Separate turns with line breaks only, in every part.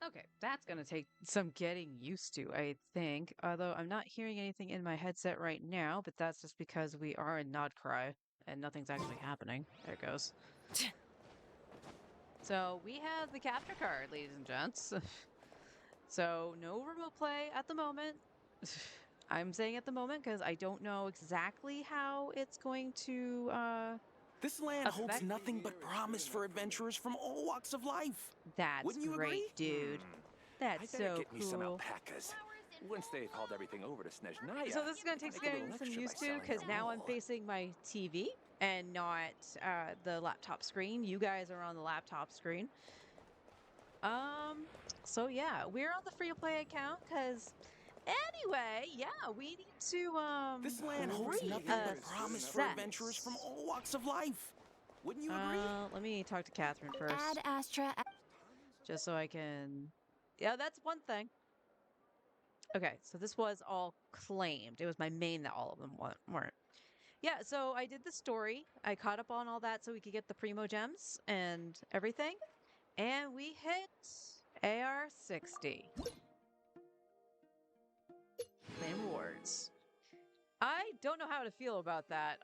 Okay, that's gonna take some getting used to, I think. Although I'm not hearing anything in my headset right now, but that's just because we are in Nod Cry and nothing's actually happening. There it goes. So we have the capture card, ladies and gents. So no remote play at the moment. I'm saying at the moment because I don't know exactly how it's going to
This land holds
affect.
nothing but promise for adventurers from all walks of life.
That's
Wouldn't you
great,
agree?
dude.
I
That's
better
so
get me some
cool.
alpacas. Once they've hauled everything over to Snezhnaya,
So this is gonna
we can
take some
make a little
getting some
extra by
used to
selling their
because now I'm
wool.
facing my TV and not the laptop screen. You guys are on the laptop screen. Um, so yeah, we're on the free to play account because anyway, yeah, we need to
This land holds nothing but promise for adventurers from
reassess.
all walks of life. Wouldn't you agree?
Let me talk to Catherine
Ad
first,
Astra.
just so I can. Yeah, that's one thing. Okay, so this was all claimed. It was my main that all of them weren't. Yeah, so I did the story. I caught up on all that so we could get the primo gems and everything. And we hit AR 60. Claim rewards. I don't know how to feel about that.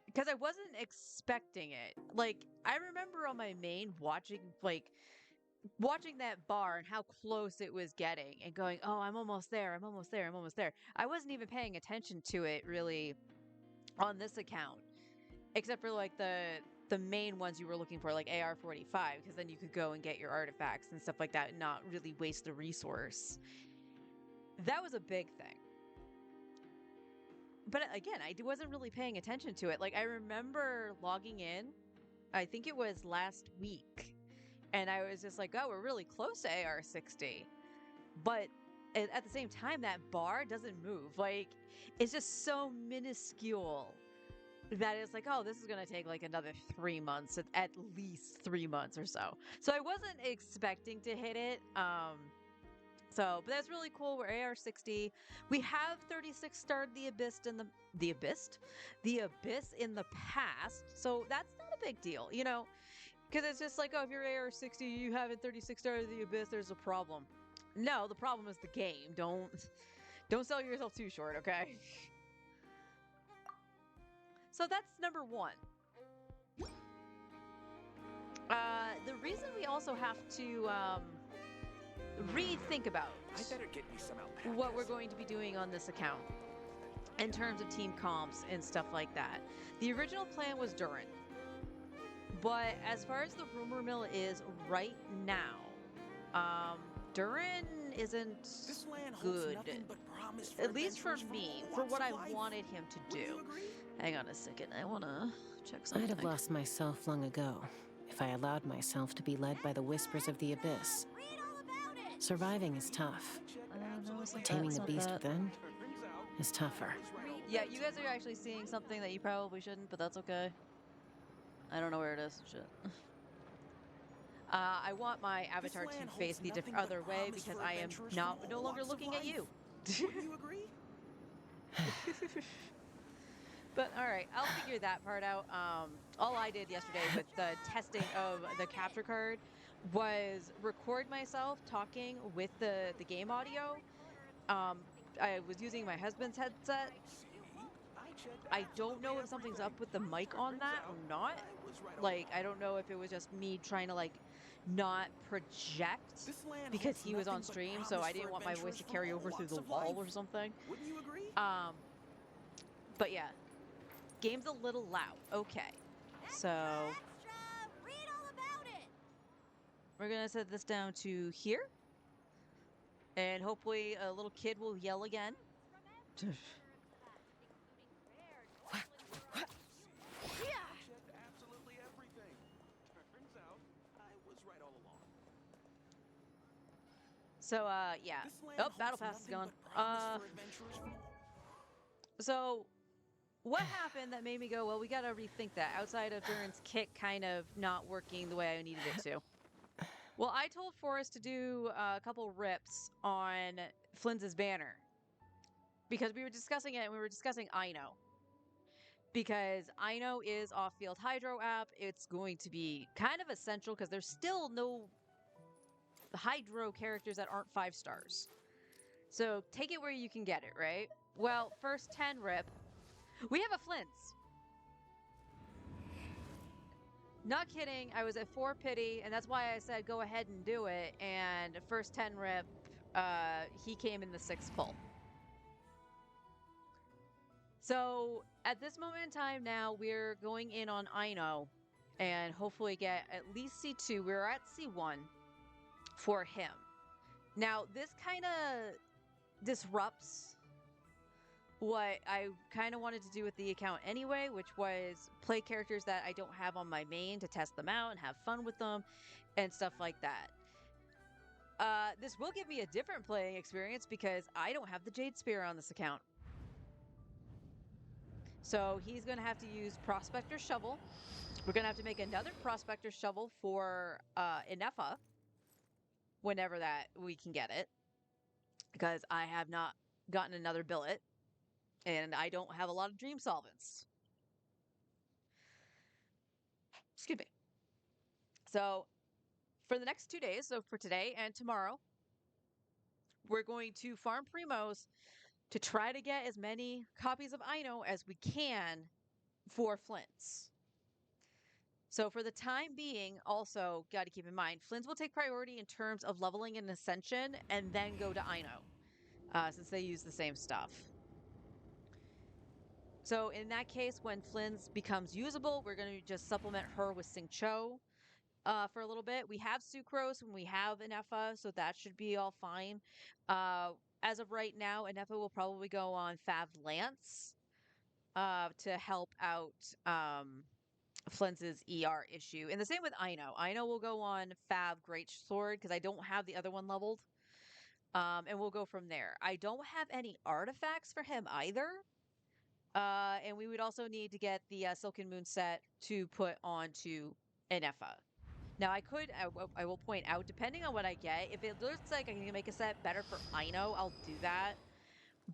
Because I wasn't expecting it. Like, I remember on my main watching that bar and how close it was getting and going, oh, I'm almost there, I'm almost there, I'm almost there. I wasn't even paying attention to it really on this account, except for like the main ones you were looking for, like AR-45, because then you could go and get your artifacts and stuff like that and not really waste the resource. That was a big thing. But again, I wasn't really paying attention to it. Like, I remember logging in, I think it was last week, and I was just like, oh, we're really close to AR-60. But at the same time, that bar doesn't move. Like, it's just so minuscule that it's like, oh, this is going to take like another 3 months, at least 3 months or so. So I wasn't expecting to hit it. But that's really cool. We're AR-60. We have 36 starred the abyss in the abyss in the past. So that's not a big deal, because it's just like, oh, if you're AR-60, you haven't 36 starred the abyss, there's a problem. No, the problem is the game. Don't sell yourself too short, okay? So that's number one. The reason we also have to rethink about
I better get me some alpacas.
what we're going to be doing on this account in terms of team comps and stuff like that. The original plan was Durin, but as far as the rumor mill is right now, Durin isn't
This land holds
good,
nothing but promise for
at least for
adventurers from
me,
all
for
walks
what
of
I
life.
wanted him to
Wouldn't
do.
you agree?
Hang on a second, I want to check
I'd have
something.
lost myself long ago if I allowed myself to be led by the whispers of the abyss.
Read all about it.
Surviving is tough.
No, it's not that,
Taming
it's
the
not
beast
that.
within is tougher.
Yeah, you guys are actually seeing something that you probably shouldn't, but that's okay. I don't know where it is. Shit. I want my avatar to face the other way because I am no longer looking at you.
Wouldn't you agree?
But all right, I'll figure that part out. All I did yesterday with the testing of the capture card was record myself talking with the game audio. I was using my husband's headset. I don't know if something's up with the mic on that or not. Like, I don't know if it was just me trying to like not project because he was on stream, so I didn't want my voice to carry over through the wall or something.
Wouldn't you agree?
But yeah, game's a little loud. Okay, so
Extra. Read all about it.
we're gonna set this down to here, and hopefully a little kid will yell again.
Checked absolutely everything. Turns out I was right all along.
So yeah.
This land
Oh,
holds
battle pass is
nothing
gone.
but promise for adventurers from
So what happened that made me go, well, we gotta rethink that outside of Durin's kick kind of not working the way I needed it to? Well, I told Forrest to do a couple rips on Flynn's banner because we were discussing it and we were discussing Ino. Because Ino is off-field hydro app. It's going to be kind of essential because there's still no hydro characters that aren't 5 stars. So take it where you can get it, right? Well, first 10 rip. We have a Flint's. Not kidding. I was at 4 pity, and that's why I said go ahead and do it. And first 10 rip, he came in the 6th pull. So at this moment in time now, we're going in on Ino and hopefully get at least C2. We're at C1 for him. Now, this kind of disrupts what I kind of wanted to do with the account anyway, which was play characters that I don't have on my main to test them out and have fun with them and stuff like that. This will give me a different playing experience because I don't have the Jade Spear on this account. So he's going to have to use Prospector Shovel. We're going to have to make another Prospector Shovel for Inefa whenever that we can get it, because I have not gotten another billet and I don't have a lot of dream solvents. Excuse me. So for the next 2 days, so for today and tomorrow, we're going to farm primos to try to get as many copies of Ino as we can for Flints. So for the time being, also got to keep in mind, Flints will take priority in terms of leveling and Ascension and then go to Ino, since they use the same stuff. So in that case, when Flints becomes usable, we're going to just supplement her with Sing Cho for a little bit. We have Sucrose and we have Inefa, so that should be all fine. As of right now, Inefa will probably go on Fav Lance to help out Flints' ER issue. And the same with Ino. Ino will go on Fav Greatsword because I don't have the other one leveled. And we'll go from there. I don't have any artifacts for him either. And we would also need to get the Silken Moon set to put onto Inefa. Now, I will point out, depending on what I get, if it looks like I can make a set better for Ino, I'll do that.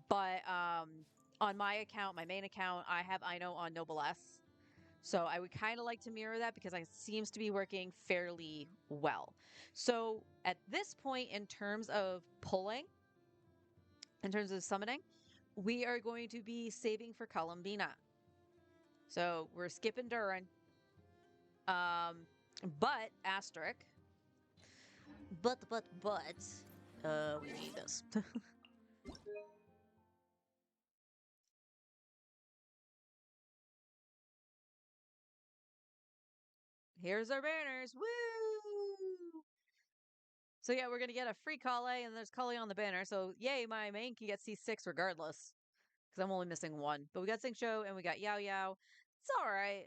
But on my account, my main account, I have Ino on Noblesse. So I would kind of like to mirror that because it seems to be working fairly well. So at this point, in terms of pulling, in terms of summoning, we are going to be saving for Columbina. So we're skipping Durin. But, asterisk. But, we need this. Here's our banners. Woo! So yeah, we're going to get a free Kale, and there's Kale on the banner. So yay, my main can get C6 regardless. Because I'm only missing 1. But we got Sing Cho, and we got Yao Yao. It's alright.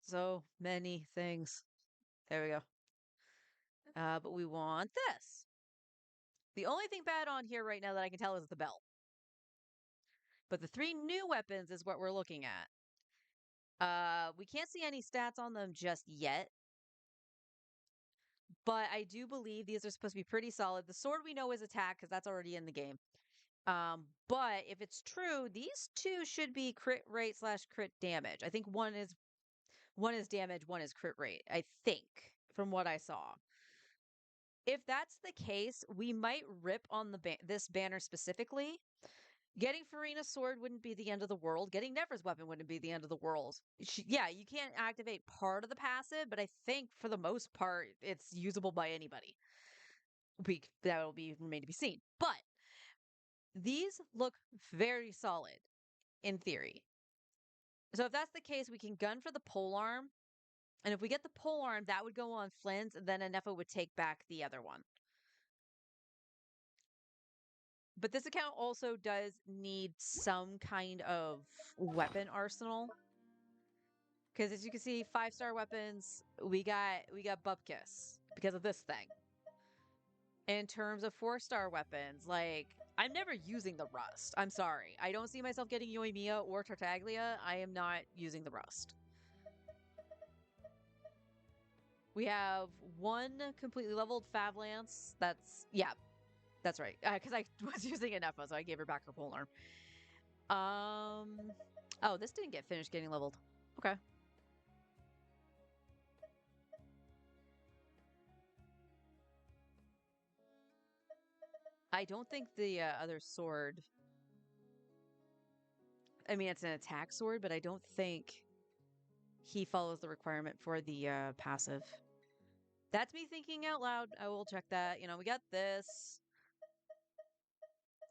So many things. There we go. But we want this. The only thing bad on here right now that I can tell is the belt. But the 3 new weapons is what we're looking at. We can't see any stats on them just yet. But I do believe these are supposed to be pretty solid. The sword we know is attack because that's already in the game. But if it's true, these 2 should be crit rate / crit damage. I think one is damage, one is crit rate, I think, from what I saw. If that's the case, we might rip on this banner specifically. Getting Farina's sword wouldn't be the end of the world. Getting Nefer's weapon wouldn't be the end of the world. Yeah, you can't activate part of the passive, but I think for the most part, it's usable by anybody. That will remain to be seen. But these look very solid in theory. So if that's the case, we can gun for the polearm. And if we get the polearm, that would go on Flynn's, and then Inefa would take back the other one. But this account also does need some kind of weapon arsenal. Because as you can see, 5-star weapons, we got Bupkis because of this thing. In terms of 4-star weapons, like, I'm never using the Rust. I'm sorry. I don't see myself getting Yoimiya or Tartaglia. I am not using the Rust. We have 1 completely leveled Fav Lance. Yeah, that's right. Because I was using Inefa, so I gave her back her polearm. Oh, this didn't get finished getting leveled. Okay. I don't think the other sword. I mean, it's an attack sword, but I don't think he follows the requirement for the passive. That's me thinking out loud. I will check that. You know, we got this.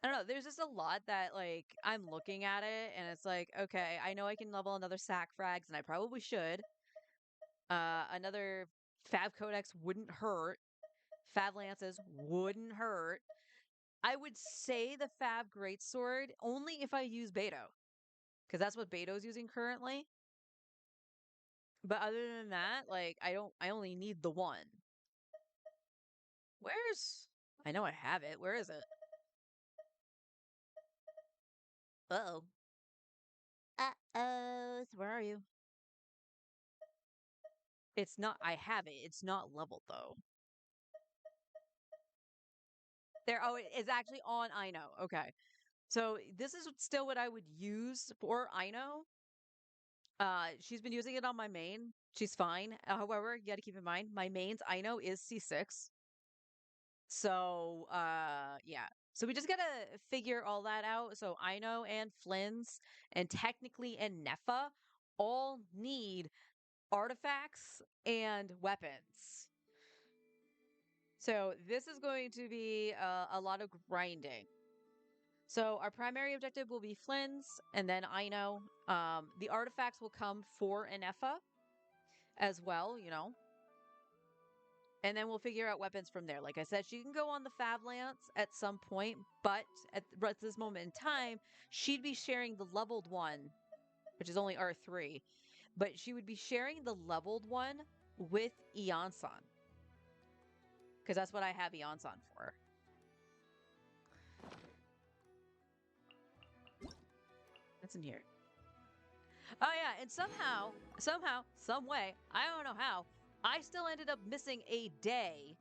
I don't know. There's just a lot that, like, I'm looking at it and it's like, okay, I know I can level another sack frags and I probably should. Another Fav Codex wouldn't hurt. Fav Lances wouldn't hurt. I would say the Fav Greatsword only if I use Beto, because that's what Beto's using currently. But other than that, like, I only need the one. Where's, I know I have it. Where is it? Uh-oh. Uh-oh. Where are you? It's not, I have it. It's not leveled though. There, oh, it's actually on I know. Okay. So this is still what I would use for I know. She's been using it on my main. She's fine. However, you got to keep in mind my main's I know is C6. So, yeah. So we just got to figure all that out. So I know and Flynn's and technically and Nefa all need artifacts and weapons. So this is going to be a lot of grinding. So our primary objective will be Flynn's, and then I know the artifacts will come for Anefa as well, you know. And then we'll figure out weapons from there. Like I said, she can go on the Fab Lance at some point, but at this moment in time, she'd be sharing the leveled one, which is only R3, but she would be sharing the leveled one with Eonson. Because that's what I have Eonson for. What's in here? Oh yeah, and somehow, some way, I don't know how, I still ended up missing a day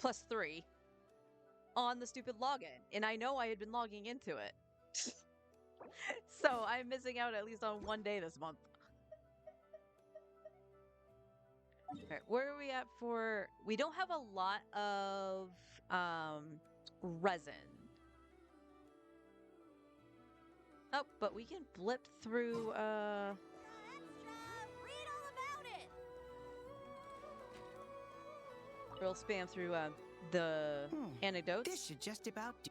+3 on the stupid login. And I know I had been logging into it. So I'm missing out at least on one day this month. Okay, where are we at for... We don't have a lot of resin. Oh, but we can blip through...
Extra! Read all about it!
We'll spam through the anecdotes.
This should just about do.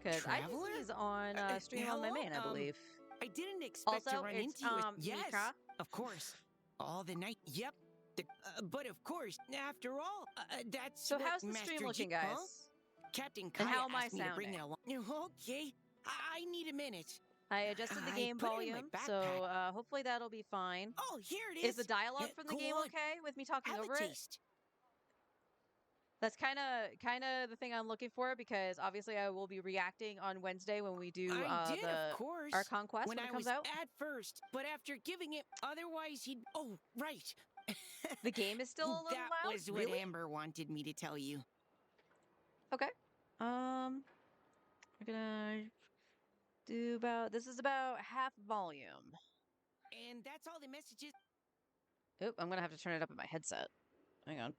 Because I think
Traveler?
he's on stream on my main, I believe.
I didn't expect
Also,
to run
it's
into you. Yes,
Mika.
of course. All the night. Yep. But of course, after all, that's
So
what
how's the
Master
stream
G-
looking, guys?
Huh? Captain Kaya
And how am I
asked me to bring it
sounding?
along. Okay, I need a minute.
I adjusted the
I
game
put it in my
volume, so
backpack.
hopefully that'll be fine.
Oh, here it
Is the dialogue from the
Go
game
on.
okay with me talking
Have
over
a
it?
taste.
That's kind of the thing I'm looking for, because obviously I will be reacting on Wednesday when we do
I did, of course.
our conquest when it
I
comes
was
out.
at first, but after giving it, otherwise he'd. Oh, right.
The game is still a little
that
loud.
was what
Really?
Amber wanted me to tell you.
Okay. We're gonna do about. This is about half volume.
And that's all the messages.
Oop, I'm gonna have to turn it up in my headset. Hang on.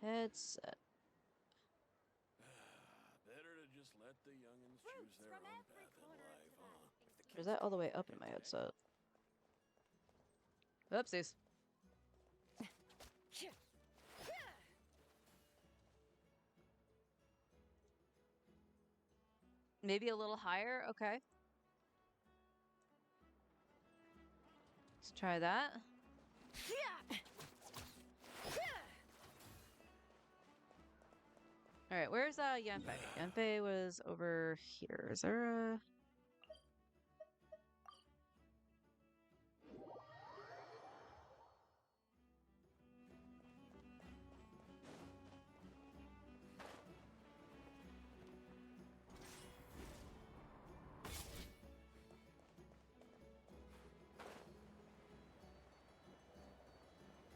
Headset.
Better to just let the youngins choose their
from
own
every
path in
corner of
life, huh?
Or is that all the way up in my headset? Oopsies. Maybe a little higher? Okay. Let's try that. Alright, where's Yanfei? Yanfei was over here. Is there a...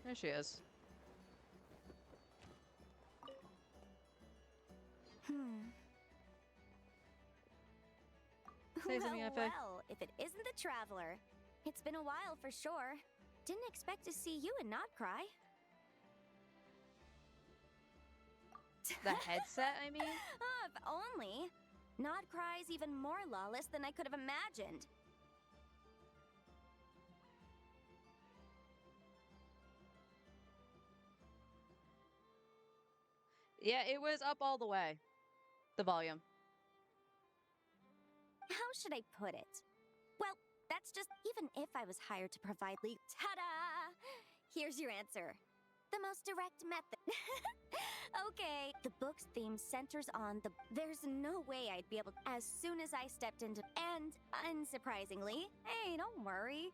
There she is. Say something, Yanfei.
Well, if it isn't the Traveler. It's been a while for sure. Didn't expect to see you and not cry.
The headset, I mean?
If only. Nod cries even more lawless than I could have imagined.
Yeah, it was up all the way. The volume.
How should I put it? Well, that's just even if I was hired to provide legal. Ta-da! Here's your answer. The most direct method. Okay, the book's theme centers on the. There's no way I'd be able. As soon as I stepped into. And unsurprisingly, hey, don't worry.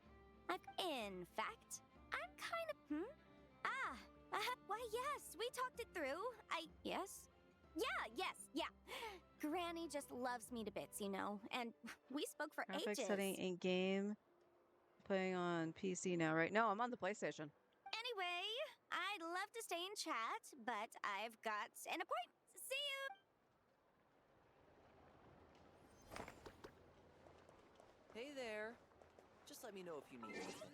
In fact, I'm kind of. Why, yes, we talked it through. Yes? Yeah. Granny just loves me to bits, you know, and we spoke for
Graphics
ages.
setting in game. Playing on PC now, right? No, I'm on the PlayStation.
Anyway, I'd love to stay in chat, but I've got an appointment. See you!
Hey there. Just let me know if you need anything.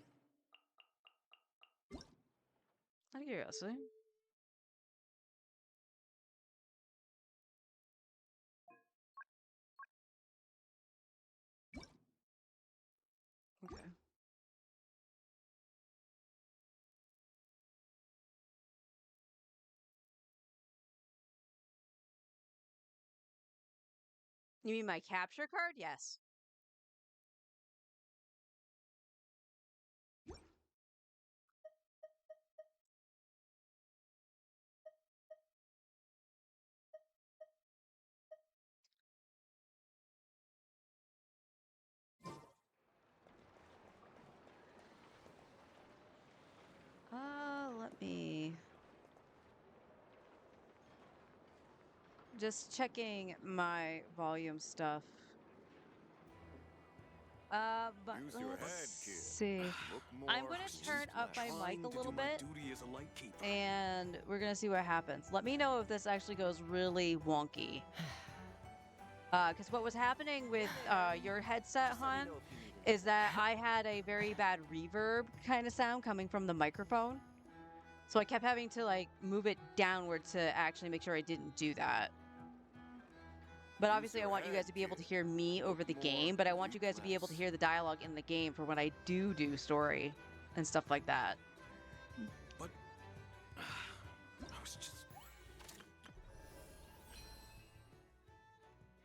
Out of curiosity. Okay. You mean my capture card? Yes. Let me... Just checking my volume stuff. But
Use your
let's
head, kid.
see.
Look more.
I'm going to turn up my mic a little bit,
Duty as a light keeper.
and we're going to see what happens. Let me know if this actually goes really wonky. Because what was happening with your headset,
Just let me
hon,
know if you need anything.
is that I had a very bad reverb kind of sound coming from the microphone. So I kept having to like move it downward to actually make sure I didn't do that. But obviously I want you guys to be able to hear me over the game, but I want you guys to be able to hear the dialogue in the game for when I do story and stuff like that.
But I was just.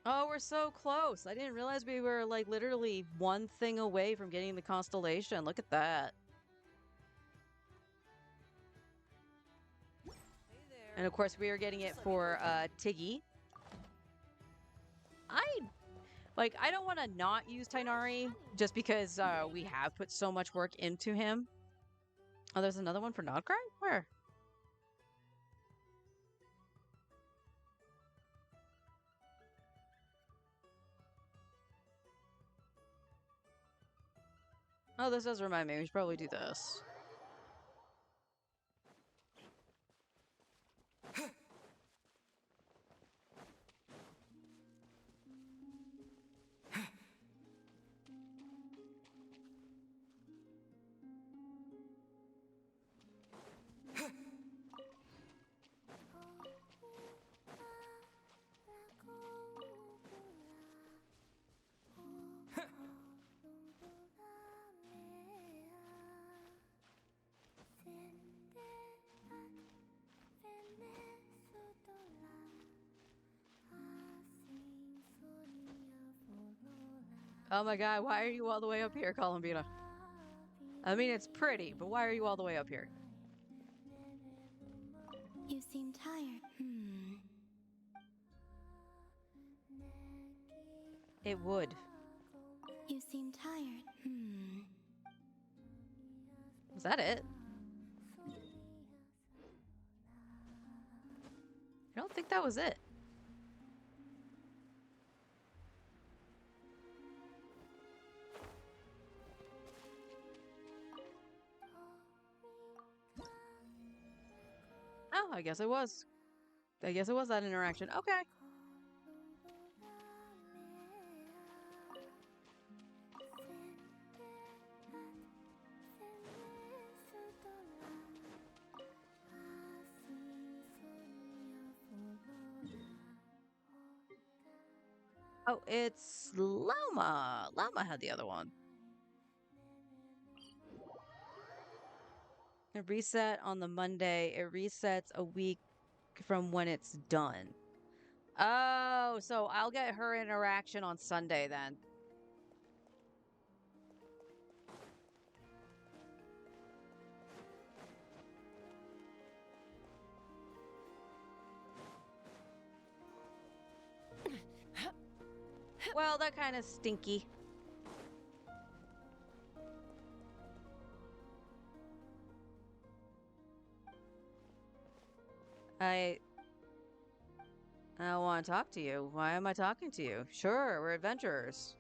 Oh, we're so close. I didn't realize we were like literally one thing away from getting the constellation. Look at that.
Hey there.
And of course we are getting it for Tiggy. I don't want to not use Tainari just because we have put so much work into him. Oh, there's another one for Nodcry? Where? Oh, this does remind me. We should probably do this. Oh my god, why are you all the way up here, Columbina? I mean, it's pretty, but why are you all the way up here?
You seem tired.
It would.
You seem tired.
Was that it? I don't think that was it. Oh, I guess it was. I guess it was that interaction. Okay. Oh, it's Loma. Loma had the other one. A reset on the Monday. It resets a week from when it's done. Oh, so I'll get her interaction on Sunday then. Well, that kind of stinky. I want to talk to you. Why am I talking to you? Sure, we're adventurers.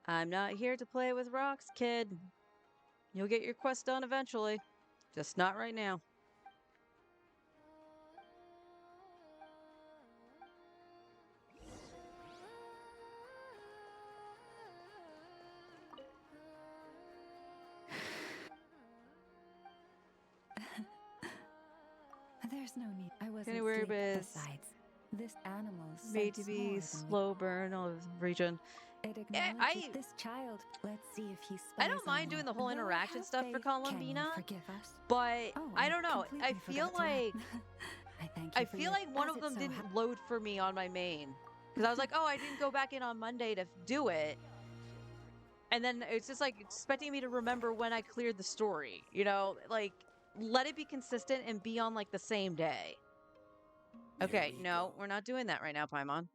I'm not here to play with rocks, kid. You'll get your quest done eventually. Just not right now.
There's no need. I wasn't
Anywhere
asleep.
is
Besides, this animal's
made to
sense
be
more than
slow burn of region.
It
Yeah,
acknowledges this child. Let's see if he spies
I don't mind
on
doing
me.
the whole
Though I
interaction
have
stuff for
faith, can you
Columbina,
forgive us?
but
Oh,
I don't know. I
completely
feel
forgot to
like
I thank
I
you for
feel
your-
like one
as
of
it
them
so
didn't load for me on my main because I was like, oh, I didn't go back in on Monday to do it, and then it's just like expecting me to remember when I cleared the story. You know, like let it be consistent and be on like the same day. Okay, no, we're not doing that right now, Paimon.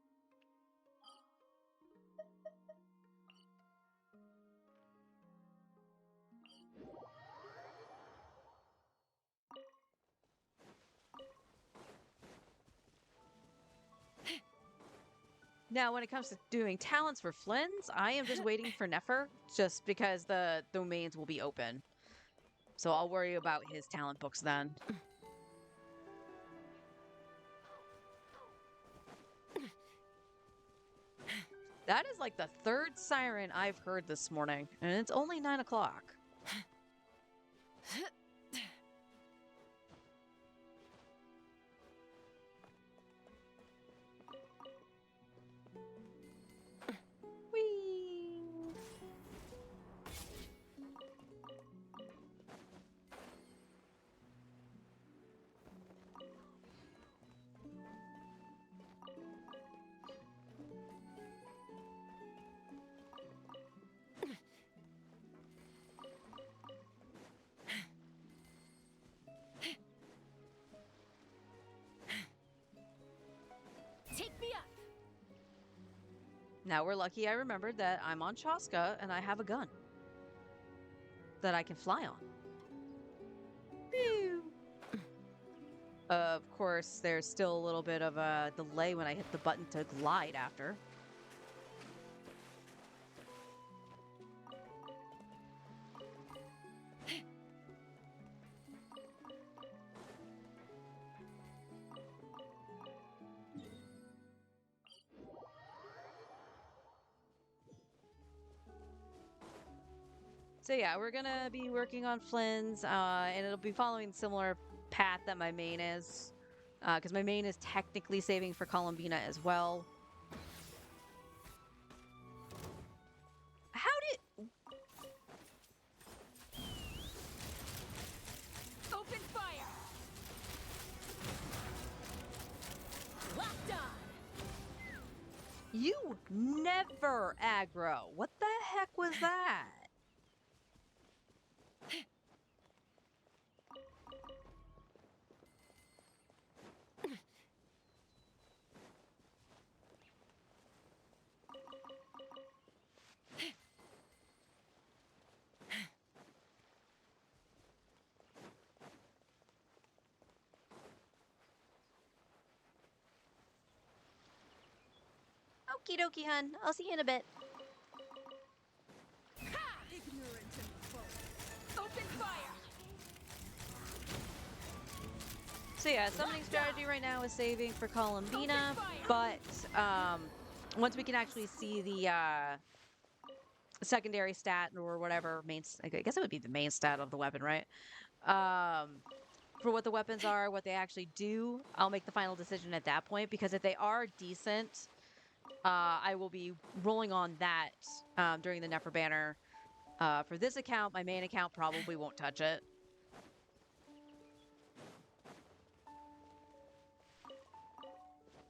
Now, when it comes to doing talents for Flynn's, I am just waiting for Nefer, just because the domains will be open. So I'll worry about his talent books then. That is like the third siren I've heard this morning, and it's only 9 o'clock. Whee!
Take me up.
Now we're lucky I remembered that I'm on Chaska and I have a gun that I can fly on. Pew! Of course, there's still a little bit of a delay when I hit the button to glide after. So yeah, we're gonna be working on Flynn's, and it'll be following similar path that my main is, because my main is technically saving for Columbina as well. How did...
Open fire. Locked on.
You never aggro. What the heck was that? Okie dokie, hun. I'll see you in a bit.
Ignorant and foe. Open fire.
So yeah, summoning strategy right now is saving for Columbina, but once we can actually see the secondary stat or whatever I guess it would be the main stat of the weapon, right? For what the weapons are, what they actually do, I'll make the final decision at that point, because if they are decent, I will be rolling on that during the Nefer banner. For this account, my main account probably won't touch it.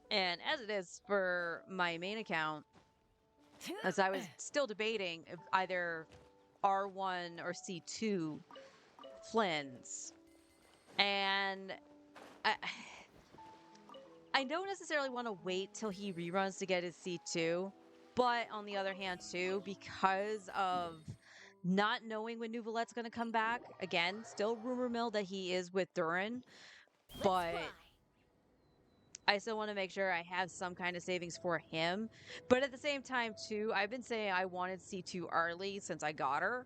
And as it is for my main account, as I was still debating if either R1 or C2 Flynn's, and I don't necessarily want to wait till he reruns to get his C2, but on the other hand too, because of not knowing when Nouvelette's going to come back, again, still rumor mill that he is with Durin, but I still want to make sure I have some kind of savings for him. But at the same time too, I've been saying I wanted C2 early since I got her.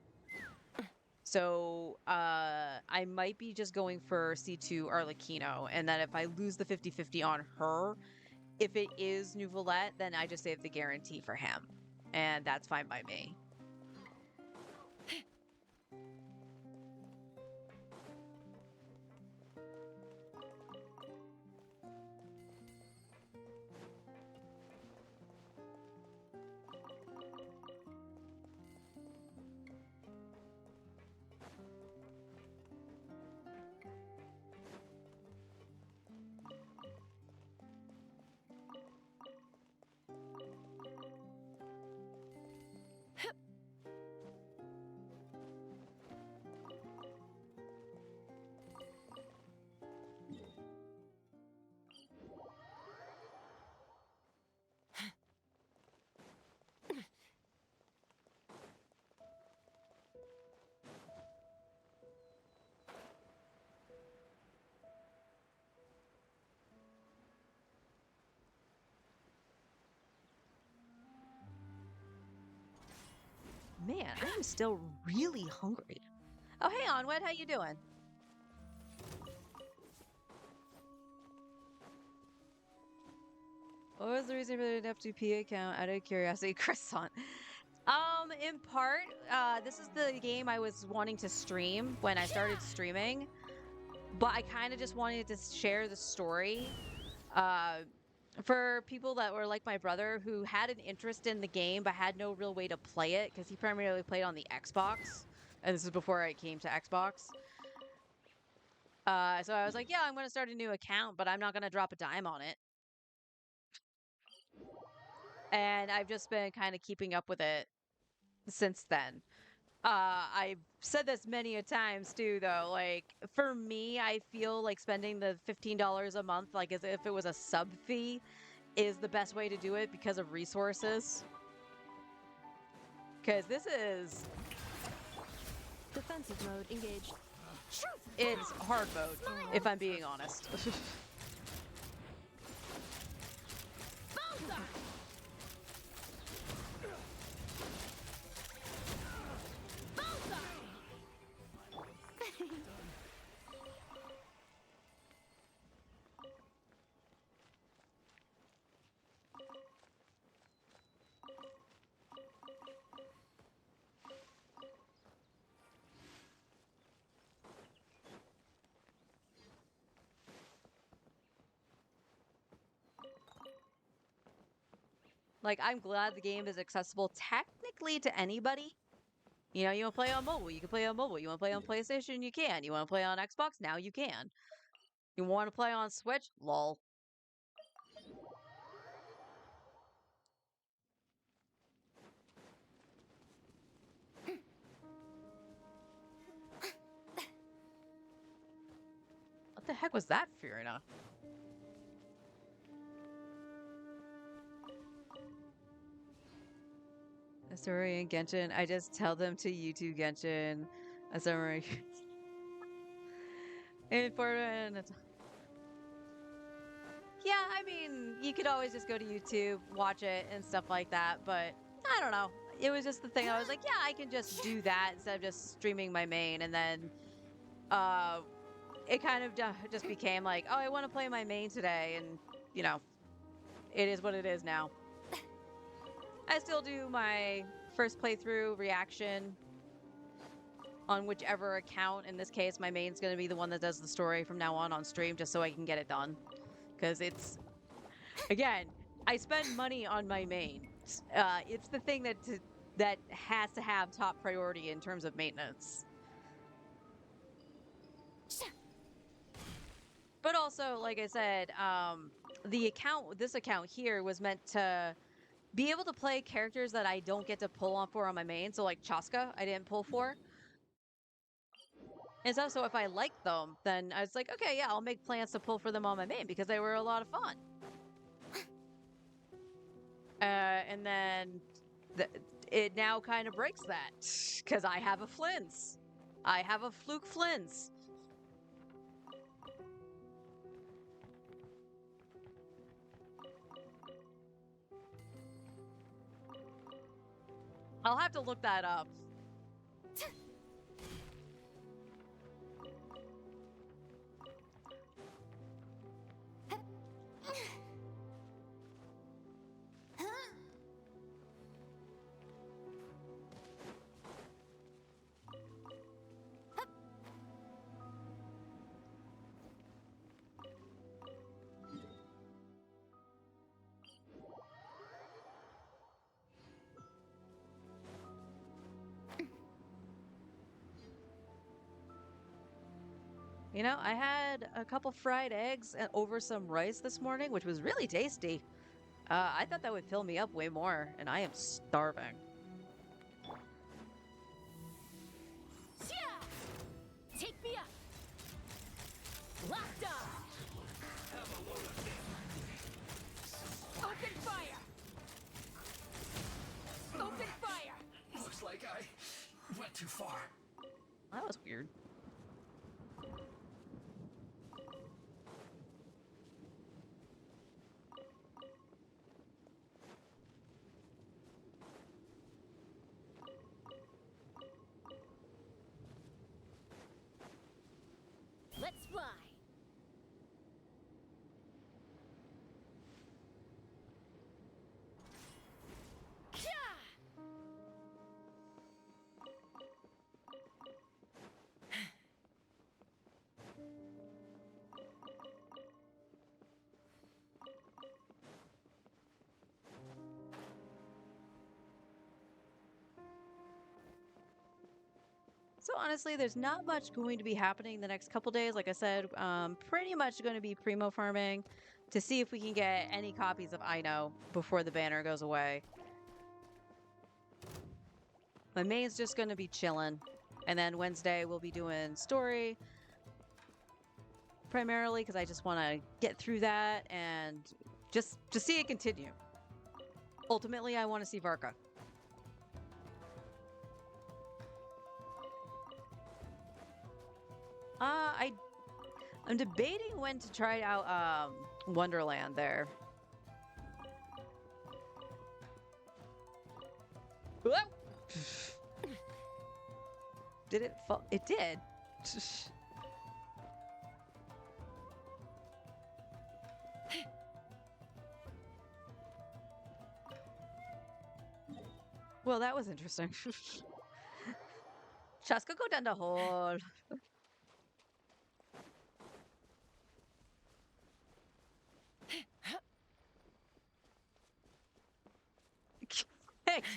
So I might be just going for C2 Arlecchino, and then if I lose the 50-50 on her, if it is Nouvelette, then I just save the guarantee for him. And that's fine by me. Man, I am still really hungry. Oh, hey, Onwed, how you doing? What was the reason for the F2P account? Out of curiosity, croissant. In part, this is the game I was wanting to stream when I started streaming, but I kind of just wanted to share the story. For people that were like my brother who had an interest in the game but had no real way to play it because he primarily played on the Xbox, and this is before I came to Xbox. So I was like, yeah, I'm going to start a new account, but I'm not going to drop a dime on it. And I've just been kind of keeping up with it since then. I've said this many a times too, though. Like, for me, I feel like spending the $15 a month, like as if it was a sub fee, is the best way to do it because of resources. Because this is...
Defensive mode engaged.
It's hard mode, if I'm being honest. Like, I'm glad the game is accessible technically to anybody. You know, you want to play on mobile, you can play on mobile. You want to play on PlayStation, you can. You want to play on Xbox, now you can. You want to play on Switch? Lol. What the heck was that, Fiorina? Samurai and Genshin. I just tell them to YouTube Genshin. A Samurai. Important. Yeah, I mean, you could always just go to YouTube, watch it, and stuff like that, but I don't know. It was just the thing. I was like, yeah, I can just do that instead of just streaming my main, and then it kind of just became like, oh, I want to play my main today, and you know, it is what it is now. I still do my first playthrough reaction on whichever account. In this case, my main's going to be the one that does the story from now on stream, just so I can get it done. Because it's, again, I spend money on my main. It's the thing that has to have top priority in terms of maintenance. But also, like I said, this account here was meant to be able to play characters that I don't get to pull on for on my main. So like Chaska, I didn't pull for. And so if I like them, then I was like, okay, yeah, I'll make plans to pull for them on my main because they were a lot of fun. And then it now kind of breaks that because I have a Flins. I have a Fluke Flins. I'll have to look that up. You know, I had a couple fried eggs over some rice this morning, which was really tasty. I thought that would fill me up way more, and I am starving.
Take me up! Locked on! Open fire! Open fire!
Looks like I went too far.
That was weird.
Let's fly!
So honestly, there's not much going to be happening the next couple days. Like I said, pretty much going to be primo farming to see if we can get any copies of I Know before the banner goes away. My main's just going to be chilling. And then Wednesday we'll be doing story primarily because I just want to get through that and just see it continue. Ultimately, I want to see Varka. I'm debating when to try out Wonderland there. Whoa! Did it fall? It did. Well, that was interesting. Chaska, go down the hole.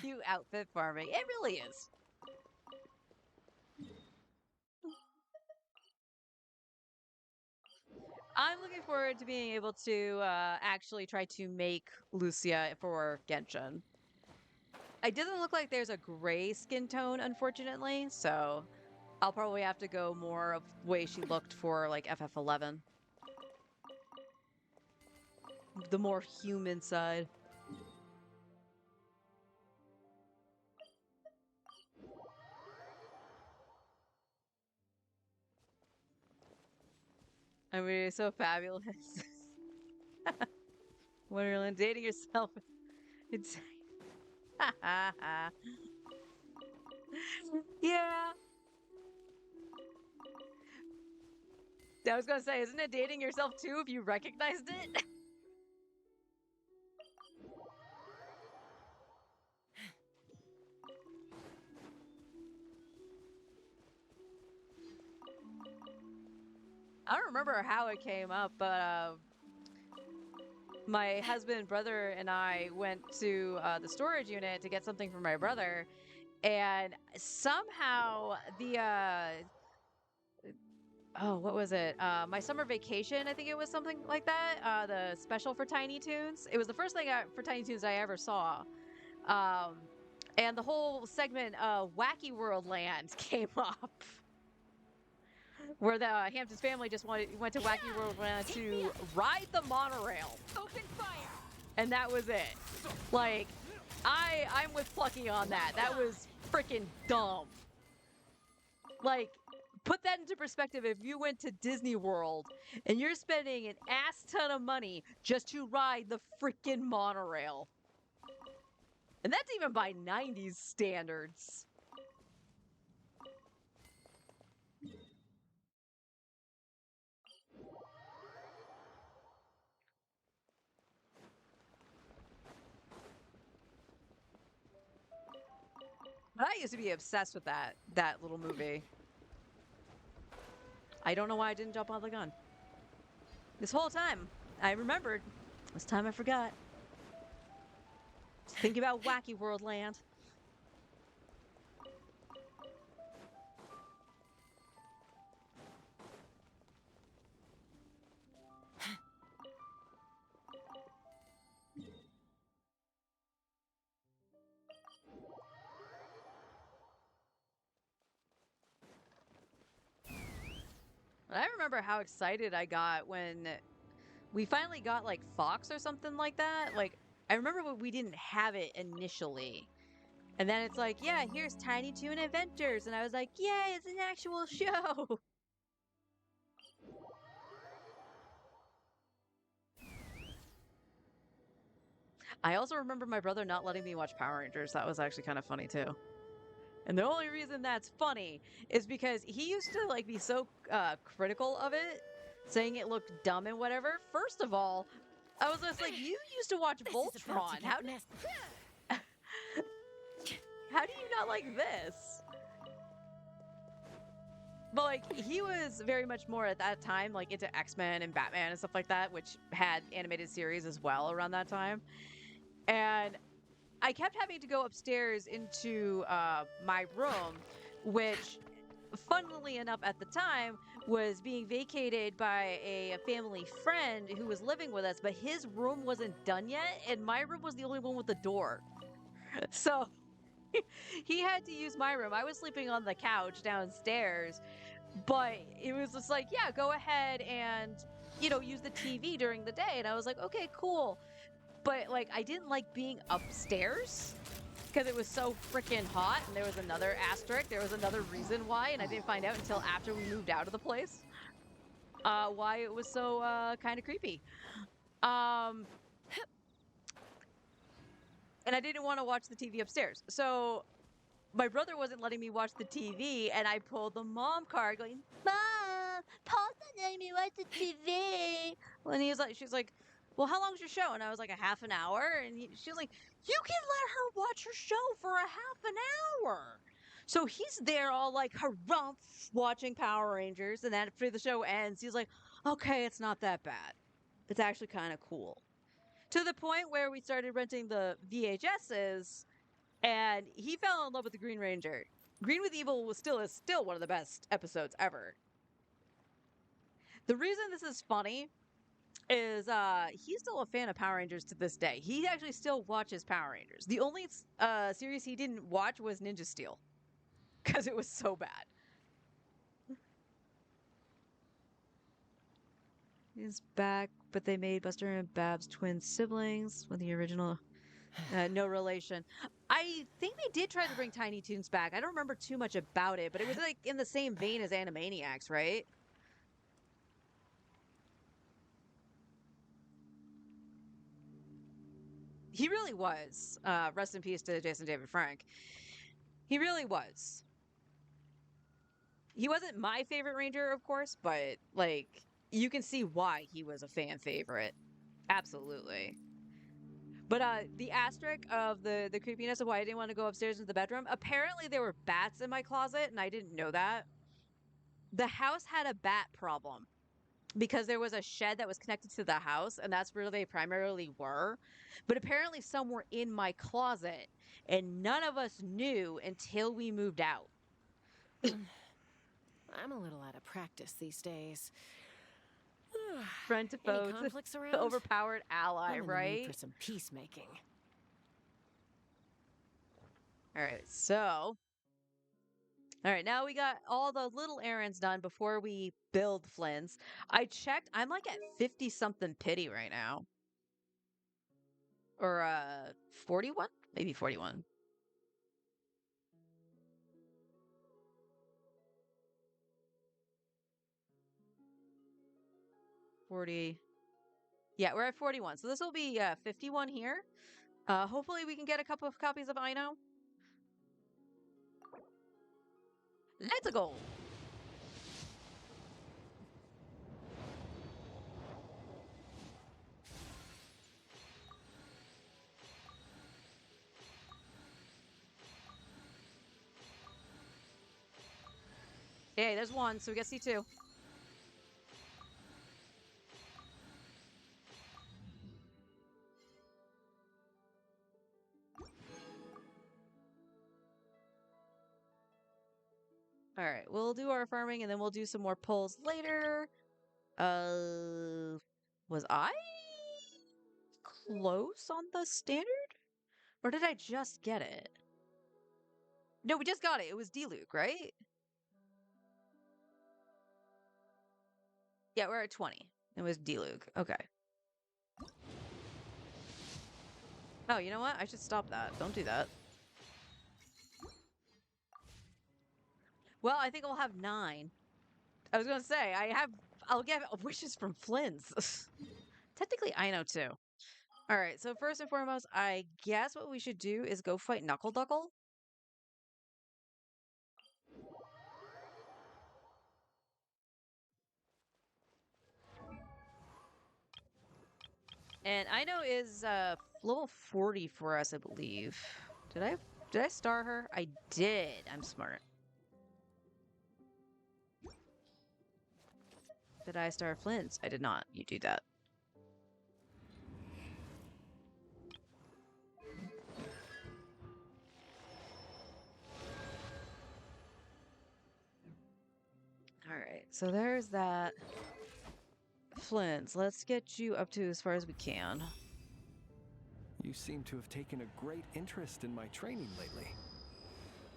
Cute outfit farming. It really is. I'm looking forward to being able to actually try to make Lucia for Genshin. It doesn't look like there's a gray skin tone, unfortunately, so I'll probably have to go more of the way she looked for like FF11. The more human side. I mean, it's so fabulous. Wonderland, dating yourself. It's yeah. I was gonna say, isn't it dating yourself too if you recognized it? I don't remember how it came up, but my husband, brother, and I went to the storage unit to get something for my brother, and somehow the oh, what was it? My summer vacation, I think it was something like that. The special for Tiny Toons. It was the first thing for Tiny Toons I ever saw. Um, and the whole segment Wacky World Land came up. Where the Hamptons family just went to Wacky World Land to ride the monorail.
Open fire!
And that was it. Like, I'm with Plucky on that. That was freaking dumb. Like, put that into perspective. If you went to Disney World and you're spending an ass ton of money just to ride the freaking monorail. And that's even by 90s standards. But I used to be obsessed with that little movie. I don't know why I didn't jump on the gun. This whole time, I remembered. This time I forgot. Just thinking about Wacky World Land. I remember how excited I got when we finally got like Fox or something like that. Like, I remember when we didn't have it initially. And then it's like, yeah, here's Tiny Toon Adventures. And I was like, yay, it's an actual show. I also remember my brother not letting me watch Power Rangers. That was actually kind of funny too. And the only reason that's funny is because he used to like be so critical of it, saying it looked dumb and whatever. First of all, I was just like, you used to watch Voltron. How do you not like this? But like, he was very much more at that time like into X-Men and Batman and stuff like that, which had animated series as well around that time. And I kept having to go upstairs into my room, which, funnily enough, at the time was being vacated by a family friend who was living with us, but his room wasn't done yet, and my room was the only one with the door. So he had to use my room. I was sleeping on the couch downstairs, but it was just like, yeah, go ahead and, use the TV during the day. And I was like, okay, cool. But like, I didn't like being upstairs because it was so freaking hot. And there was another asterisk. There was another reason why. And I didn't find out until after we moved out of the place why it was so kind of creepy. And I didn't want to watch the TV upstairs. So my brother wasn't letting me watch the TV. And I pulled the mom card going, Mom, Paul's not letting me watch the TV. And she's like, well, how long's your show? And I was like, a half an hour. And she was like, you can let her watch her show for a half an hour. So he's there all like harumph watching Power Rangers. And then after the show ends, he's like, okay, it's not that bad. It's actually kind of cool. To the point where we started renting the VHSs and he fell in love with the Green Ranger. Green with Evil is still one of the best episodes ever. The reason this is funny is he's still a fan of Power Rangers to this day. He actually still watches Power Rangers. The only series he didn't watch was Ninja Steel because it was so bad. He's back, but they made Buster and Babs twin siblings with the original no relation. I think they did try to bring Tiny Toons back. I don't remember too much about it, but it was like in the same vein as Animaniacs, right? He really was. Rest in peace to Jason David Frank. He really was. he wasn't my favorite ranger, of course, but like you can see why he was a fan favorite. Absolutely. But the asterisk of the creepiness of why I didn't want to go upstairs into the bedroom, apparently there were bats in my closet and I didn't know that. The house had a bat problem because there was a shed that was connected to the house and that's where they primarily were. But apparently some were in my closet and none of us knew until we moved out.
I'm a little out of practice these days.
Friend to
Any
foe to
conflicts around?
overpowered ally,
I'm in the mood
right?
for some peacemaking.
All right, so all right, now we got all the little errands done before we build Flynn's. I checked, I'm like at 50 something pity right now. Or 41? Maybe 41. Yeah, we're at 41. So this will be 51 here. Hopefully we can get a couple of copies of I Know. Let's go. Hey, there's one, so we get C2. All right, we'll do our farming and then we'll do some more pulls later. Was I close on the standard? Or did I just get it? No, we just got it. It was D-Luke, right? Yeah, we're at 20. It was D-Luke. Okay. Oh, you know what? I should stop that. Don't do that. Well, I think I'll have 9. I was gonna say, I'll get wishes from Flynn's. Technically, I know too. All right, so first and foremost, I guess what we should do is go fight Knuckle Duckle. And I know is level 40 for us, I believe. Did I star her? I did. I'm smart. Did I star Flynn's? I did not. You do that. All right, so there's that. Flynn's, let's get you up to as far as we can.
You seem to have taken a great interest in my training lately.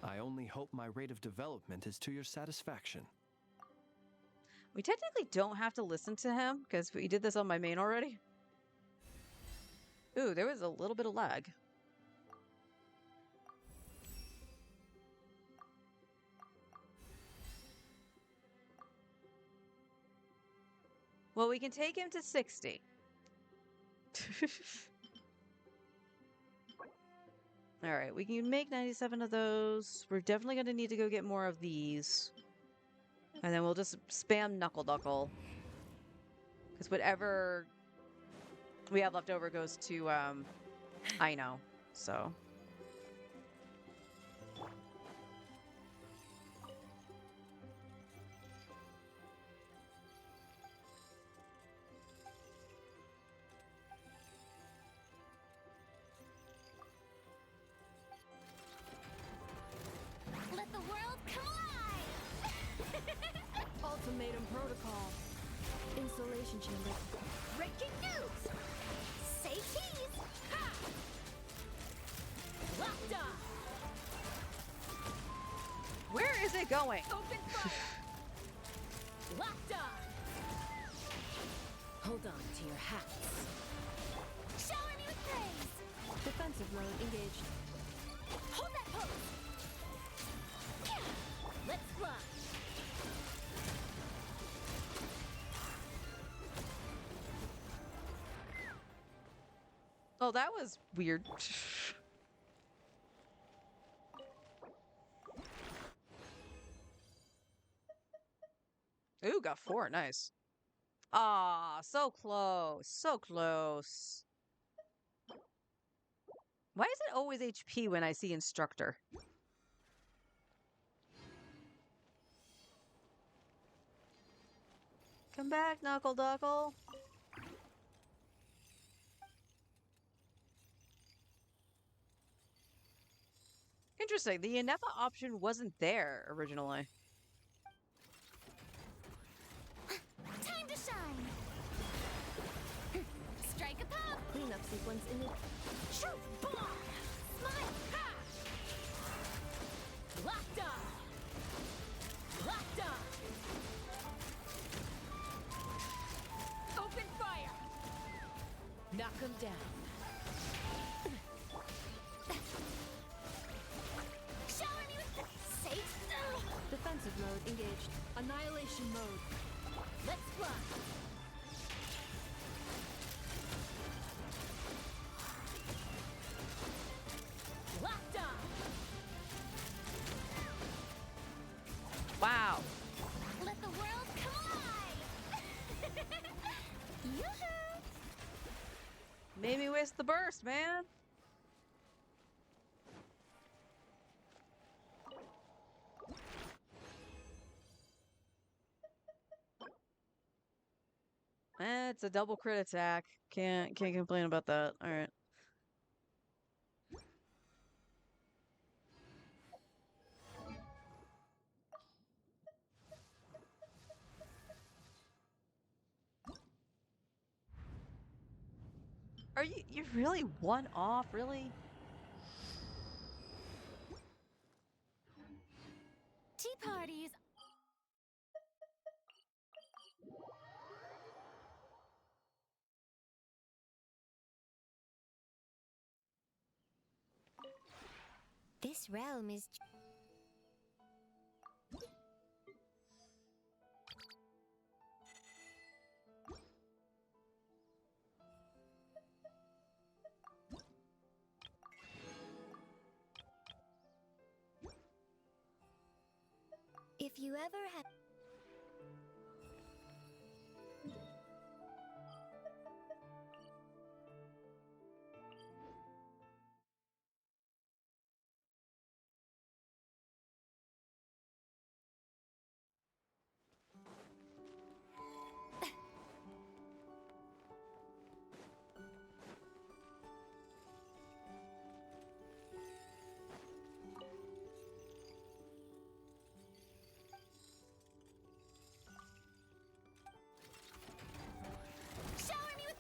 I only hope my rate of development is to your satisfaction.
We technically don't have to listen to him because we did this on my main already. Ooh, there was a little bit of lag. Well, we can take him to 60. All right, we can make 97 of those. We're definitely going to need to go get more of these. And then we'll just spam Knuckle Duckle. Because whatever we have left over goes to, I Know. So...
Let the world collide!
Ultimatum protocol. Installation chamber.
Breaking news! Say cheese! Ha! Locked on!
Where is it going?
Open fire! Locked on!
Hold on to your hats.
Shower me with praise!
Defensive mode engaged.
Hold that pose! Let's fly!
Oh, that was weird. Ooh, got 4. Nice. Ah, so close. So close. Why is it always HP when I see instructor? Come back, Knuckle Duckle. Interesting. The Inepa option wasn't there originally.
Time to shine! Strike a pop!
Cleanup sequence in the...
Shoot! Bomb! Smile! Ha! Locked on! Locked on! Open fire!
Knock him down.
Shower me with safe...
Defensive mode engaged. Annihilation mode.
Let's fly! Locked on!
Wow.
Let the world come alive! Yoo-hoo!
Made me waste the burst, man. It's a double crit attack. Can't complain about that. All right. Are you really 1 off? Really?
Tea parties. This realm is... If you ever have... Shower me with...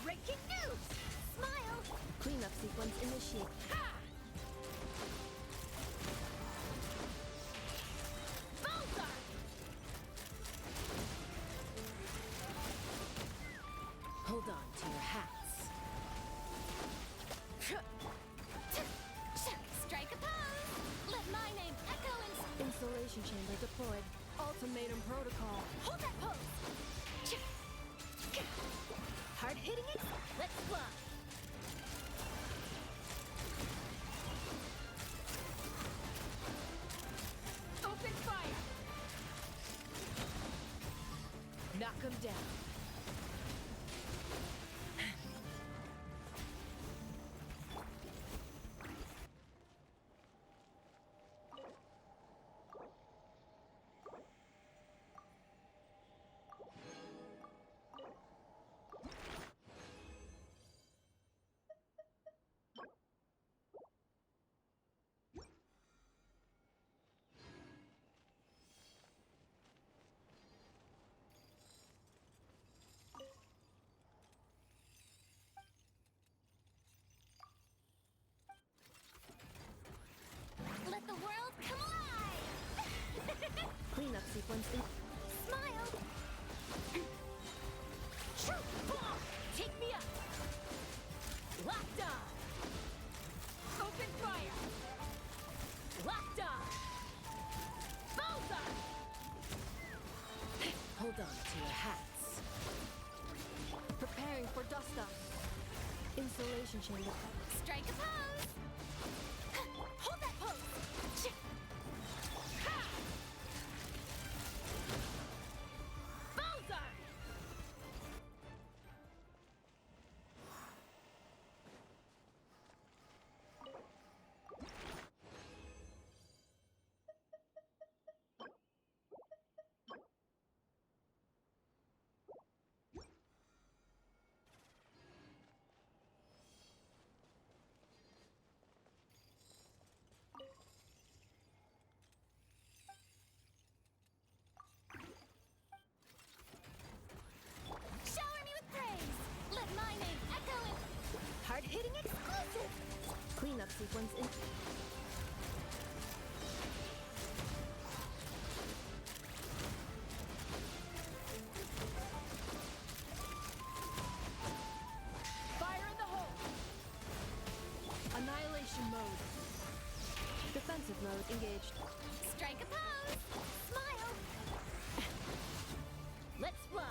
Breaking news! Smile!
Cleanup sequence initiated.
Ha! Bullseye!
Hold on to your hats.
Strike a pose! Let my name echo in...
Installation chamber deployed. Ultimatum protocol.
Hold that pose! Hard hitting it? Let's fly! Open fire!
Knock him down.
Let the world come alive!
Cleanup sequence in...
Smile! Shoot! Bomb! Take me up! Locked on! Open fire! Locked on! Bullseye!
Hold on to your hats. Preparing for dust up. Installation chamber.
Strike a pose! Hold that pose! Ha!
sequence in. Fire in the hole! Annihilation mode. Defensive mode engaged.
Strike a pose! Smile! Let's fly!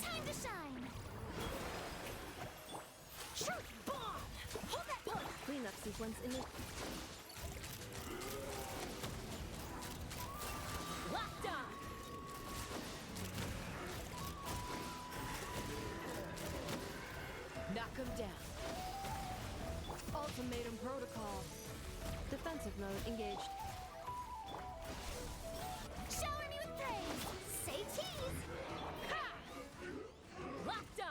Time to shine! Shark bomb! Hold that pose!
Cleanup sequence in it.
Locked on!
Knock him down. Ultimatum protocol. Defensive mode engaged.
Shower me with praise! Say cheese! Ha! Locked on!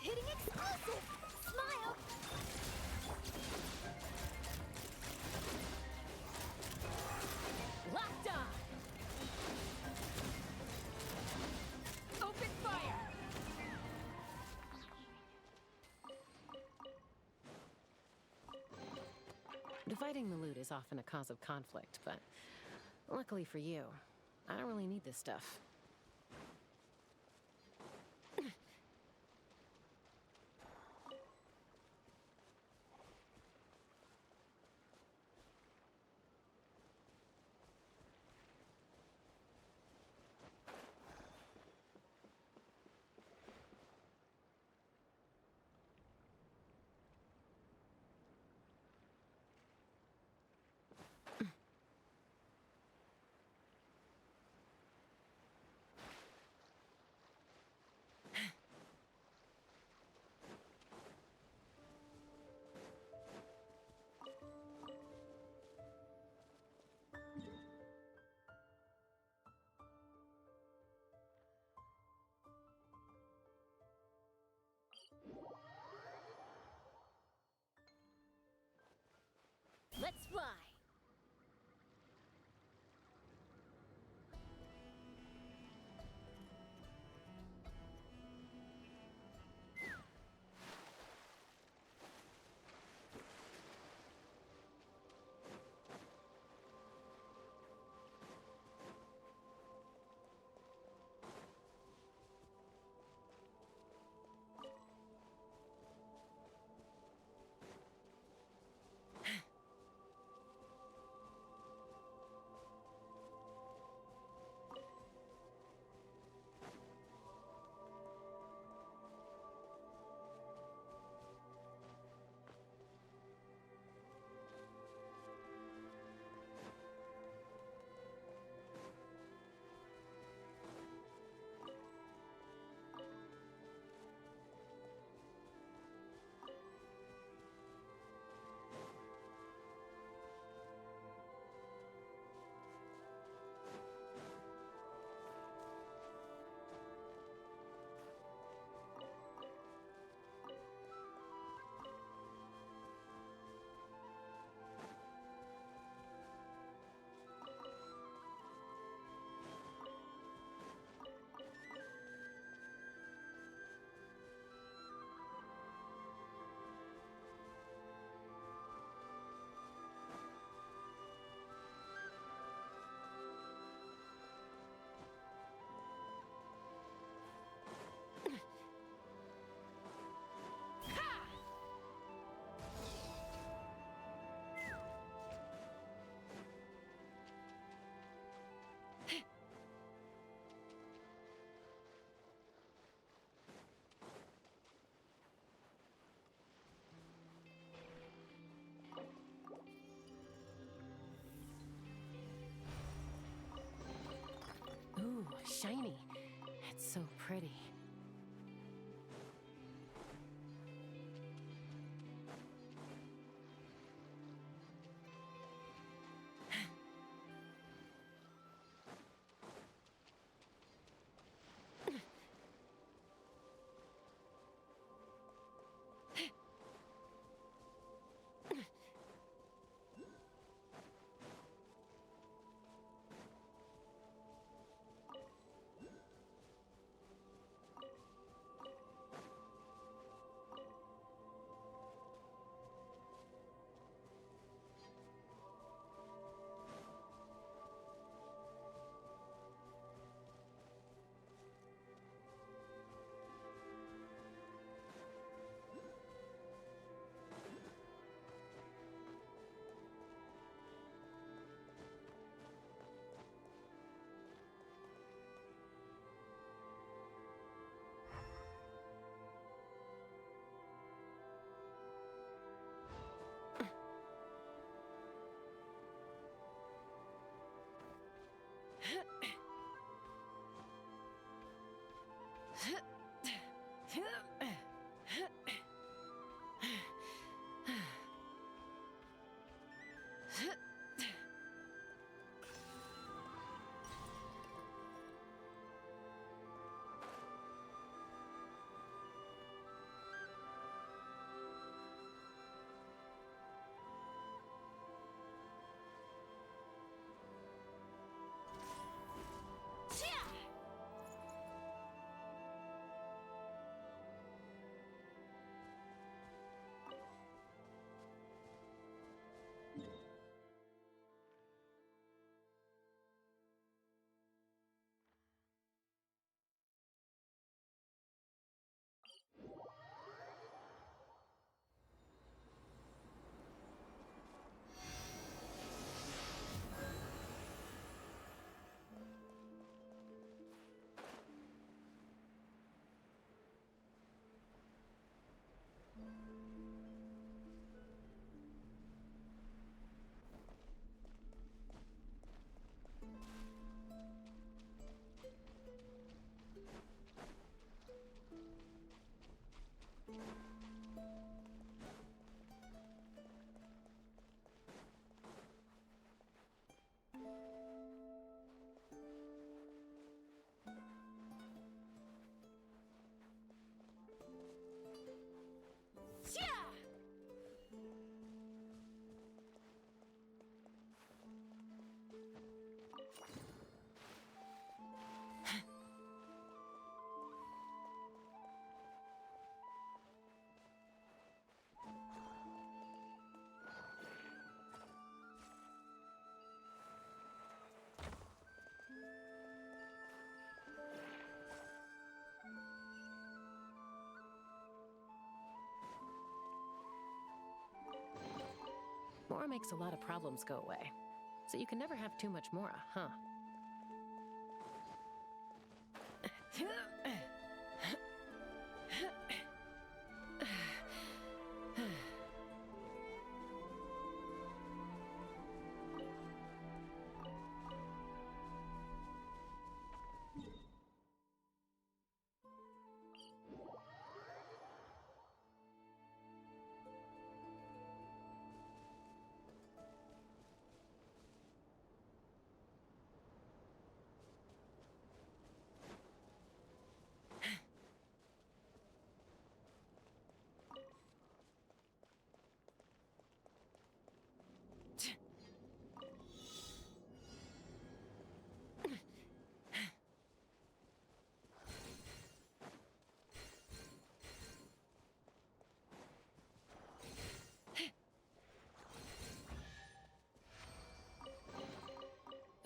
Hitting explosive! Smile!
Locked on! Open fire!
Dividing the loot is often a cause of conflict, but luckily for you, I don't really need this stuff.
Let's fly!
Ooh, shiny. It's so pretty. makes a lot of problems go away. So you can never have too much Mora, huh?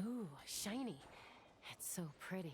Ooh, shiny. It's so pretty.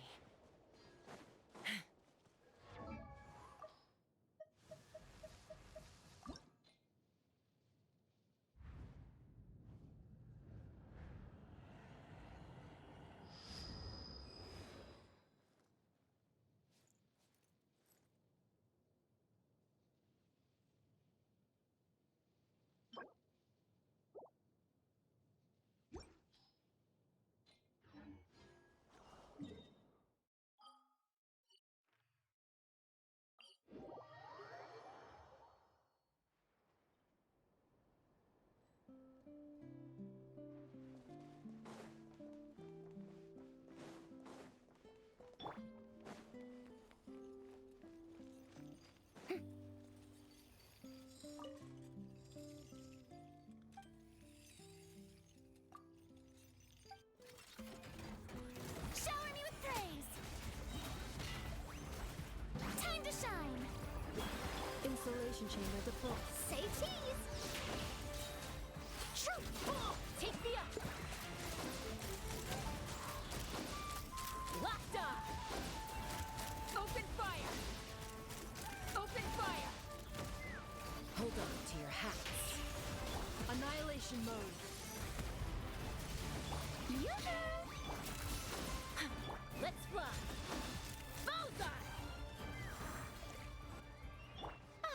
Shower me with praise! Time to shine!
Insulation chamber deployed.
Say cheese! True! Take me up!
Locked on! Open fire! Open fire!
Hold on to your hats.
Annihilation mode.
Yoo-hoo!
Let's fly! Bullseye!
Ah!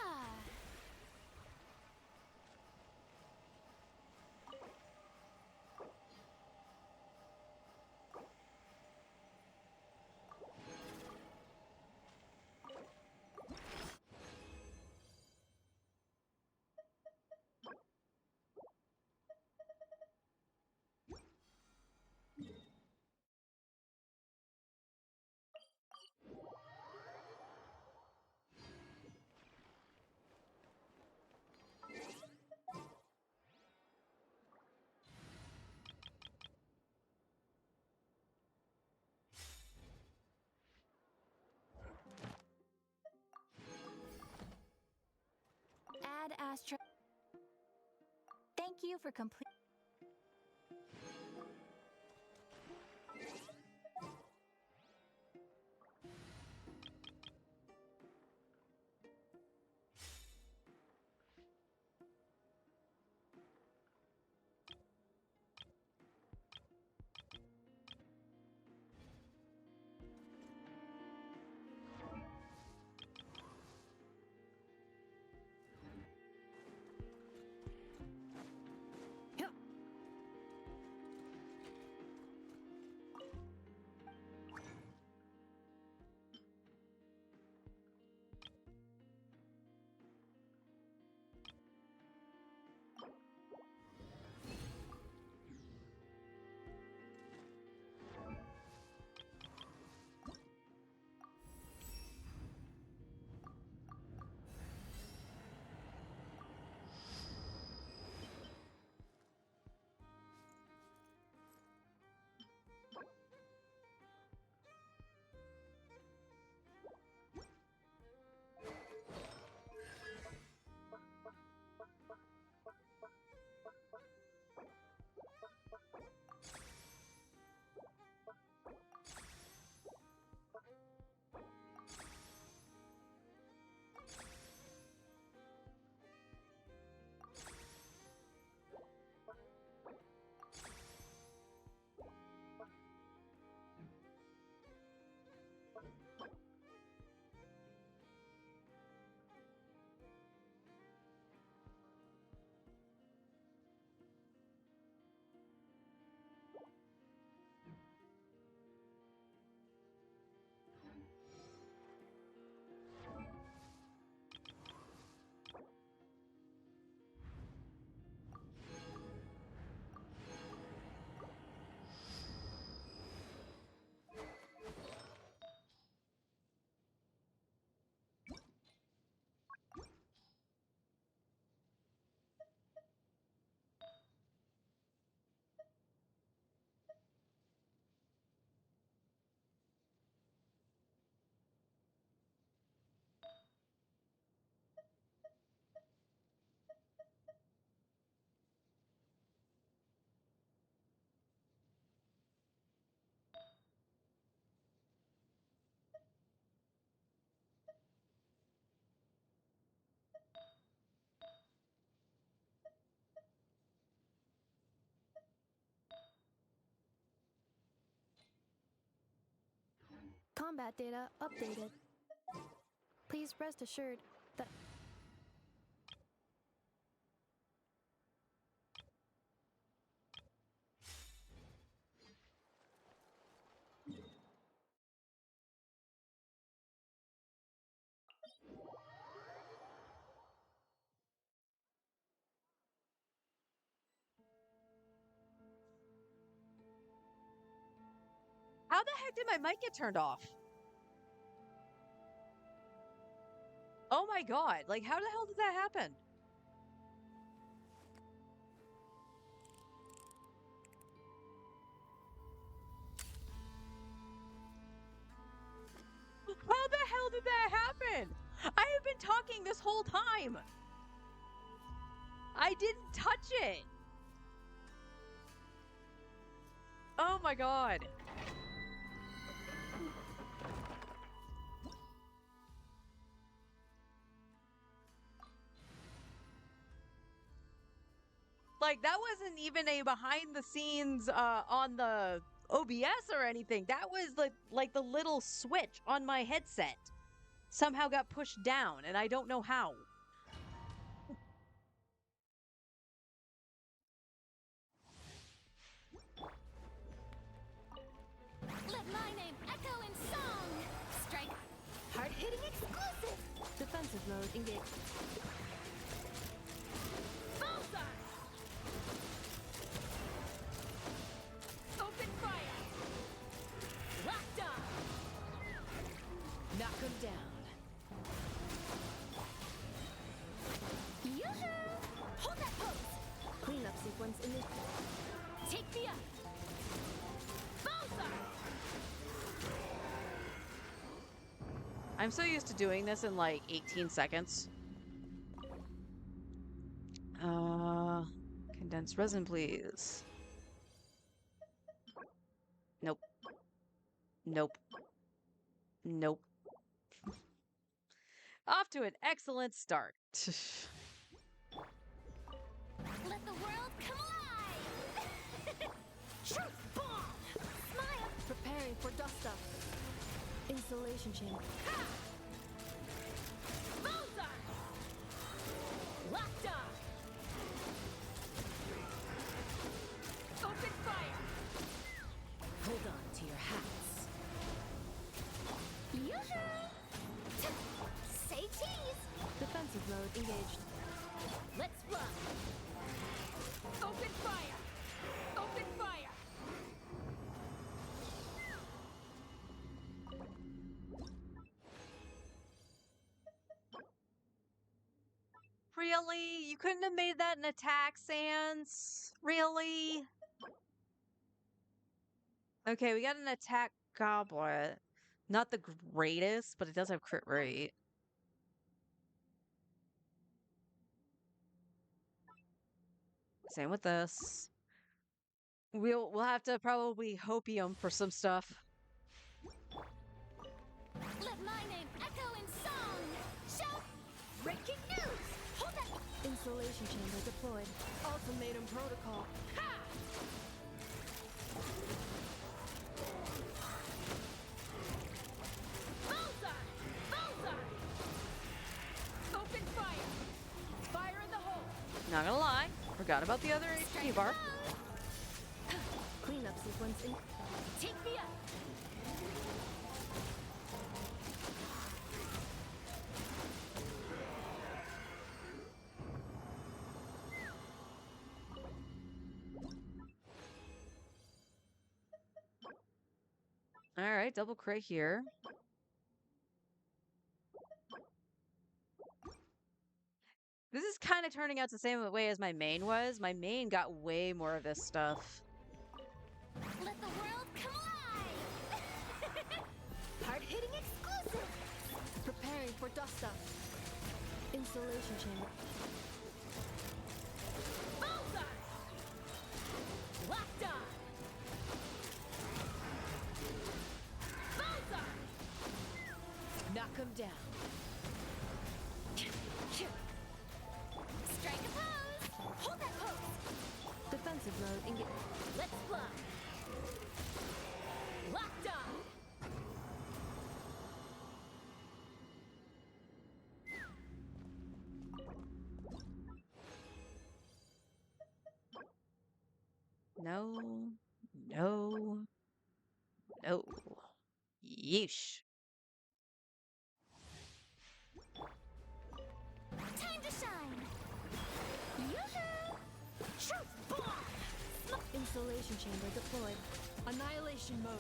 Add Astra. Thank you for complete.
Combat data updated. Please rest assured that...
How the heck did my mic get turned off? Oh my god, like how the hell did that happen? How the hell did that happen? I have been talking this whole time. I didn't touch it. Oh my god. Like, that wasn't even a behind the scenes on the OBS or anything. That was like the little switch on my headset somehow got pushed down, and I don't know how.
Let my name echo in song. Strike. Hard-hitting exclusive.
Defensive mode engaged.
Bullseye. Open fire. Locked on.
Knock him down.
Yoo-hoo! Hold that pose.
Cleanup sequence in the...
Take me up. Bullseye.
I'm so used to doing this in like 18 seconds. Condensed resin, please. Nope. Nope. Nope. Off to an excellent start.
Let the world come alive. Truth bomb. Smile.
Preparing for dust up. Insulation chamber.
Ha! Bullseye. Locked on. Open fire.
Hold on to your hats.
Yoo-hoo! Say cheese.
Defensive mode engaged.
Let's run. Open fire. Open fire.
Really? You couldn't have made that an attack, Sans? Really? Okay, we got an attack goblet. Not the greatest, but it does have crit rate. Same with this. We'll have to probably hopium for some stuff.
Let my name echo in song. Shout. Breaking news. Hold that.
Insulation chamber deployed. Ultimatum protocol.
Ha! Bullseye. Bullseye. Open fire. Fire in the hole.
Not gonna lie, forgot about the other HP bar.
Cleanup sequence in...
Take me up.
All right, double crit here. This is kind of turning out the same way as my main was. My main got way more of this stuff.
Let the world come alive. Hard-hitting exclusive.
Preparing for dust up. Insulation chamber.
Bullseye. Locked on. Bullseye.
Knock him down.
Strike a pose. Hold that pose.
Defensive mode engaged.
Let's fly. Locked on.
No. No. No. Yeesh.
Time to shine! Yoo-hoo! Truth bomb!
Installation chamber deployed. Annihilation mode.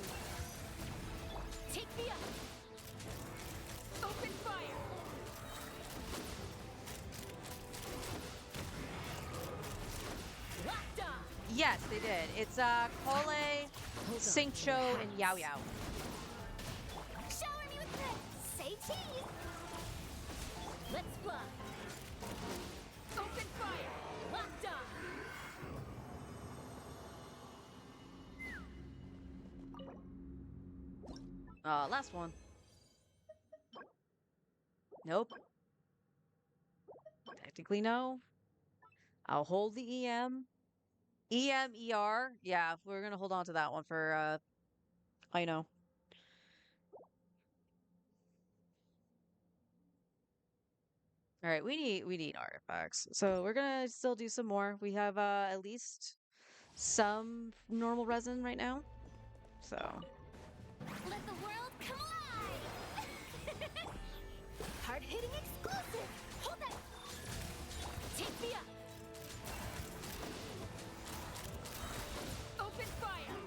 Take me up! Open fire! Locked on!
Yes, they did. It's Kole, Singcho, and Yao Yao.
Shower me with praise! Say cheese! Let's fly! Open fire! Locked on!
Last one. Nope. Technically, no. I'll hold the EM. EM, ER. Yeah, we're gonna hold on to that one for, I know. All right, we need artifacts. So we're gonna still do some more. We have, at least some normal resin right now. So.
Let the world come alive! Hard-hitting exclusive! Hold that! Take me up! Open fire!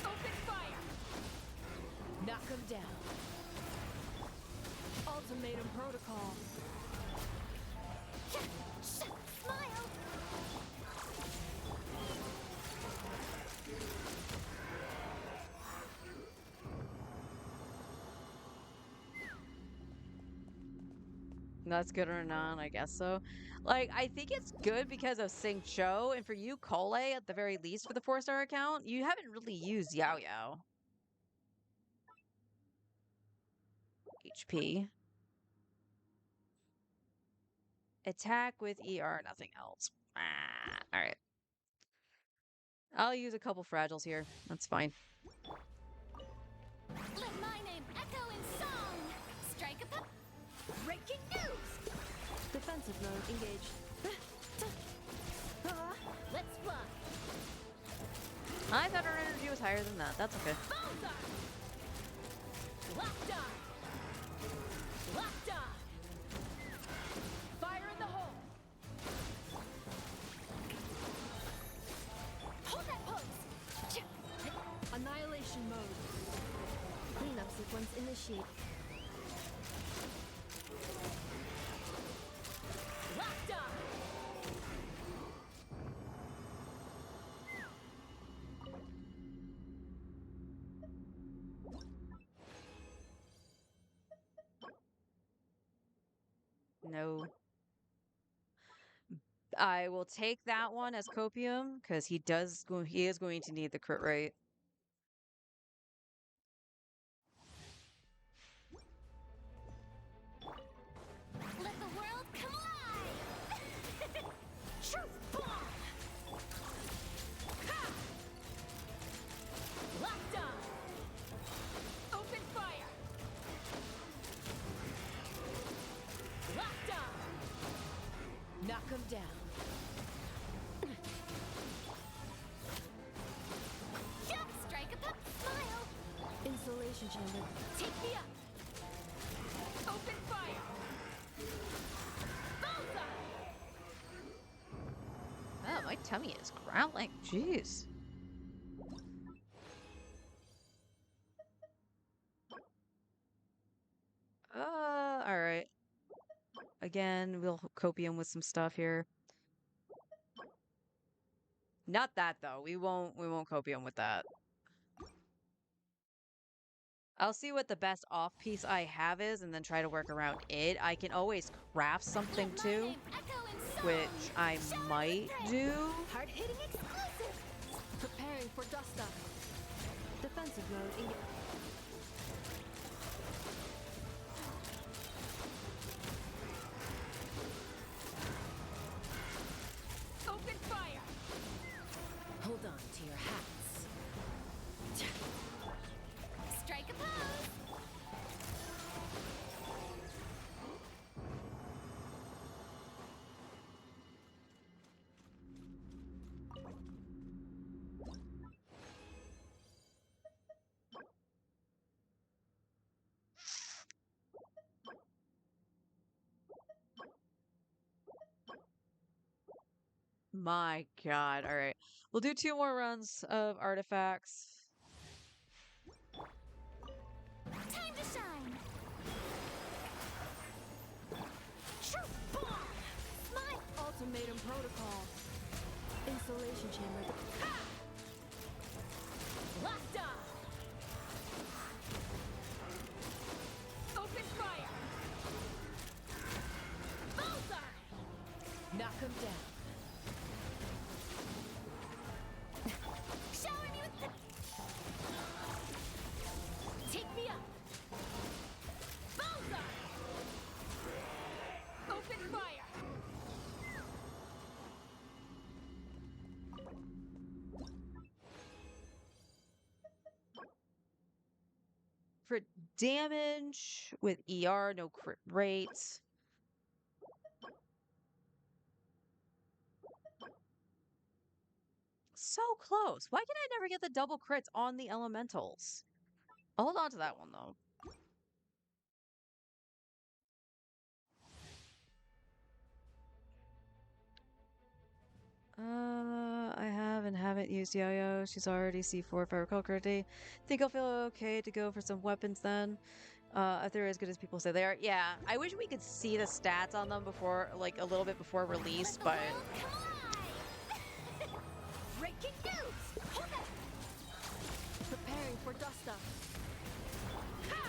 Open fire!
Knock him down. Ultimatum protocol.
Smile!
That's good or not, I guess so. Like, I think it's good because of Sing Cho, and for you, Kole, at the very least, for the 4-star account, you haven't really used Yao Yao. HP. Attack with ER, nothing else. Alright. I'll use a couple fragiles here. That's fine.
Let my name echo in song! Strike a pop! Breaking news!
Defensive mode engaged.
Let's fly!
I thought our energy was higher than that. That's okay.
Bullseye! Locked on! Locked on! Fire in the hole! Hold that pose!
Annihilation mode. Cleanup sequence initiate.
Locked on!
No. I will take that one as copium because he is going to need the crit rate.
Let the world come alive! Truth bomb! Ha! Locked on! Open fire! Locked on!
Knock him down.
Jump! Strike a pop! Smile!
Installation chamber.
Take me up! Open fire! Bullseye!
Oh, my tummy is growling. Jeez. Alright. Again, we'll copium with some stuff here. Not that though. We won't copium with that. I'll see what the best off piece I have is and then try to work around it. I can always craft something
Let my
too,
name echo in song!
which I
Shower
might
with
do.
Hard-hitting exclusive!
Preparing for dust up. Defensive mode engaged.
Open fire!
Hold on to your hats.
Strike a pose!
My God. All right. We'll do 2 more runs of artifacts.
Time to shine. Smile.
Ultimatum protocol. Installation chamber. Ha! Locked off. Open fire. Bullseye. Knock him down.
Shower me with the...
Take me up. Bullseye. Open fire.
For damage with ER, no crit rates. So close. Why can I never get the double crits on the elementals? I'll hold on to that one though. I have and haven't used Yo-Yo. She's already C4 if I recall correctly. Think I'll feel okay to go for some weapons then. If they're as good as people say they are. Yeah, I wish we could see the stats on them before, like a little bit before release, but...
Breaking news!
Preparing for dust up. Ha!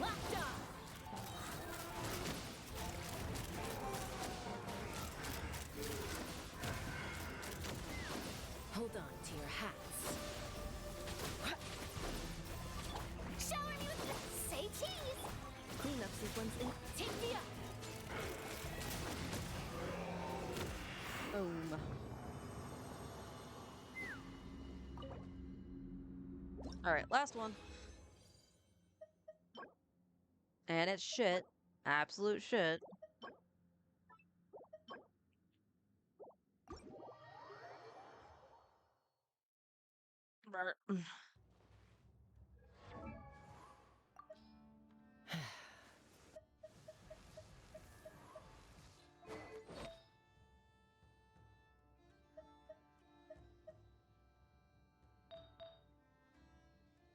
Locked off. Hold on to your hats.
Shower me with the... Say cheese!
Cleanup sequence in. Take me up.
Boom. Alright, last one. And it's shit. Absolute shit.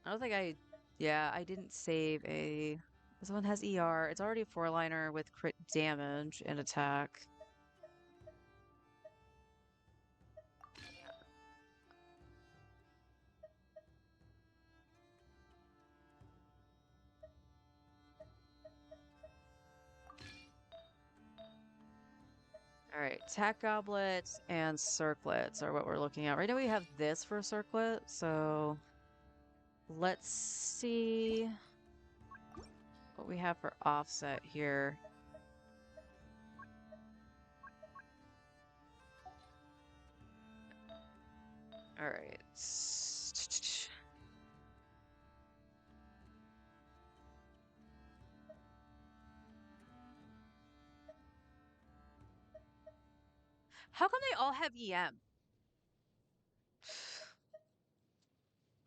I don't think I... Yeah, I didn't save a... This one has ER. It's already a 4-liner with crit damage and attack. Alright, tack goblets and circlets are what we're looking at. Right now we have this for a circlet, so let's see what we have for offset here. Alright. How come they all have EM?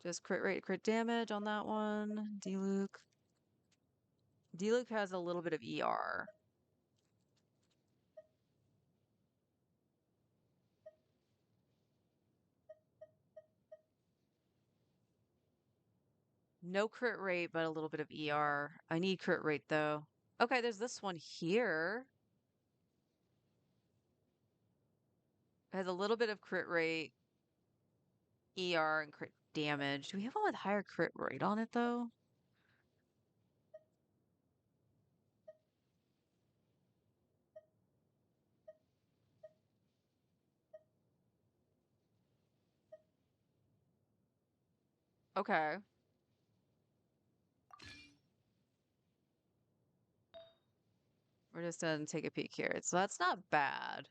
Just crit rate, crit damage on that one. D-Luke. D-Luke has a little bit of ER. No crit rate, but a little bit of ER. I need crit rate though. Okay, there's this one here. It has a little bit of crit rate, ER, and crit damage. Do we have one with higher crit rate on it though? Okay. We're just gonna take a peek here. So that's not bad.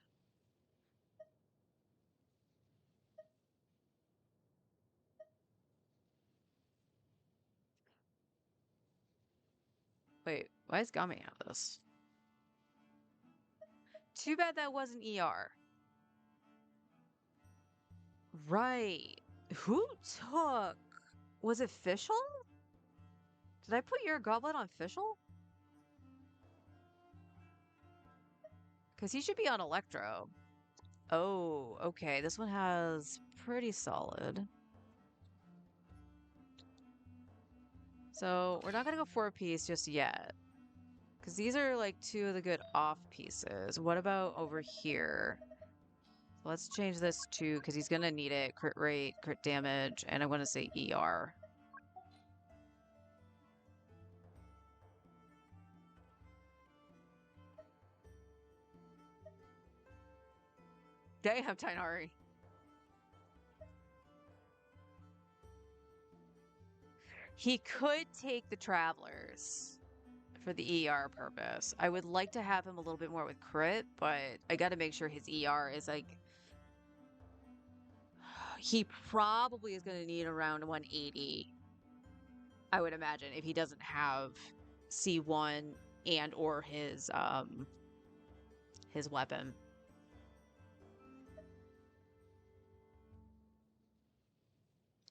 Wait, why is Gami have this? Too bad that wasn't ER. Right. Who took... Was it Fischl? Did I put your goblet on Fischl? Because he should be on Electro. Oh, okay. This one has pretty solid. So we're not going to go 4-piece just yet. Because these are like two of the good off pieces. What about over here? Let's change this to, because he's going to need it, crit rate, crit damage, and I'm going to say ER. Damn, Tainari. He could take the Travelers for the ER purpose. I would like to have him a little bit more with crit, but I got to make sure his ER is like... He probably is going to need around 180, I would imagine, if he doesn't have C1 and or his weapon.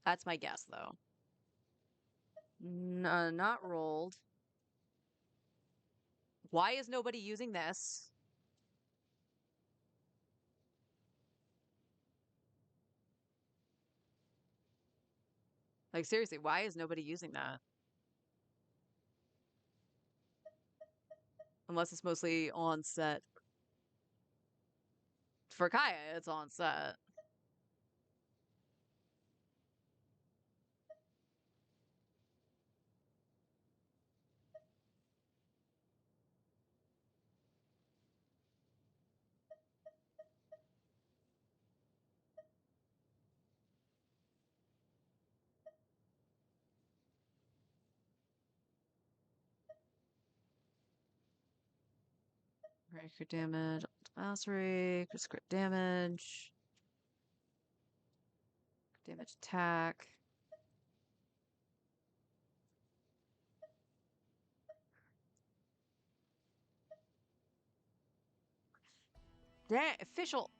That's my guess, though. Not rolled. Why is nobody using this? Like, seriously, why is nobody using that? Unless it's mostly on set. For Kaya, it's on set. Right, crit damage, mastery, crit damage, damage attack. Damn, official.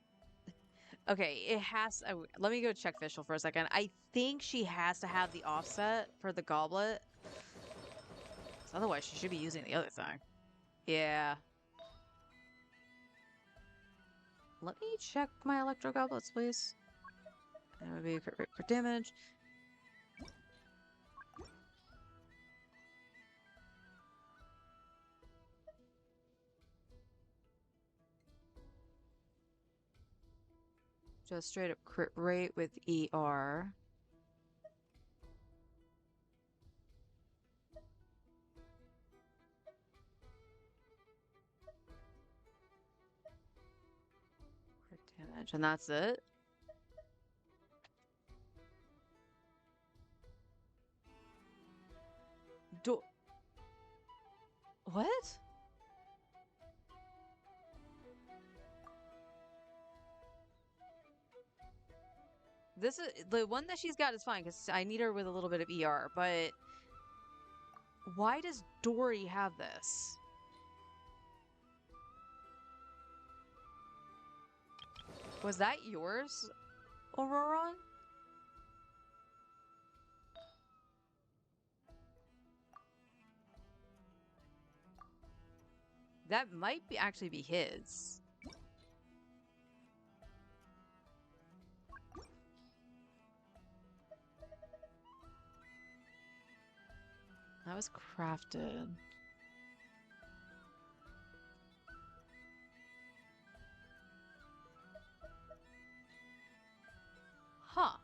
Okay, it has. Let me go check official for a second. I think she has to have the offset for the goblet. Otherwise, she should be using the other thing. Yeah. Let me check my electro goblets, please. That would be crit damage. Just straight up crit rate with ER. Crit damage, and that's it. What? This is the one that she's got is fine because I need her with a little bit of ER, but why does Dory have this? Was that yours, Auroron? That might be actually be his. That was crafted. Huh.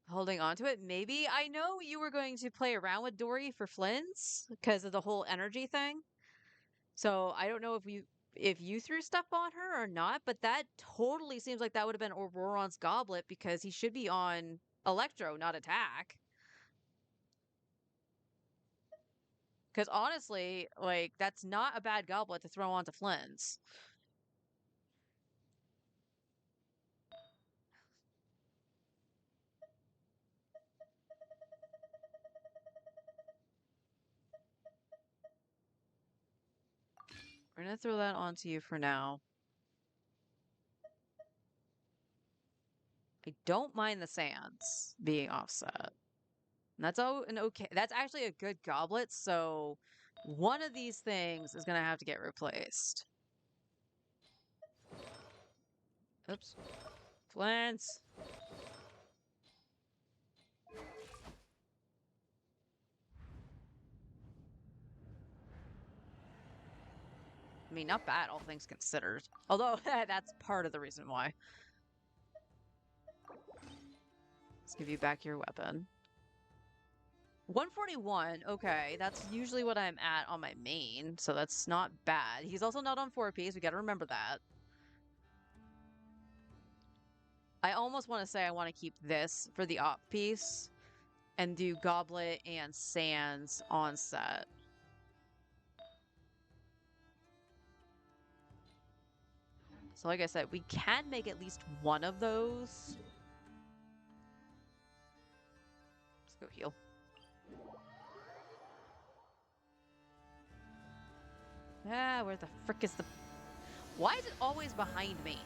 Holding on to it. Maybe. I know you were going to play around with Dory for Flynn's because of the whole energy thing. So I don't know if you threw stuff on her or not, but that totally seems like that would have been Auroron's goblet because he should be on Electro, not attack. Because honestly, like, that's not a bad goblet to throw onto Flynn's. We're going to throw that onto you for now. I don't mind the sands being offset. And that's an okay. That's actually a good goblet. So one of these things is gonna have to get replaced. Oops. Flint. I mean, not bad, all things considered. Although, that's part of the reason why. Let's give you back your weapon. 141, okay. That's usually what I'm at on my main, so that's not bad. He's also not on 4Ps, we gotta remember that. I almost want to say I want to keep this for the op piece and do Goblet and Sands on set. So like I said, we can make at least one of those. Let's go heal. Ah, where the frick is the... Why is it always behind me?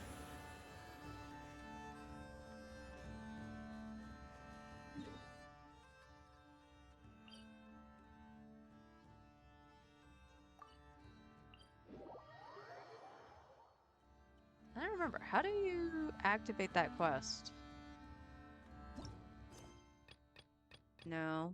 I don't remember. How do you activate that quest? No.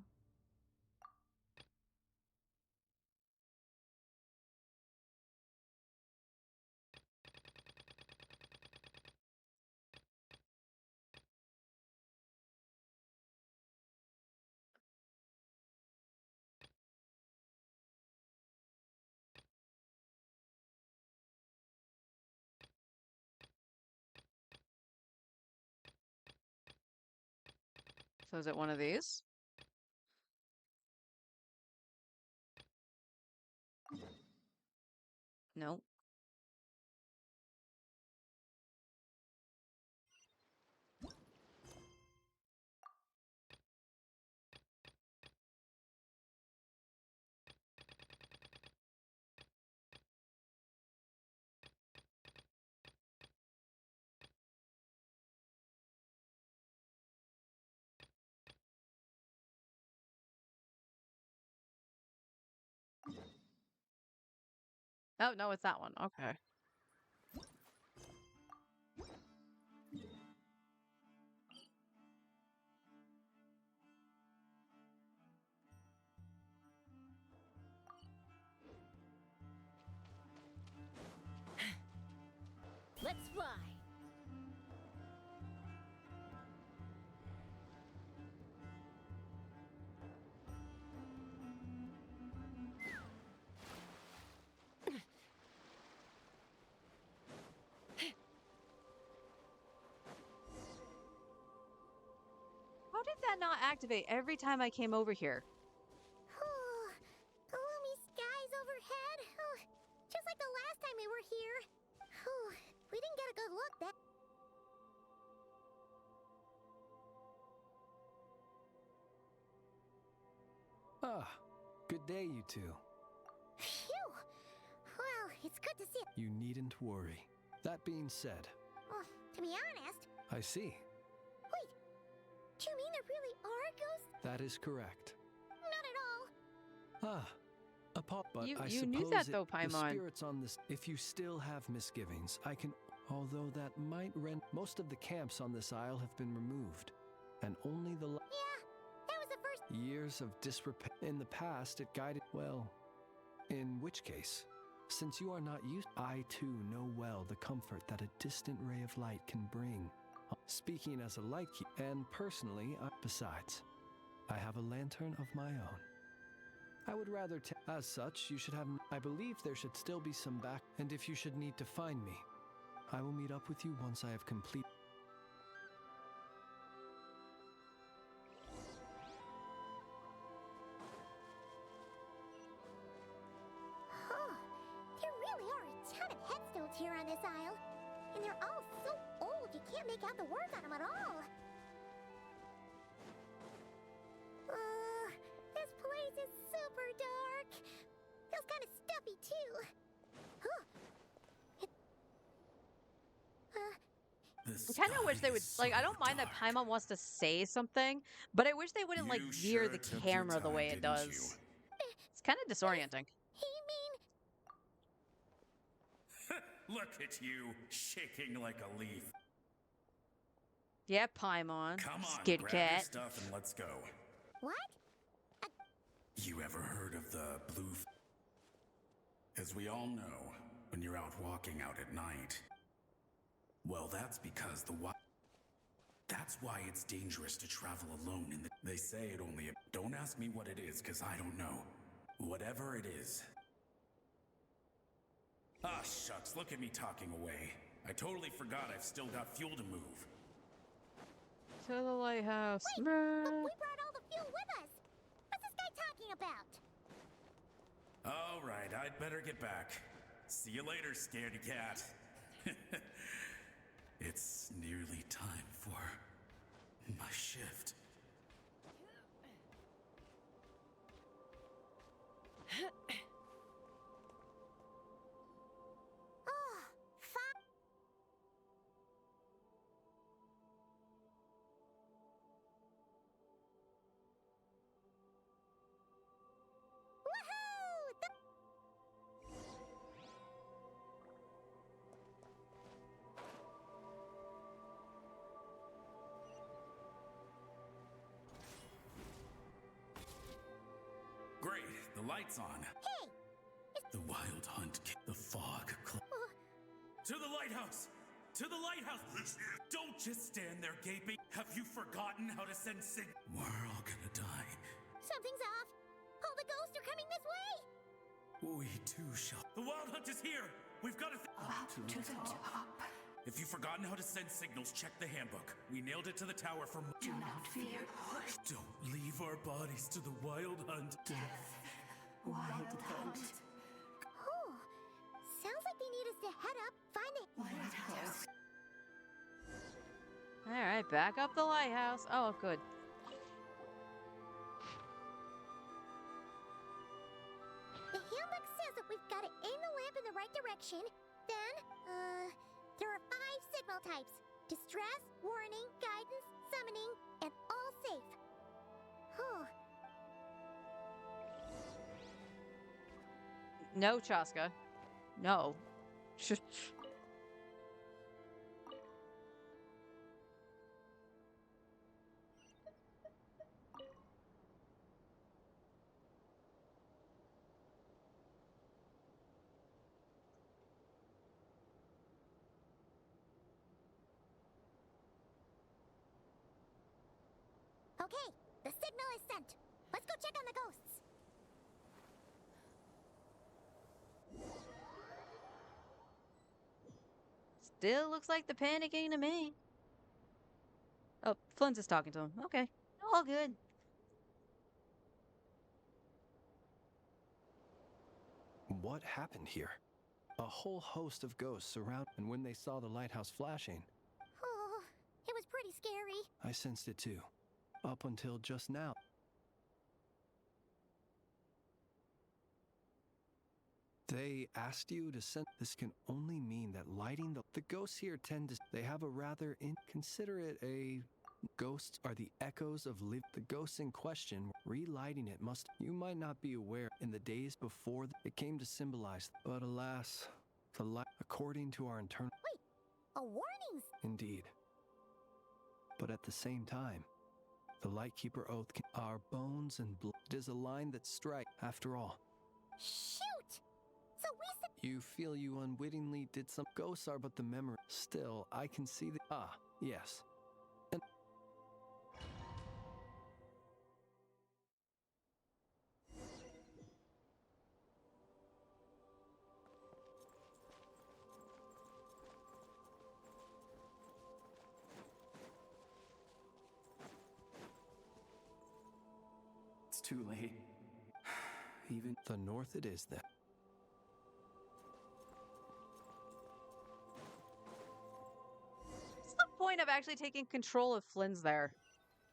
So is it one of these? No. Oh, no, it's that one. Okay.
Let's fly.
How did that not activate every time I came over here?
Gloomy skies overhead. Just like the last time we were here. We didn't get a good look then.
Ah, good day, you two.
Phew. Well, it's good to see you.
You needn't worry. That being said,
Well, to be honest,
I see.
wait. Do you mean there really are ghosts?
That is correct.
Not at all.
Ah, but
You
I
knew
suppose
that though,
the
Paimon.
spirits on this. If you still have misgivings, I can. Although that might rent. Most of the camps on this isle have been removed, and only the
Yeah, that was the first.
years of disrepair. In the past, it guided well. In which case, since you are not used, I too know well the comfort that a distant ray of light can bring. Speaking as a light keeper, and personally, besides, I have a lantern of my own. I would rather as such, you should have. I believe there should still be some back, and if you should need to find me, I will meet up with you once I have completed.
There really are a ton of headstones here on this isle. And they're all so old you can't make out the words on them at all. This place is super dark. Feels kind of stuffy too.
I kind of wish they would, like, I don't mind that Paimon wants to say something, but I wish they wouldn't, like, veer the camera the way it does. It's kind of disorienting.
He mean...
Look at you, shaking like a leaf.
Yeah, Paimon.
Come on,
Skid
grab your
cat.
stuff and let's go.
What?
You ever heard of the blue... As we all know, when you're out walking out at night, well, that's because that's why it's dangerous to travel alone in the... They say it only... Don't ask me what it is, because I don't know. Whatever it is. Ah, shucks, look at me talking away. I totally forgot I've still got fuel to move.
To the lighthouse.
Wait, but we brought all the fuel with us. What's this guy talking about?
All right, I'd better get back. See you later, scaredy cat. It's nearly time for my shift.
Oh, fine. Woohoo!
Great, the light's on.
Hey!
The wild hunt, the fog. To the lighthouse! To the lighthouse! Don't just stand there gaping. Have you forgotten how to send We're all gonna die.
Something's off. All the ghosts are coming this way.
We too shall. The wild hunt is here! We've got to...
Up to the top.
If you've forgotten how to send signals, check the handbook. We nailed it to the tower from...
Do not fear.
Don't leave our bodies to the wild hunt.
Death. Wild hunt.
Oh, sounds like they need us to head up, find the
Lighthouse.
All right, back up the lighthouse. Oh, good.
The handbook says that we've got to aim the lamp in the right direction. Then, there are 5 signal types: distress, warning, guidance, summoning, and all safe. Oh,
No, Chaska. No.
okay. The signal is sent. Let's go check on the ghosts.
Still looks like they're panicking to me. Oh, Flynn's is talking to him. Okay. All good.
What happened here? A whole host of ghosts surround, and when they saw the lighthouse flashing,
Oh, it was pretty scary.
I sensed it too. Up until just now. They asked you to send. This can only mean that lighting the ghosts here tend to. They have a rather consider it a. Ghosts are the echoes of live. The ghosts in question, relighting it must. You might not be aware in the days before it came to symbolize. But alas, the light, according to our internal.
Wait, a warnings.
Indeed. But at the same time, the Lightkeeper Oath, our bones and blood, is a line that strike. After all,
Shoot! So we said.
you feel you unwittingly did some. Ghosts are but the memory. Still, I can see the. Ah, yes. And
It's too late. Even
the north it is then.
What's the point of actually taking control of Flynn's there?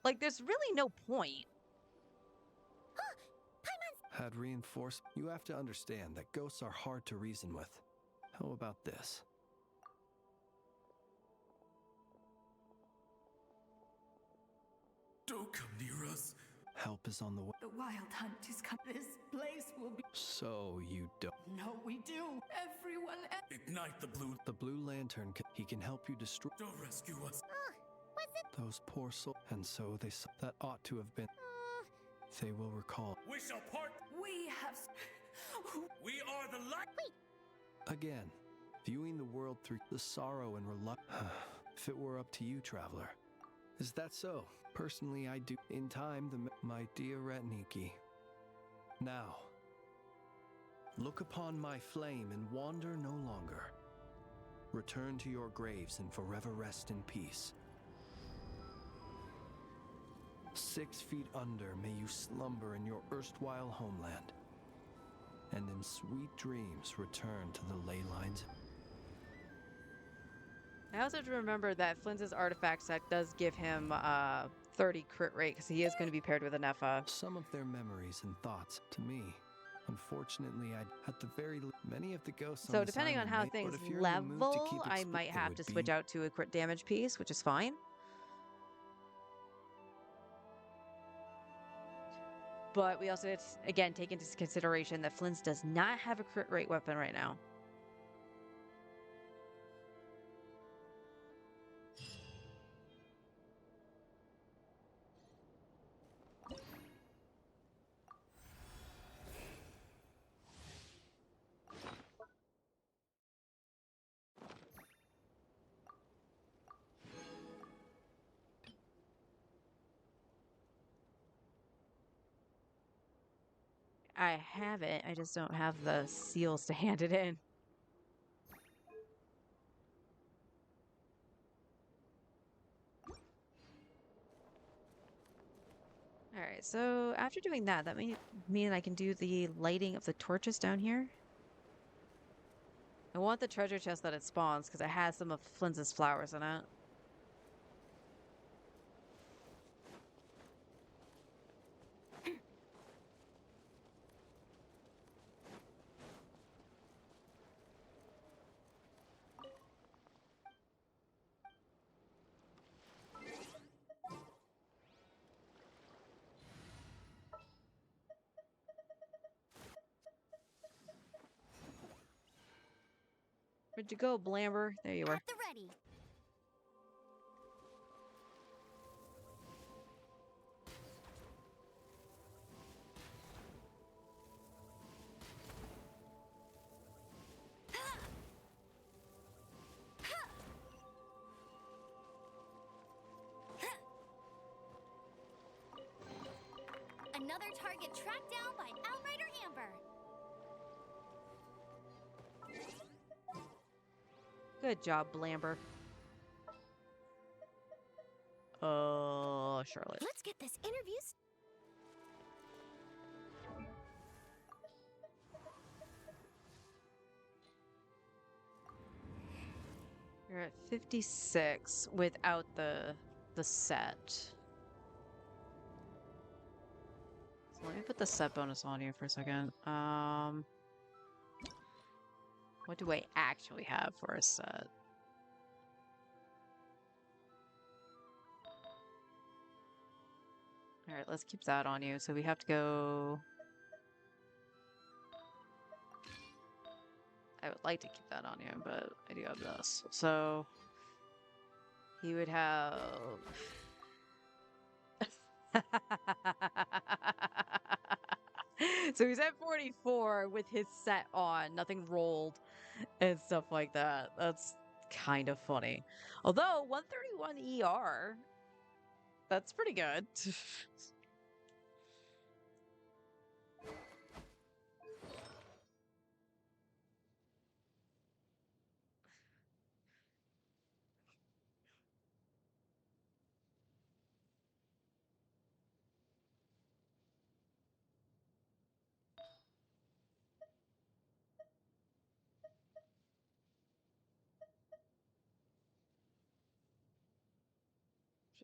Like, there's really no point.
Had reinforced. You have to understand that ghosts are hard to reason with. How about this?
Don't come near us.
Help is on the way.
The wild hunt is coming. This place will be.
So you don't.
No, we do. Everyone.
Ignite the blue.
The Blue Lantern, he can help you destroy
Don't rescue us.
those poor souls. And so they that ought to have been. They will recall.
We shall part.
We have.
We are the light.
Again, viewing the world through the sorrow and reluctance. If it were up to you, traveler. Is that so? Personally, I do. In time, my dear Retniki. Now, look upon my flame and wander no longer. Return to your graves and forever rest in peace. 6 feet under may you slumber in your erstwhile homeland, and in sweet dreams return to the ley lines.
I also have to remember that Flynn's artifact set does give him 30 crit rate because he is going to be paired with an Effa.
Some of their memories and thoughts to me. Unfortunately, at the very many of the ghosts.
So
on
depending on
assignment
how
may,
things
but if you're in the mood to
level,
keep
I might
it
have
would
to
be-
switch out to a crit damage piece, which is fine. But we also, again, take into consideration that Flynn's does not have a crit rate weapon right now. I have it, I just don't have the seals to hand it in. Alright, so after doing that, that may mean I can do the lighting of the torches down here. I want the treasure chest that it spawns because it has some of Flynn's flowers in it. Where'd you go, Blamber? There you are.
At the ready. Another target tracked down by Outrider Amber.
Good job, Blamber. Charlotte.
Let's get this interview.
You're at 56 without the set. So let me put the set bonus on you for a second. What do I actually have for a set? All right, let's keep that on you. So we have to go. I would like to keep that on you, but I do have this. So he would have. So he's at 44 with his set on, nothing rolled and stuff like that. That's kind of funny. Although 131 ER, that's pretty good.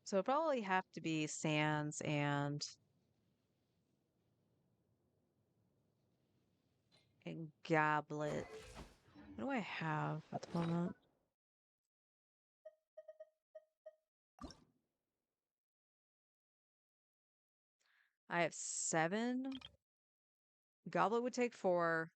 So it'll probably have to be Sans and Goblet. What do I have at the moment? I have 7. Goblet would take 4.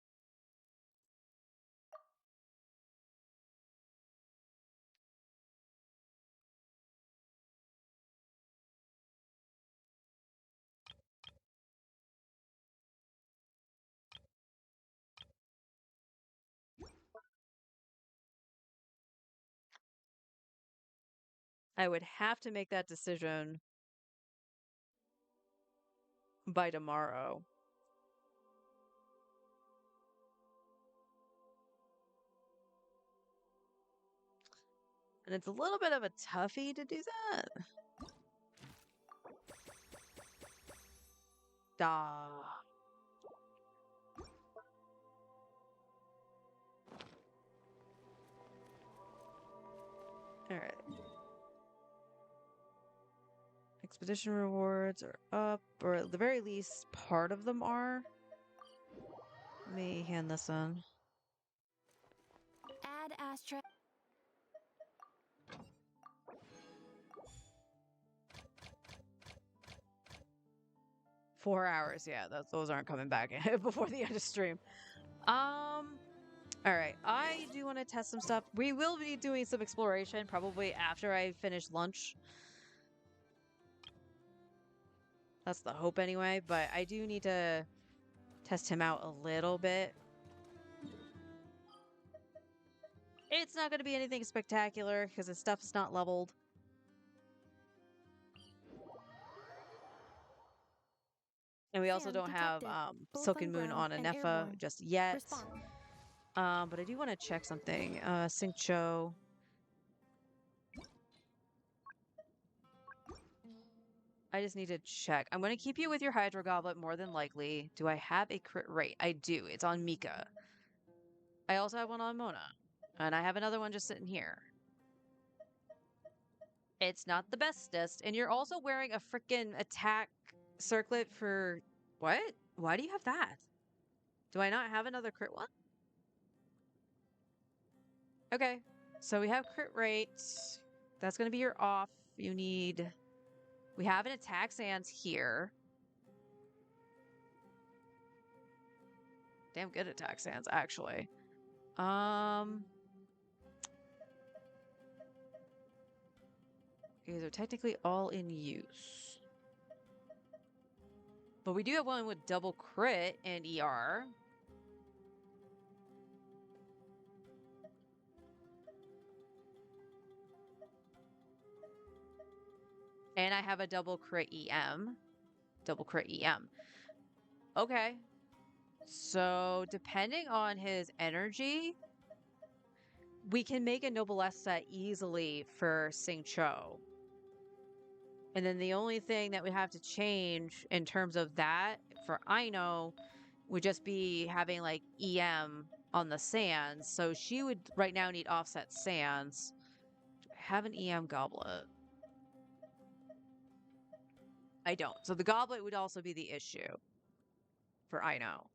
I would have to make that decision by tomorrow. And it's a little bit of a toughie to do that. Ah. All right. Expedition rewards are up, or at the very least, part of them are. Let me hand this in.
Add astra.
4 hours, yeah, those aren't coming back before the end of stream. All right, I do want to test some stuff. We will be doing some exploration probably after I finish lunch. That's the hope anyway, but I do need to test him out a little bit. It's not going to be anything spectacular because his stuff is not leveled. And we also don't have Silken Moon on Anefa just yet. But I do want to check something. Xingqiu. I just need to check. I'm going to keep you with your Hydro Goblet more than likely. Do I have a crit rate? I do. It's on Mika. I also have one on Mona. And I have another one just sitting here. It's not the bestest. And you're also wearing a freaking attack circlet for... What? Why do you have that? Do I not have another crit one? Okay. So we have crit rate. That's going to be your off. You need... We have an attack sands here. Damn good attack sands, actually. These are technically all in use. But we do have one with double crit and ER. And I have a double crit EM. Double crit EM. Okay. So, depending on his energy, we can make a Noblesse set easily for Xingqiu. And then the only thing that we have to change in terms of that for Aino would just be having like EM on the sands. So she would right now need offset sands. Do I have an EM goblet? I don't. So the goblet would also be the issue for Aino.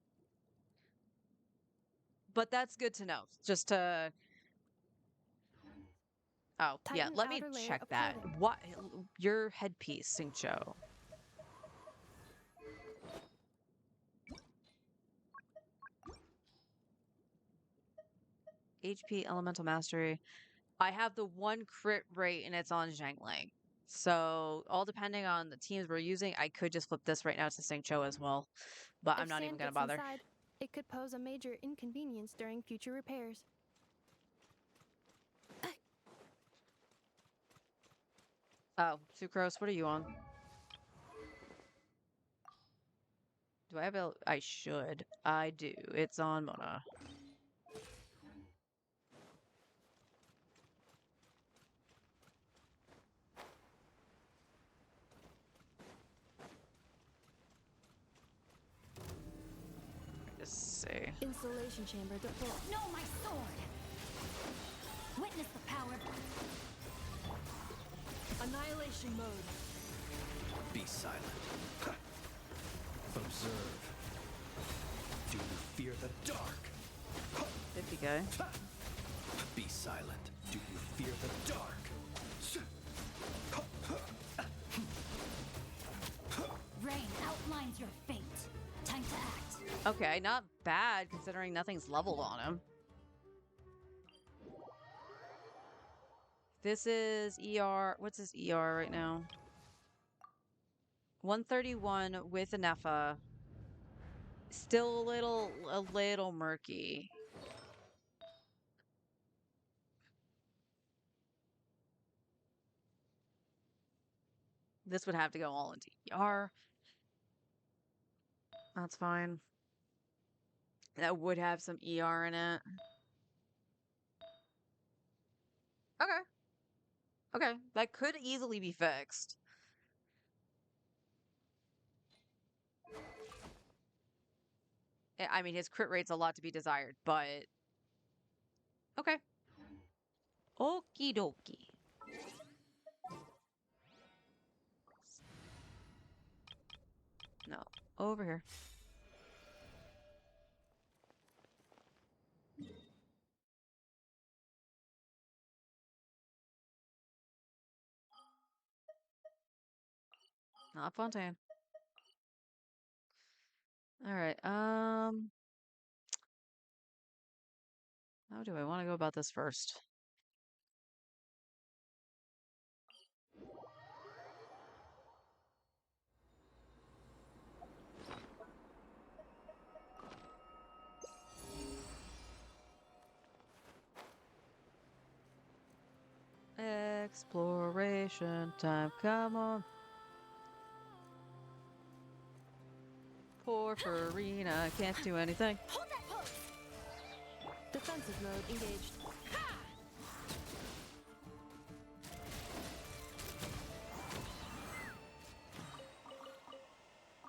But that's good to know. Just to... Oh, yeah, let me check that. What? Your headpiece, Xingqiu. HP Elemental Mastery. I have the 1 crit rate and it's on Zhangling. So, all depending on the teams we're using, I could just flip this right now to Xingqiu as well. But I'm not even going to bother.
Inside, it could pose a major inconvenience during future repairs.
Oh, Sucrose, what are you on? Do I have a... I should. I do. It's on Mona. Just see.
Installation chamber deployed.
No, my sword! Witness the power.
Annihilation mode.
Be silent. Observe. Do you fear the dark?
Good guy.
Be silent. Do you fear the dark?
Rain, outline. defines your fate. Time to act.
Okay, not bad considering nothing's leveled on him. This is ER. What's his ER right now? 131 with an Nepha. Still a little murky. This would have to go all into ER. That's fine. That would have some ER in it. Okay. Okay, that could easily be fixed. I mean, his crit rate's a lot to be desired, but okay. Okie dokie. No, over here. Not Fontaine. All right. How do I want to go about this first? Exploration time, come on. Poor Farina can't do anything.
Hold that pose.
Defensive mode engaged.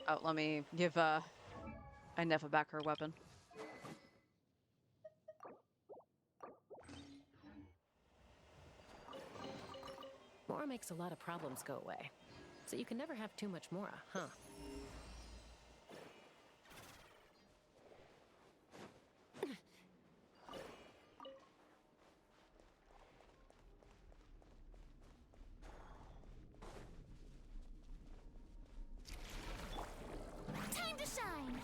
Oh, let me give Inefa back her weapon.
Mora makes a lot of problems go away. So you can never have too much Mora, huh?
Time to shine.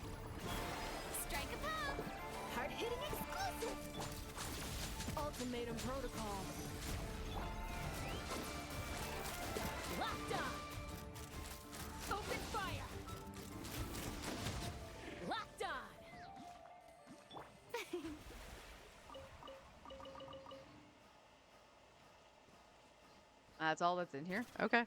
Strike a pose. Hard-hitting exclusive.
Ultimatum protocol.
Locked on. Open fire. Locked on.
That's all that's in here? Okay.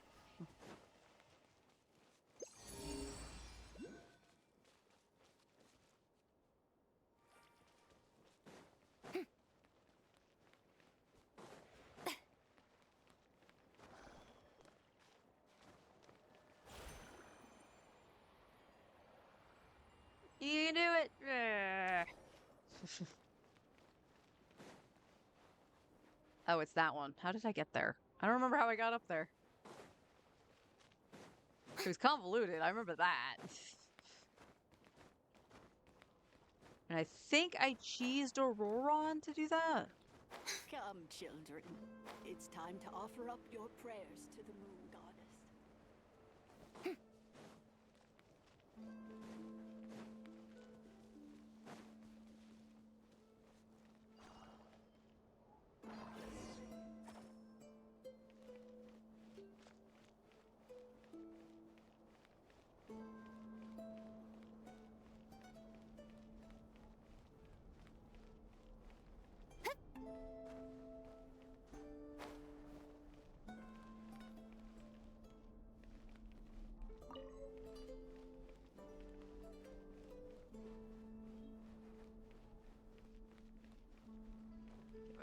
You can do it! Oh, it's that one. How did I get there? I don't remember how I got up there. It was convoluted. I remember that. And I think I cheesed Auroron to do that.
Come, children. It's time to offer up your prayers to the moon goddess.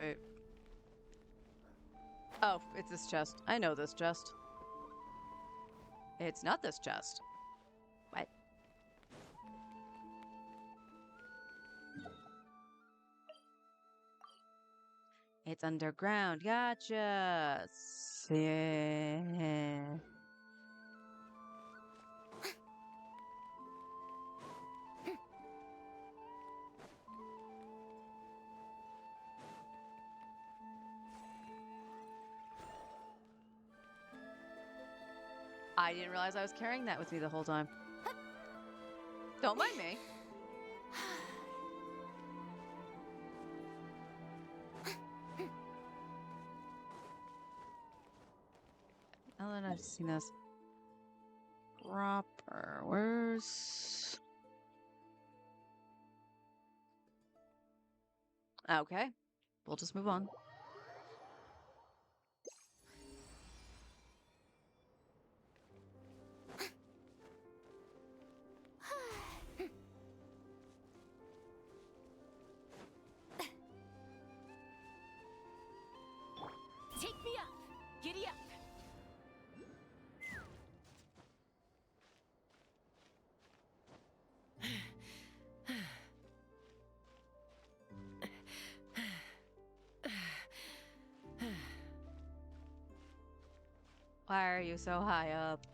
Wait. Oh, it's this chest. I know this chest. It's not this chest. What? It's underground. Gotcha. Yeah. I didn't realize I was carrying that with me the whole time. Don't mind me. Now that I've seen this proper, where's... Okay, we'll just move on.
Take me up! Giddy up!
Why are you so high up?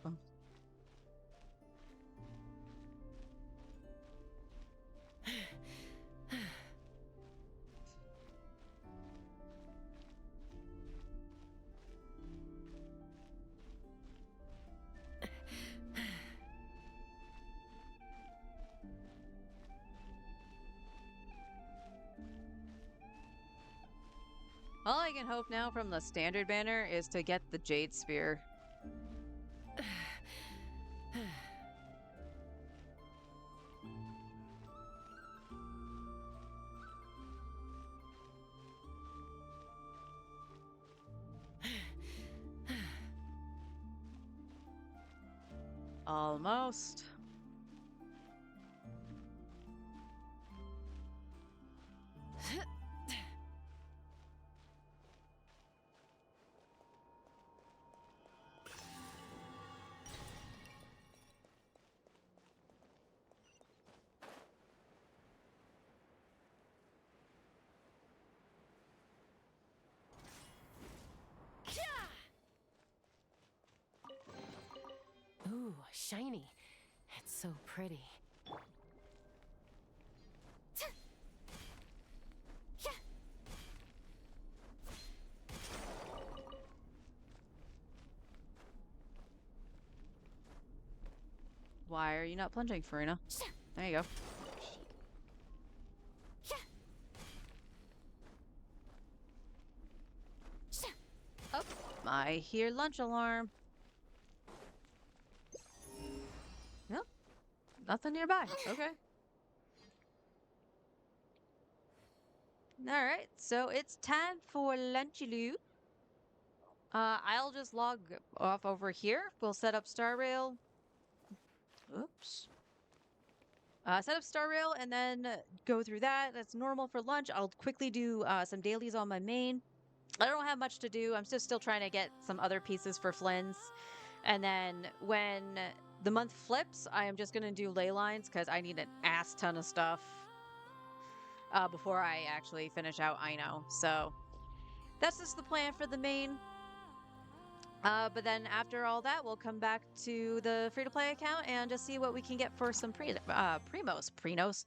All I can hope now from the standard banner is to get the Jade Spear. Almost.
Ooh, shiny. It's so pretty.
Why are you not plunging, Farina? There you go. Oh, I hear lunch alarm. Nope, nothing nearby. Okay. All right, so it's time for lunchaloo. I'll just log off over here. We'll set up Star Rail. Oops. Set up Star Rail and then go through that. That's normal for lunch. I'll quickly do some dailies on my main. I don't have much to do. I'm just still trying to get some other pieces for Flynn's. And then when the month flips, I am just going to do ley lines because I need an ass ton of stuff before I actually finish out Ino. So that's just the plan for the main. But then after all that, we'll come back to the free-to-play account and just see what we can get for some Prenos.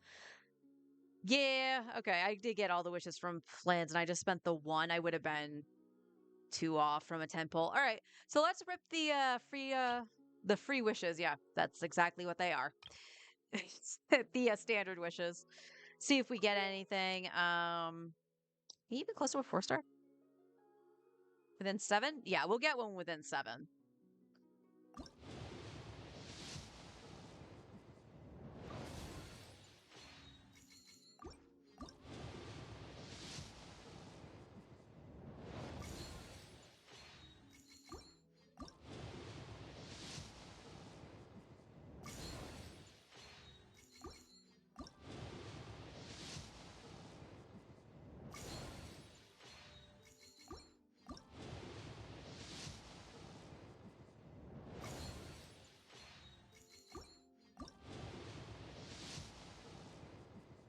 Yeah, okay, I did get all the wishes from Flynn's, and I just spent the one. I would have been 2 off from a 10 pull. All right, so let's rip the free wishes. Yeah, that's exactly what they are. The standard wishes. See if we get anything. Even close to a 4-star? Within 7? Yeah, we'll get one within 7.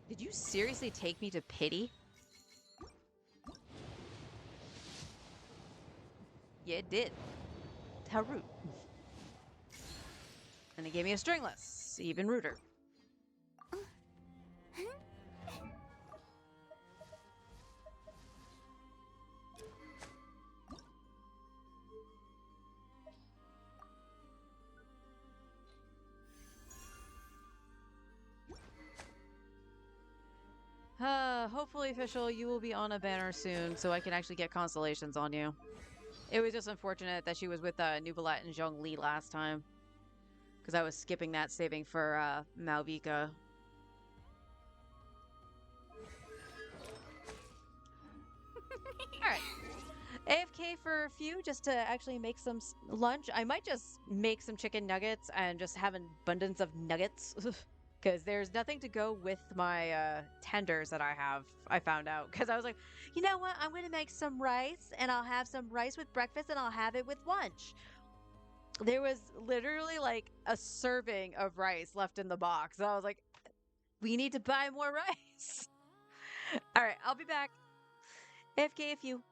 Did you seriously take me to pity? Yeah, it did. How rude. And it gave me a stringless. Even ruder. hopefully, official, you will be on a banner soon so I can actually get constellations on you. It was just unfortunate that she was with Nubalat and Zhongli last time. Because I was skipping that, saving for Malvika. Alright. AFK for a few just to actually make some lunch. I might just make some chicken nuggets and just have an abundance of nuggets. Because there's nothing to go with my tenders that I have, I found out. Because I was like, you know what? I'm going to make some rice, and I'll have some rice with breakfast, and I'll have it with lunch. There was literally like a serving of rice left in the box. So I was like, we need to buy more rice. All right, I'll be back. AFK if you.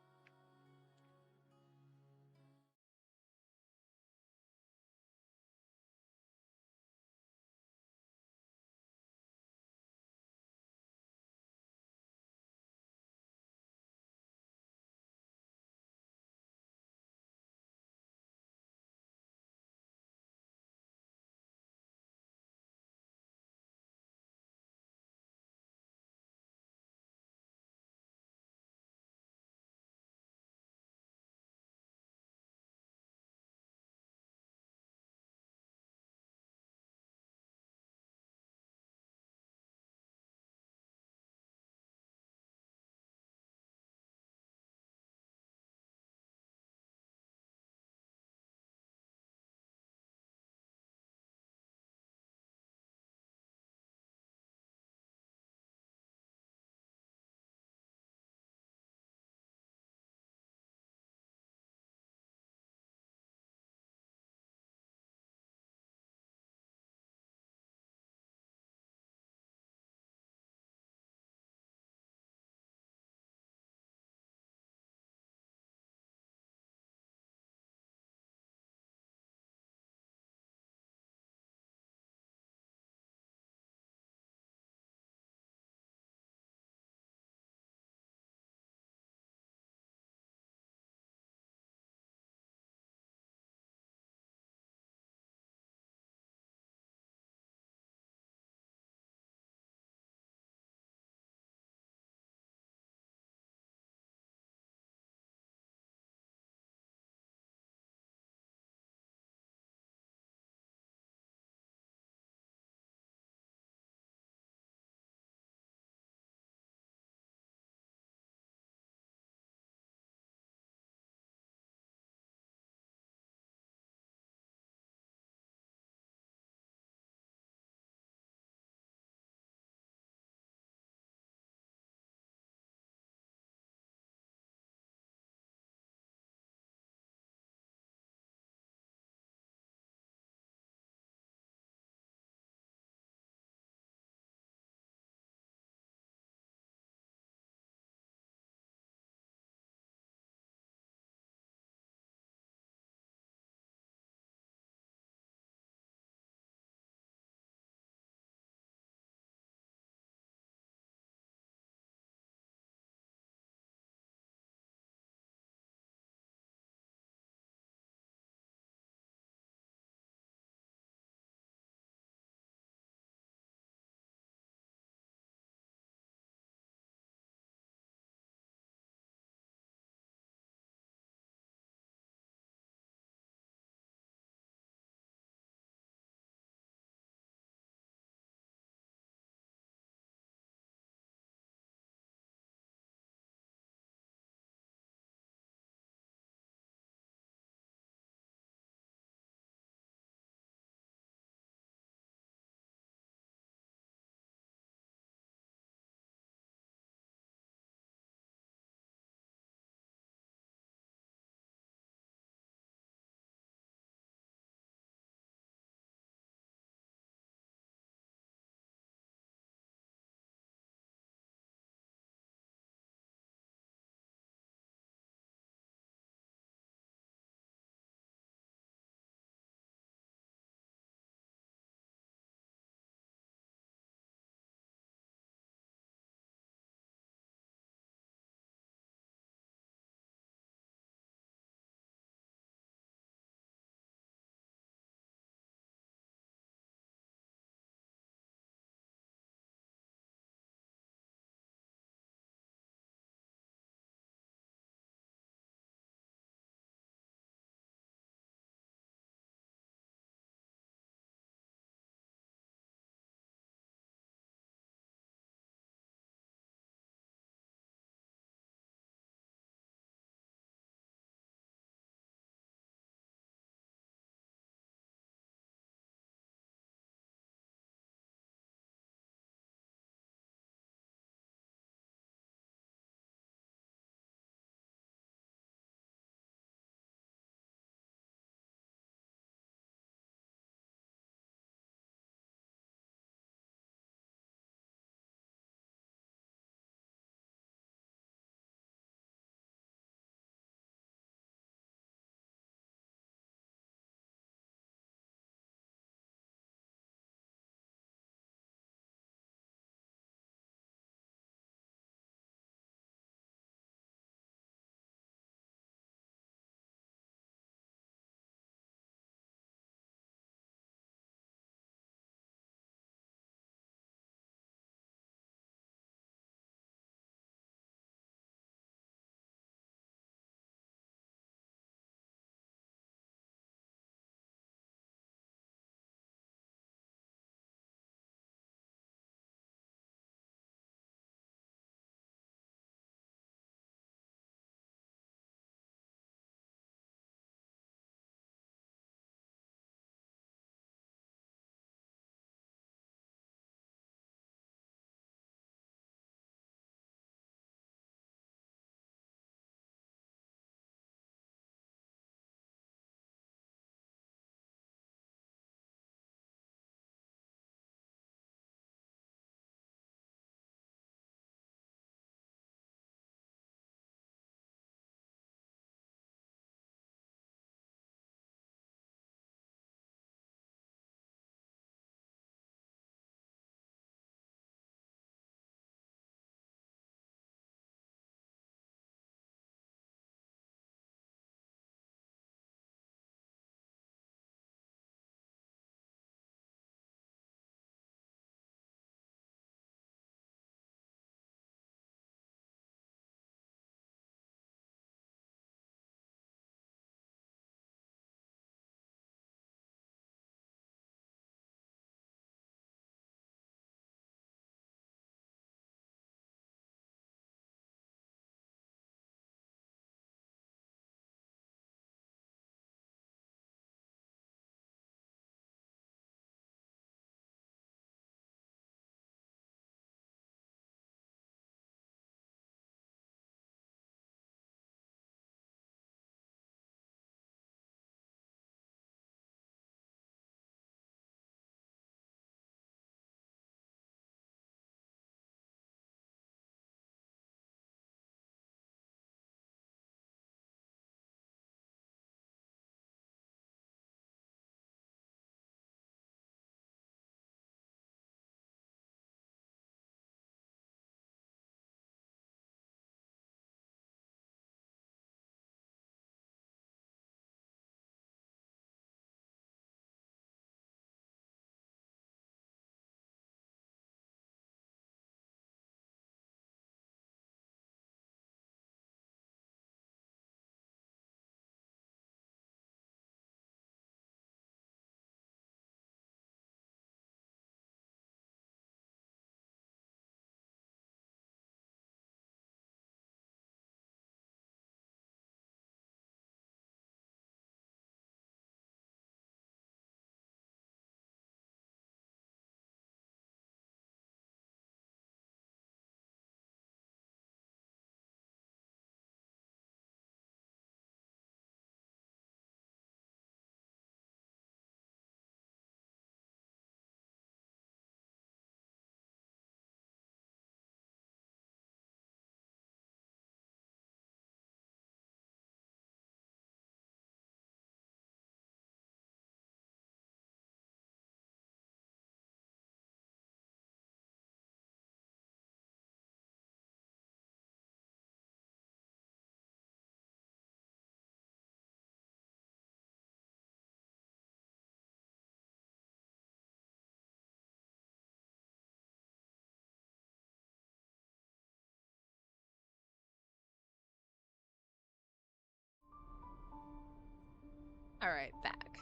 All right, back.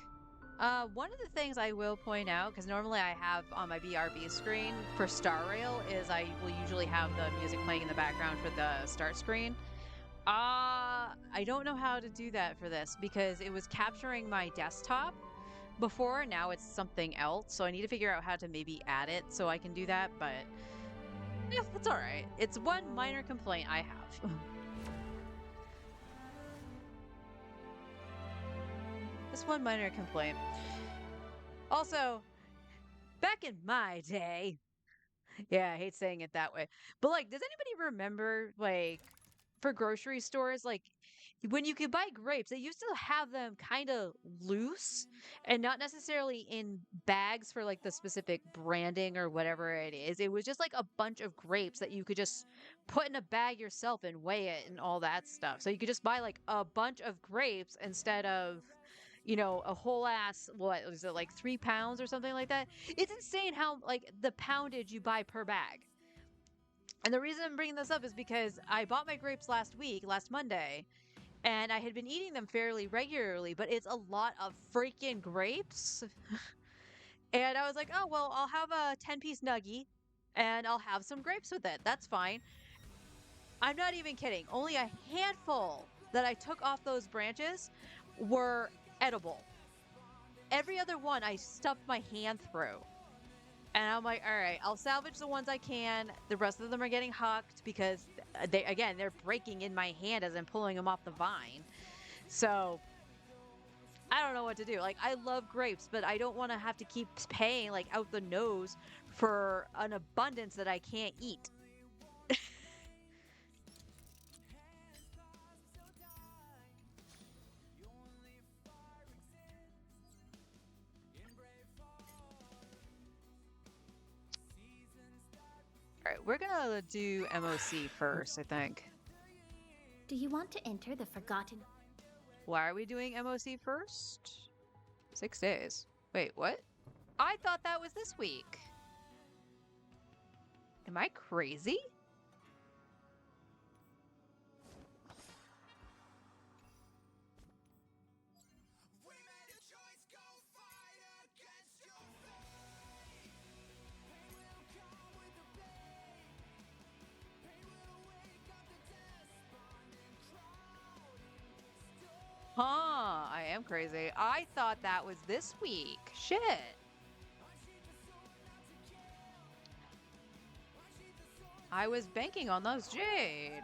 One of the things I will point out, because normally I have on my BRB screen for Star Rail, is I will usually have the music playing in the background for the start screen. I don't know how to do that for this because it was capturing my desktop before. Now it's something else, so I need to figure out how to maybe add it so I can do that, but yeah, that's all right. It's one minor complaint I have. Just one minor complaint. Also, back in my day, yeah, I hate saying it that way, but like, does anybody remember, like, for grocery stores, like, when you could buy grapes, they used to have them kind of loose and not necessarily in bags for like the specific branding or whatever it is. It was just like a bunch of grapes that you could just put in a bag yourself and weigh it and all that stuff. So you could just buy like a bunch of grapes instead of, you know, a whole ass, what was it, like 3 pounds or something like that? It's insane how like the poundage you buy per bag. And the reason I'm bringing this up is because I bought my grapes last Monday, and I had been eating them fairly regularly, but it's a lot of freaking grapes. And I was like, oh, well, I'll have a 10-piece nugget and I'll have some grapes with it. That's fine. I'm not even kidding. Only a handful that I took off those branches were edible. Every other one I stuffed my hand through. And I'm like, all right, I'll salvage the ones I can. The rest of them are getting hucked because they're breaking in my hand as I'm pulling them off the vine. So I don't know what to do. Like, I love grapes, but I don't want to have to keep paying like out the nose for an abundance that I can't eat. All right, we're gonna do MOC first, I think.
Do you want to enter the Forgotten?
Why are we doing MOC first? 6 days. Wait, what? I thought that was this week. Am I crazy? Huh, I am crazy. I thought that was this week. Shit. I was banking on those jade.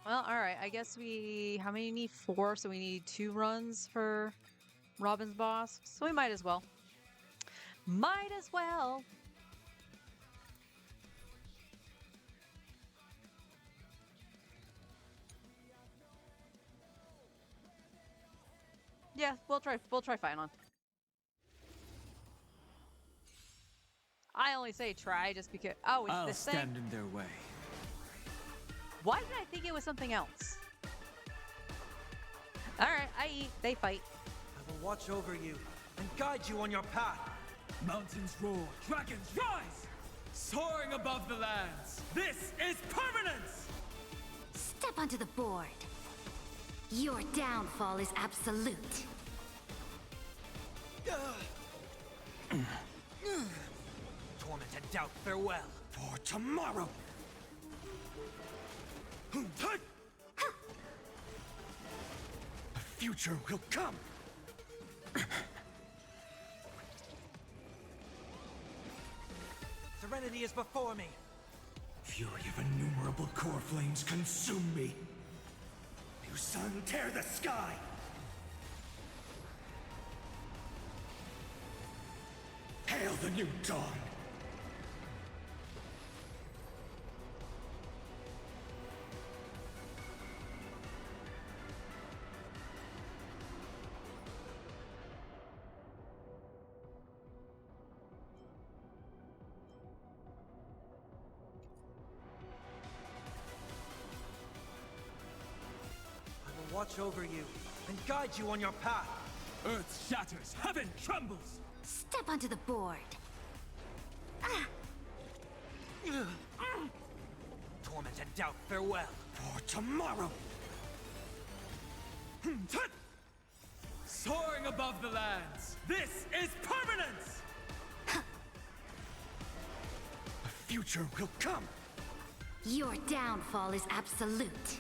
Well, alright, I guess how many need? 4, so we need 2 runs for Robin's boss. So we might as well. Might as well. Yeah, we'll try Final. I only say try just because it's
I'll
this
stand
thing.
in their way.
Why did I think it was something else? Alright, I eat, they fight.
I will watch over you and guide you on your path.
Mountains roar, dragons rise! Soaring above the lands. This is permanence!
Step onto the board. Your downfall is absolute.
Torment and doubt, farewell. For tomorrow. A future will come. Serenity is before me.
Fury of innumerable core flames consume me. New sun, tear the sky! Hail the new dawn!
Watch over you and guide you on your path.
Earth shatters, heaven trembles.
Step onto the board.
doubt farewell. For tomorrow!
Soaring above the lands, this is permanence!
The future will come!
Your downfall is absolute.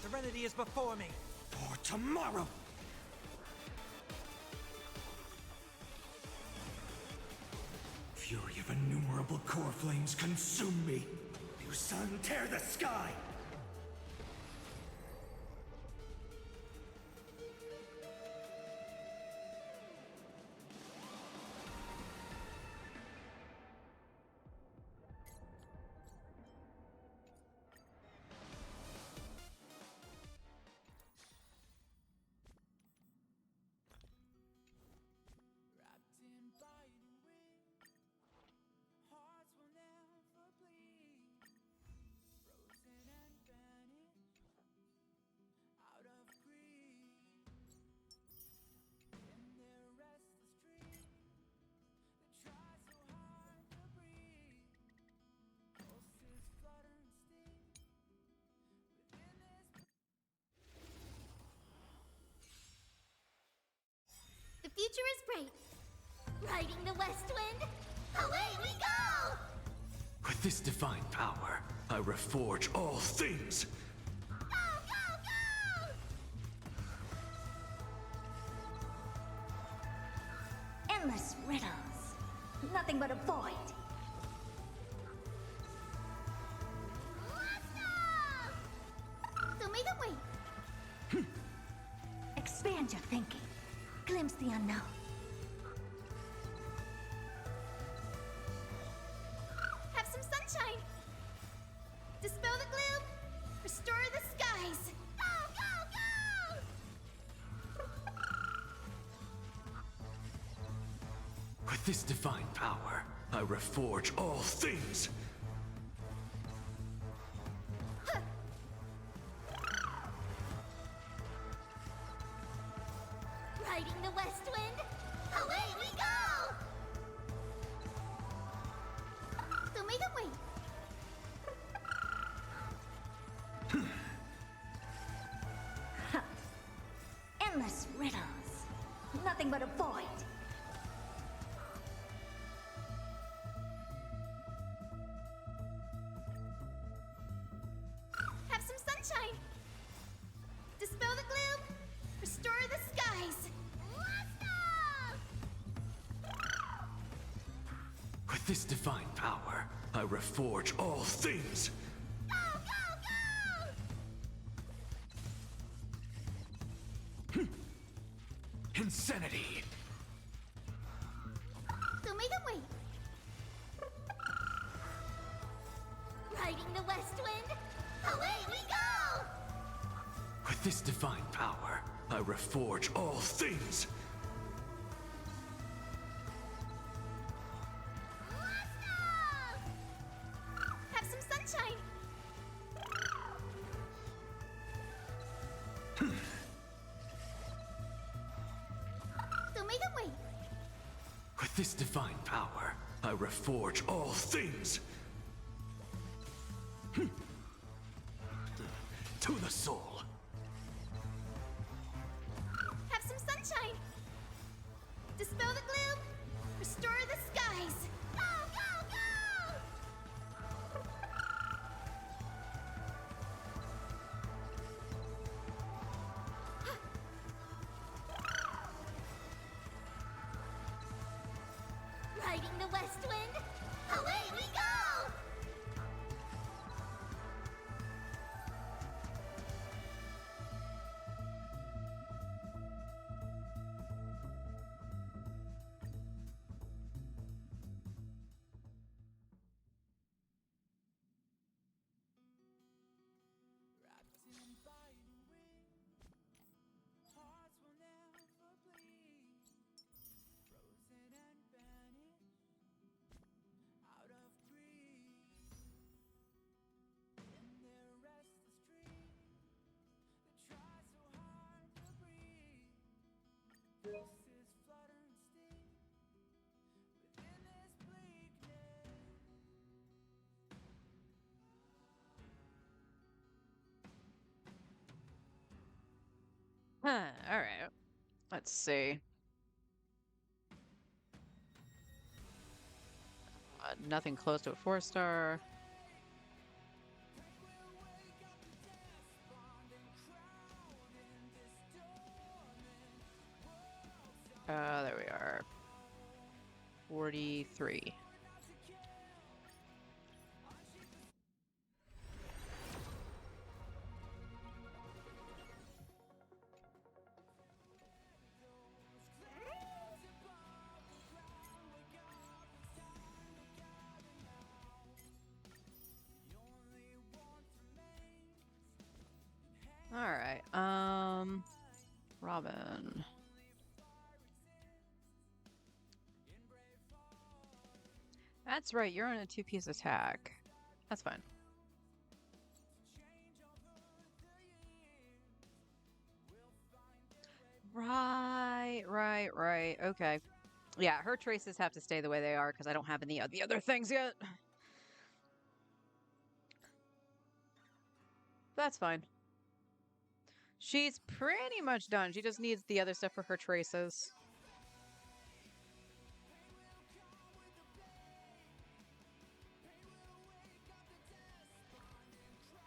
Serenity is before me. For tomorrow! Fury of innumerable core flames consume me. You sun, tear the sky!
The future is bright. Riding the west wind, away we go!
With this divine power, I reforge all things!
Go, go, go! Endless riddles. Nothing but a void. Let's go! So make them wait. Expand your thinking. Glimpse the unknown. Have some sunshine. Dispel the gloom. Restore the skies. Go, go, go!
With this divine power, I reforge all things!
Riding the west wind, away we go! So make them wait. Endless riddles. Nothing but a void. Have some sunshine. Dispel the gloom. Restore the skies.
With this divine power, I reforge all things!
Go, go, go!
Insanity!
So make them wait. Riding the west wind, away we go!
With this divine power, I reforge all things!
Have some sunshine. So make them wait.
With this divine power, I reforge all things! To the soul!
Have some sunshine. Dispel the gloom. Restore the skies. Go, go, go! Riding the west wind, away we go!
Huh, alright. Let's see. Nothing close to a 4-star. There we are. 43. All right. Robin. That's right. You're on a 2-piece attack. That's fine. Right. Okay. Yeah, her traces have to stay the way they are because I don't have any of the other things yet. That's fine. She's pretty much done. She just needs the other stuff for her traces.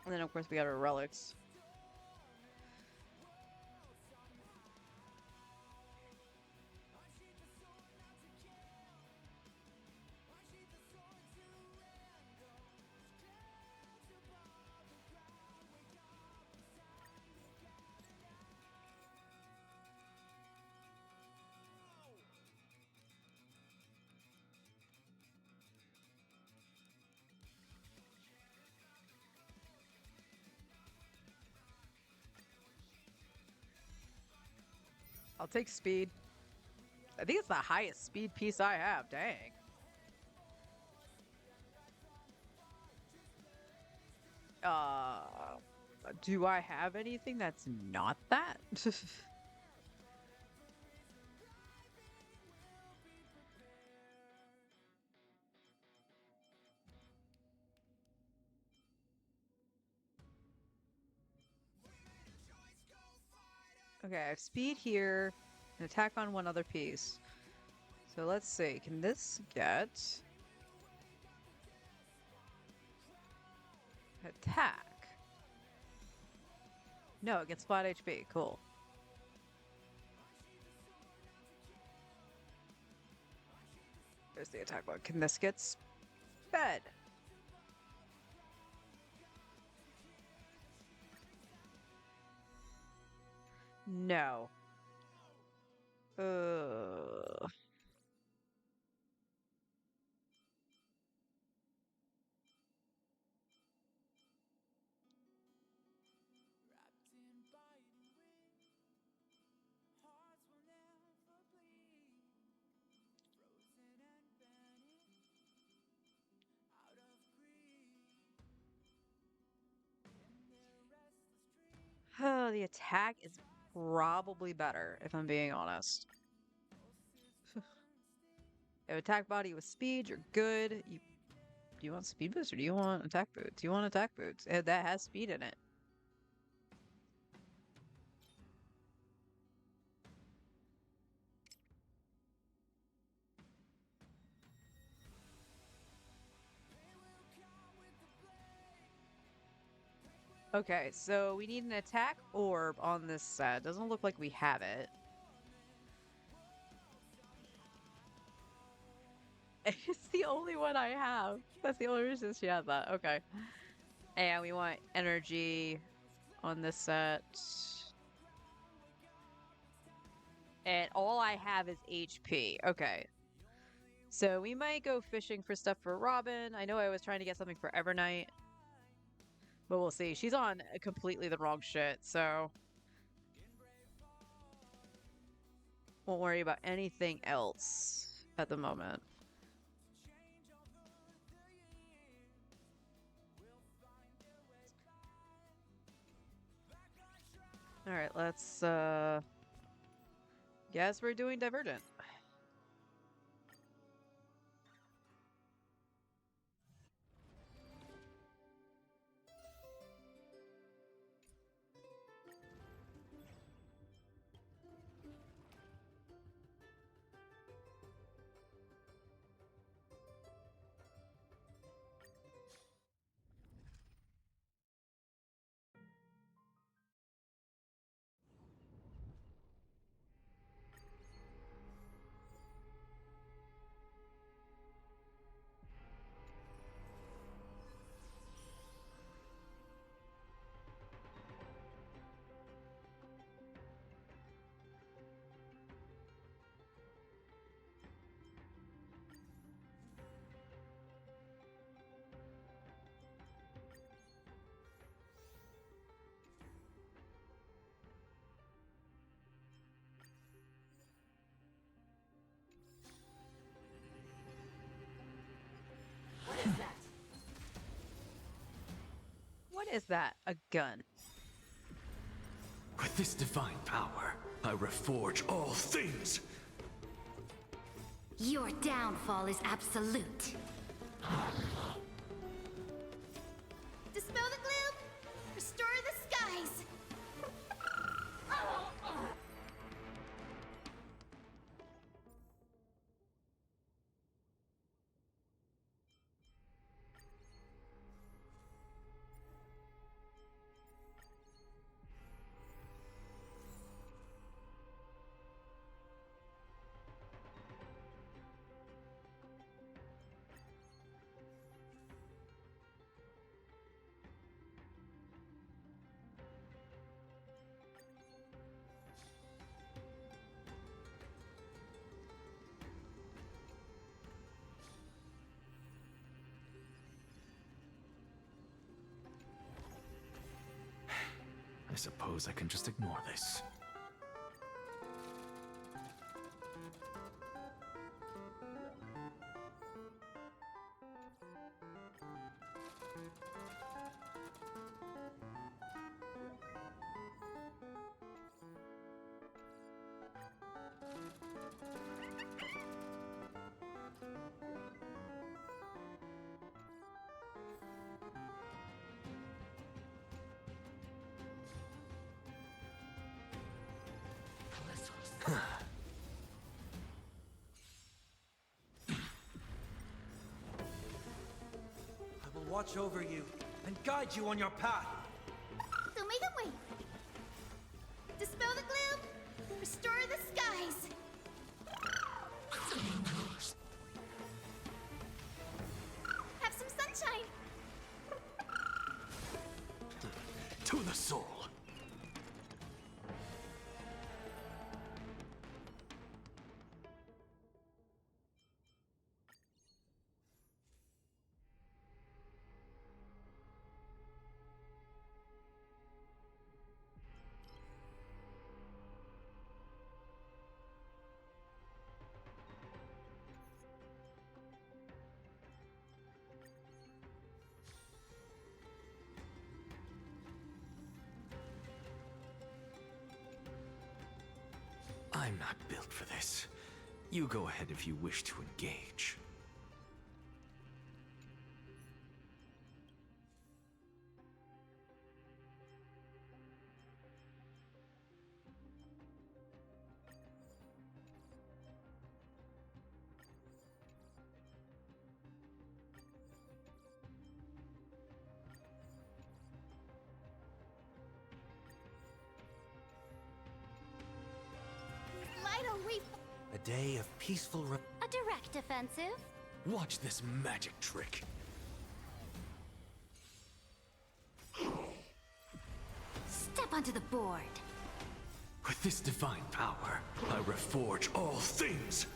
And then, of course, we got her relics. I'll take speed. I think it's the highest speed piece I have. Dang. Do I have anything that's not that? Okay, I have speed here, and attack on one other piece. So let's see, can this get attack? No, it gets flat HP. Cool. There's the attack one. Can this get sped? No. The attack is probably better, if I'm being honest. If attack body with speed, you're good. Do you want speed boost or do you want attack boots? You want attack boots. That has speed in it. Okay, so we need an attack orb on this set. Doesn't look like we have it. It's the only one I have. That's the only reason she has that. Okay. And we want energy on this set. And all I have is HP. Okay. So we might go fishing for stuff for Robin. I know I was trying to get something for Evernight. But we'll see. She's on completely the wrong shit, so won't worry about anything else at the moment. Alright, let's guess we're doing Divergent. is that a gun?
With this divine power, I reforge all things.
Your downfall is absolute. Dispel the gloom! Restore the skies!
I suppose I can just ignore this.
I will watch over you and guide you on your path.
Show me the way! Dispel the gloom! Restore the skies! Have some sunshine!
To the soul. I'm not built for this. You go ahead if you wish to engage.
Light a reef!
A day of peaceful
A direct offensive?
Watch this magic trick.
Step onto the board.
With this divine power, I reforge all things.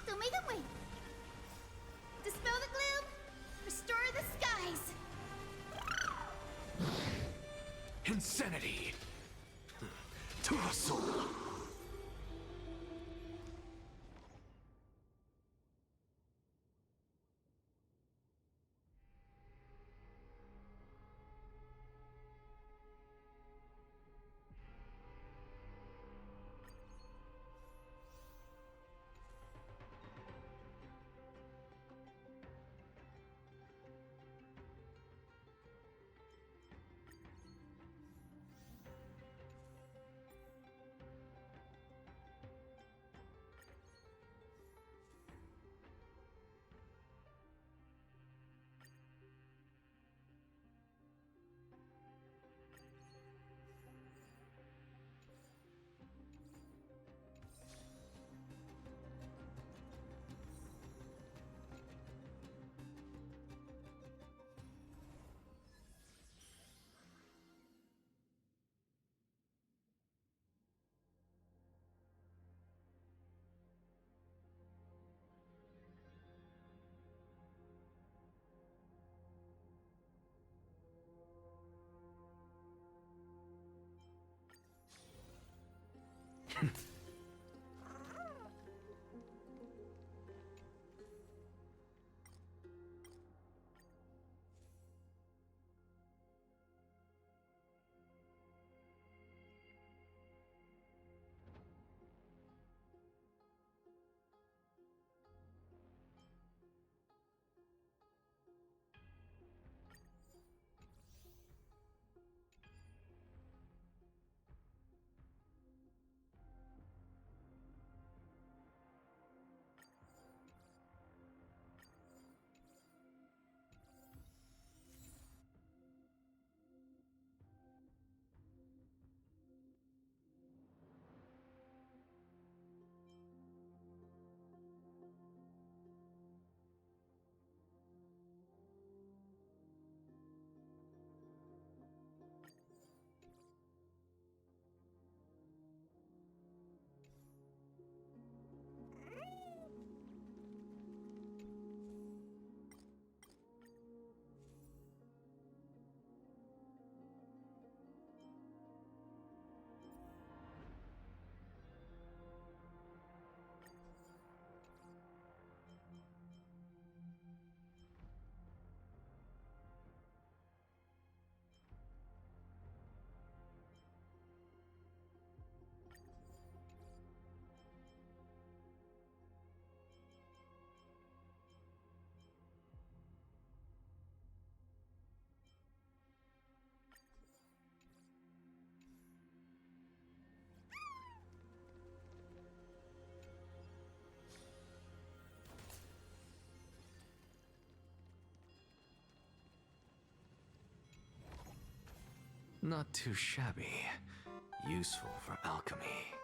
Show me the way! Dispel the gloom! Restore the skies!
Insanity. To the soul. Not too shabby. Useful for alchemy.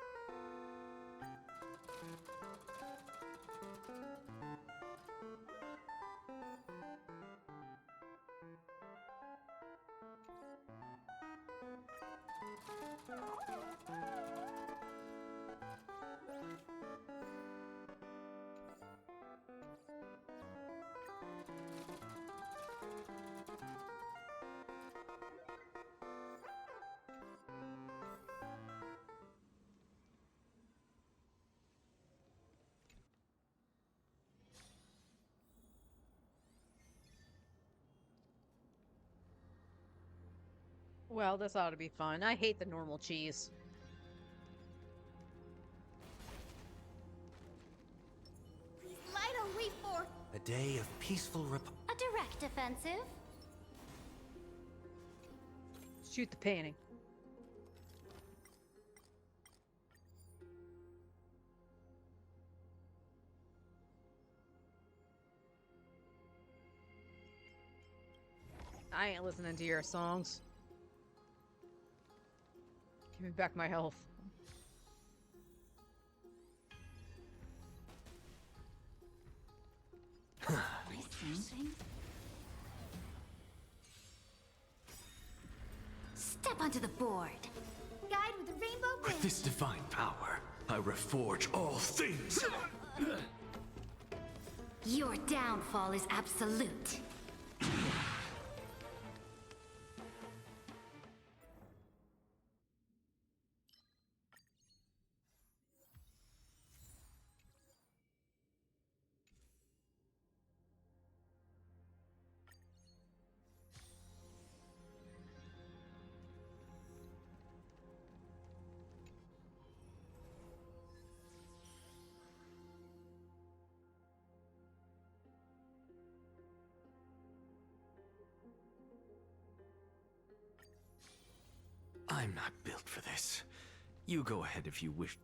Well, this ought to be fun. I hate the normal cheese.
Light on wait for
A day of peaceful
a direct offensive.
Shoot the painting. I ain't listening to your songs. Give me back my health.
Step onto the board. Guide with the rainbow
With
wind.
this divine power, I reforge all things.
Your downfall is absolute.
I'm not built for this. You go ahead if you wish.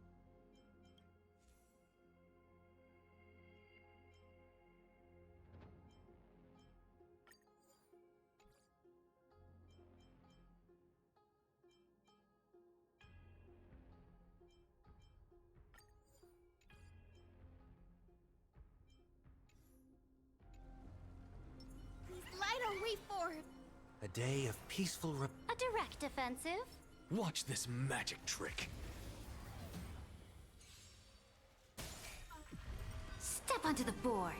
Light on wait for
A day of peaceful
a direct offensive.
Watch this magic trick.
Step onto the board.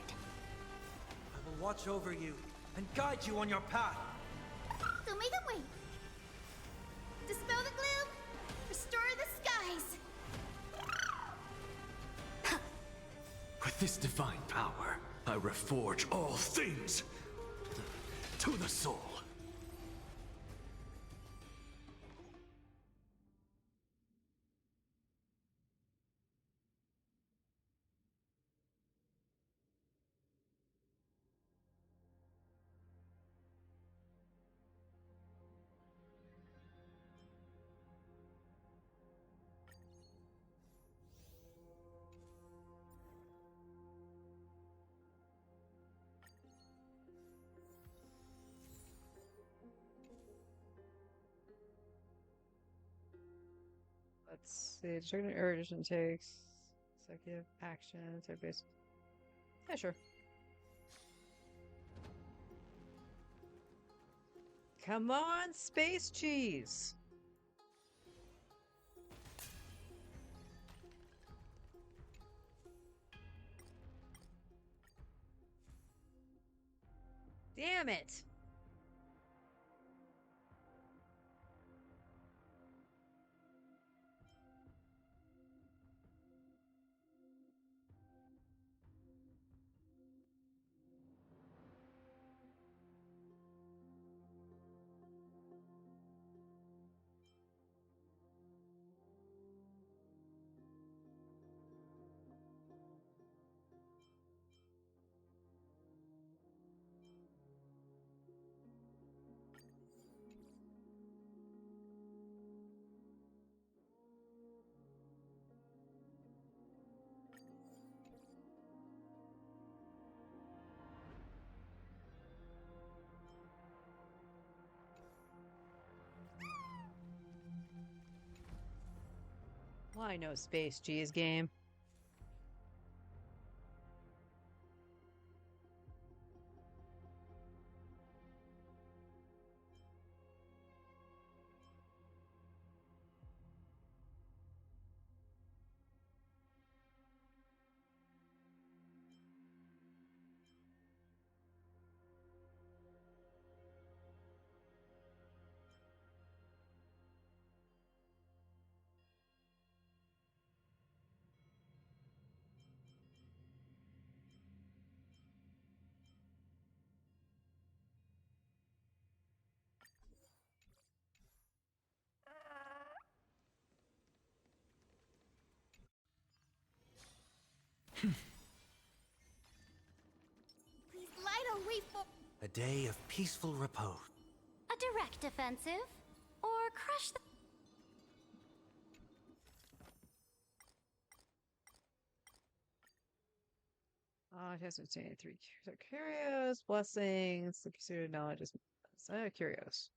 I will watch over you and guide you on your path.
So make them wait. Dispel the gloom. Restore the skies.
With this divine power, I reforge all things to the soul.
Let's see. Certain urgent takes. Executive actions. Base. Yeah, sure. Come on, space cheese. Damn it. Well, I know Space G's game.
Please light a way for
A day of peaceful repose.
a direct offensive, or crush the.
It has to obtain three curios, blessings, the pursuit of knowledge is curios.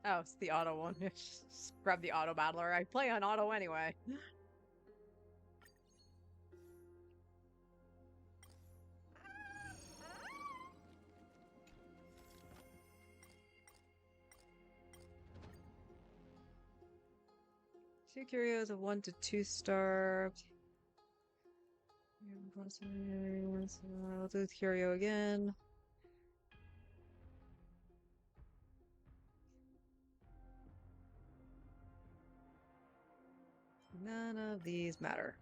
Oh, it's the auto one. Just grab the auto battler. I play on auto anyway. Two curios of 1 to 2 star. I'll do the curio again. None of these matter.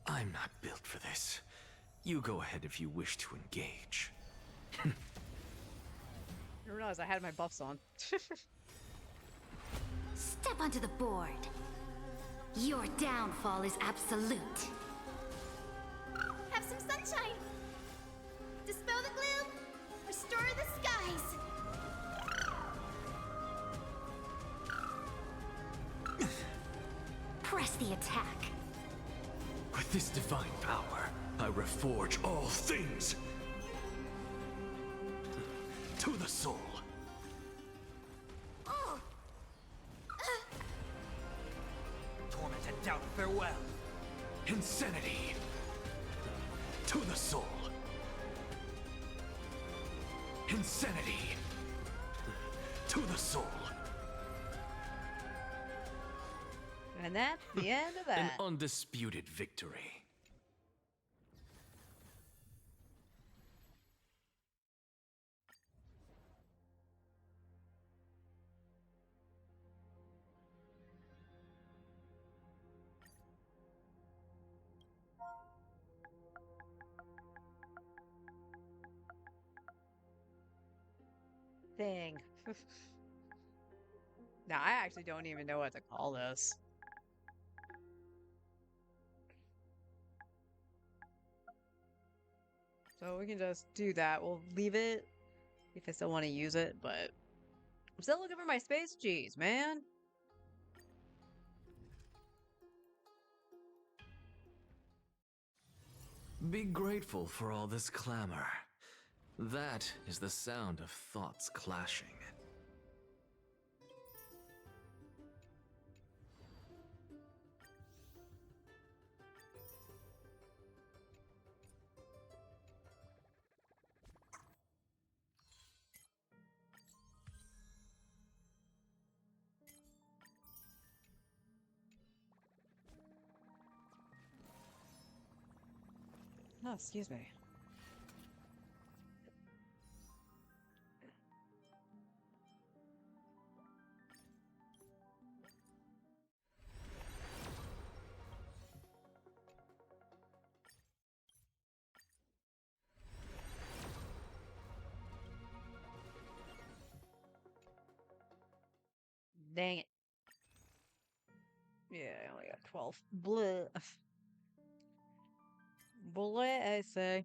I'm not built for this. You go ahead if you wish to engage.
I didn't realize I had my buffs on.
Step onto the board. Your downfall is absolute. Have some sunshine. Dispel the gloom. Restore the skies. Press the attack.
With this divine power, I reforge all things. To the soul.
Oh.
Tormented doubt, farewell.
Insanity. To the soul. Insanity. To the soul.
And that's the end of that.
An undisputed victory.
Thing. Now, I actually don't even know what to call this. So we can just do that. We'll leave it if I still want to use it, but I'm still looking for my space G's, man.
Be grateful for all this clamor. That is the sound of thoughts clashing.
Oh, excuse me. Dang it. Yeah, I only got 12. Bleh. Bleh, I say.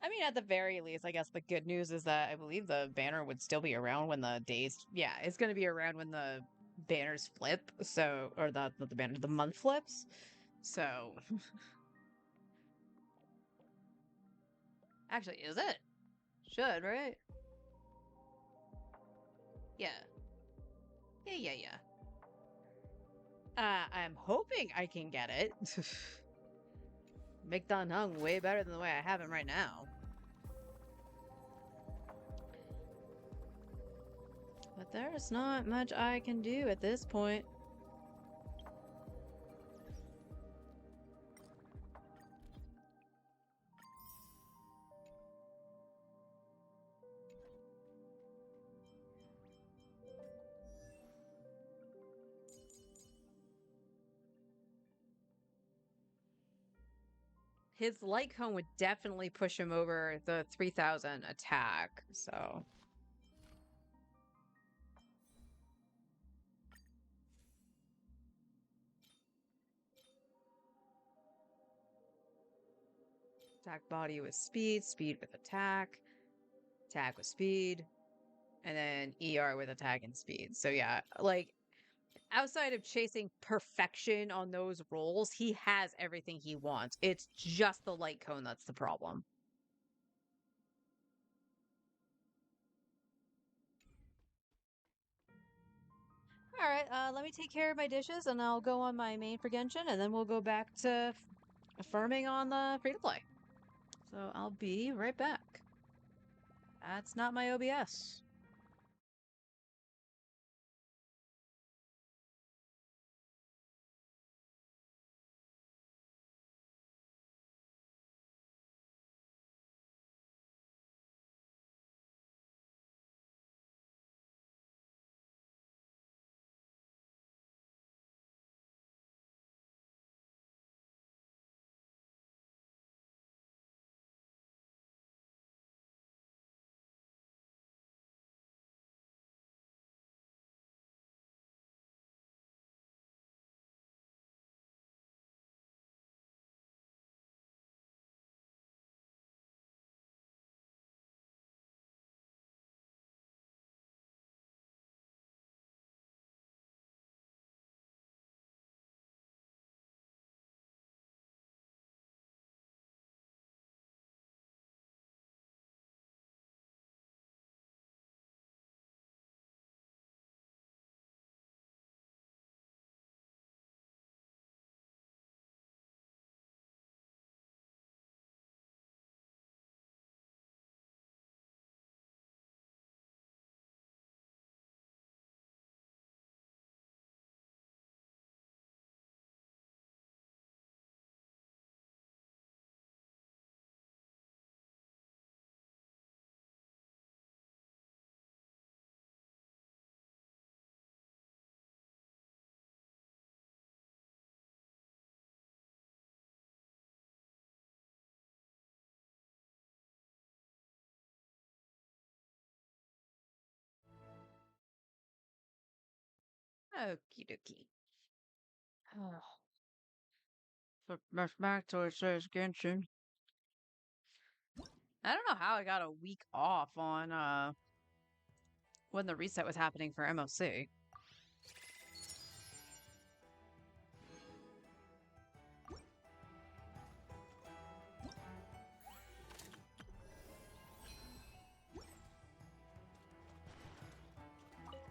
I mean, at the very least, I guess the good news is that I believe the banner would still be around when the days. Yeah, it's going to be around when the banners flip. So, or not the banner, the month flips. So, actually, is it? Should, right? Yeah. Yeah. I'm hoping I can get it. Make Don Hung way better than the way I have him right now. But there's not much I can do at this point. His light cone would definitely push him over the 3000 attack, so. Attack body with speed, speed with attack with speed, and then ER with attack and speed. So yeah, like, outside of chasing perfection on those rolls, he has everything he wants. It's just the light cone that's the problem. All right, let me take care of my dishes, and I'll go on my main for Genshin, and then we'll go back to affirming on the free-to-play. So I'll be right back. That's not my OBS. Okie dokie. Back to it says Genshin. I don't know how I got a week off on when the reset was happening for MOC.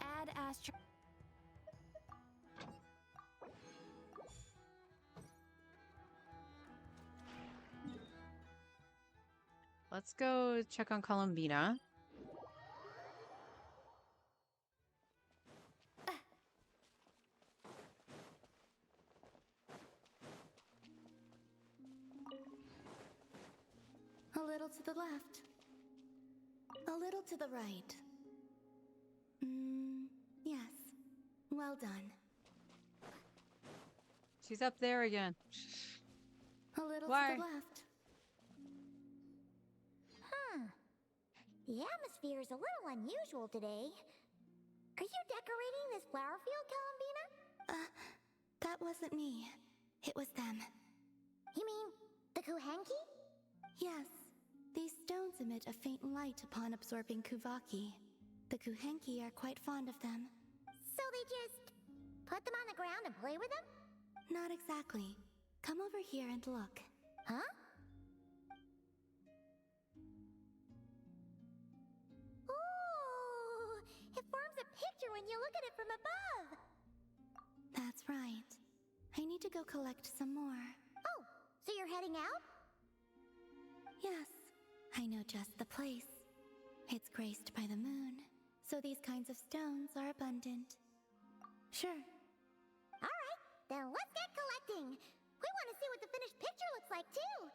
Add Astro.
Let's go check on Columbina.
A little to the left. A little to the right. Yes. Well done.
She's up there again.
A little
Why?
to the left.
The atmosphere is a little unusual today. Are you decorating this flower field, Columbina?
That wasn't me. It was them.
You mean the Kuhenki?
Yes. These stones emit a faint light upon absorbing Kuvaki. The Kuhenki are quite fond of them.
So they just put them on the ground and play with them?
Not exactly. Come over here and look.
Huh? Ooh! It forms a picture when you look at it from above!
That's right. I need to go collect some more.
Oh, so you're heading out?
Yes, I know just the place. It's graced by the moon, so these kinds of stones are abundant. Sure.
Alright, then let's get collecting! We want to see what the finished picture looks like, too!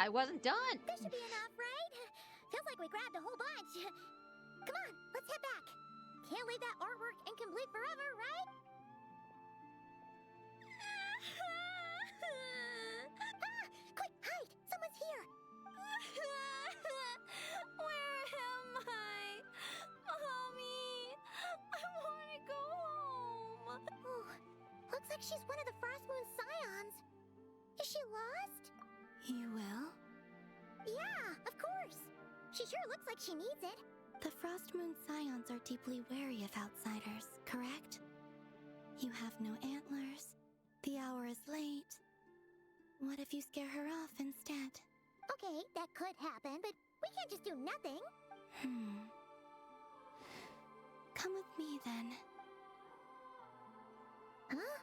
I wasn't done.
This should be enough, right? Feels like we grabbed a whole bunch. Come on, let's head back. Can't leave that artwork incomplete forever, right? Quick, hide! Someone's here!
Where am I? Mommy! I want to go home.
Ooh, looks like she's one of the Frost Moon Scions. Is she lost?
You will?
Yeah, of course. She sure looks like she needs it.
The Frost Moon Scions are deeply wary of outsiders, correct? You have no antlers. The hour is late. What if you scare her off instead?
Okay, that could happen, but we can't just do nothing.
Come with me, then.
Huh?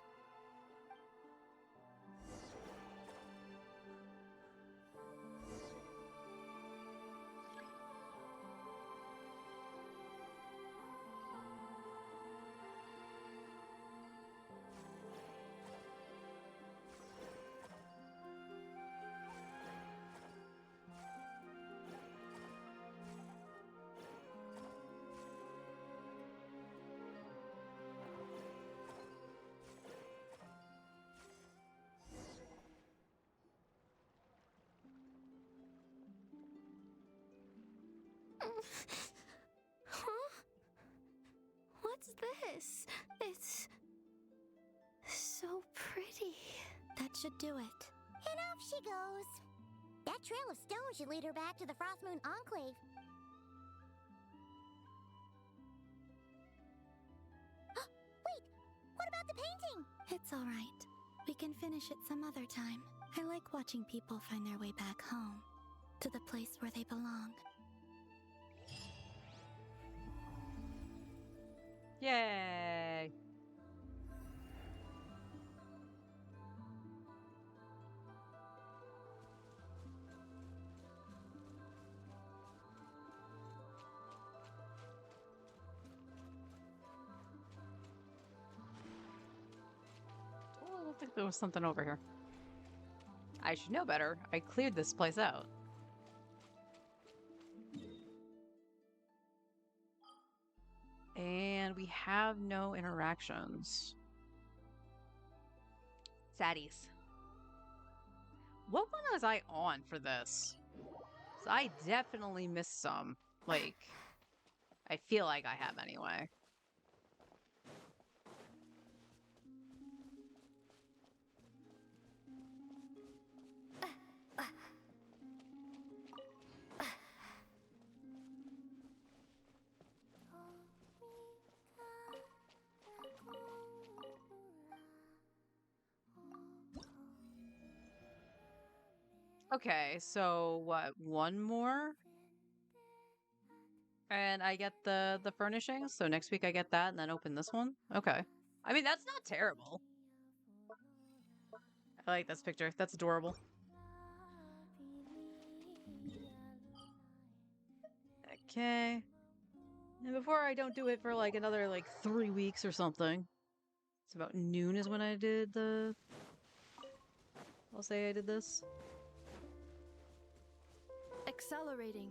Huh? What's this? It's so pretty.
That should do it.
And off she goes. That trail of stone should lead her back to the Frost Moon Enclave. Wait, what about the painting?
It's all right. We can finish it some other time. I like watching people find their way back home, to the place where they belong.
Yay! looked like there was something over here. I should know better. I cleared this place out. And we have no interactions. Saddies. What one was I on for this? So I definitely missed some. Like, I feel like I have anyway. Okay, so what, one more? And I get the furnishings, so next week I get that and then open this one? Okay. I mean, that's not terrible. I like this picture. That's adorable. Okay. And before I don't do it for like another like 3 weeks or something. It's about noon is when I did the... I'll say I did this.
Accelerating.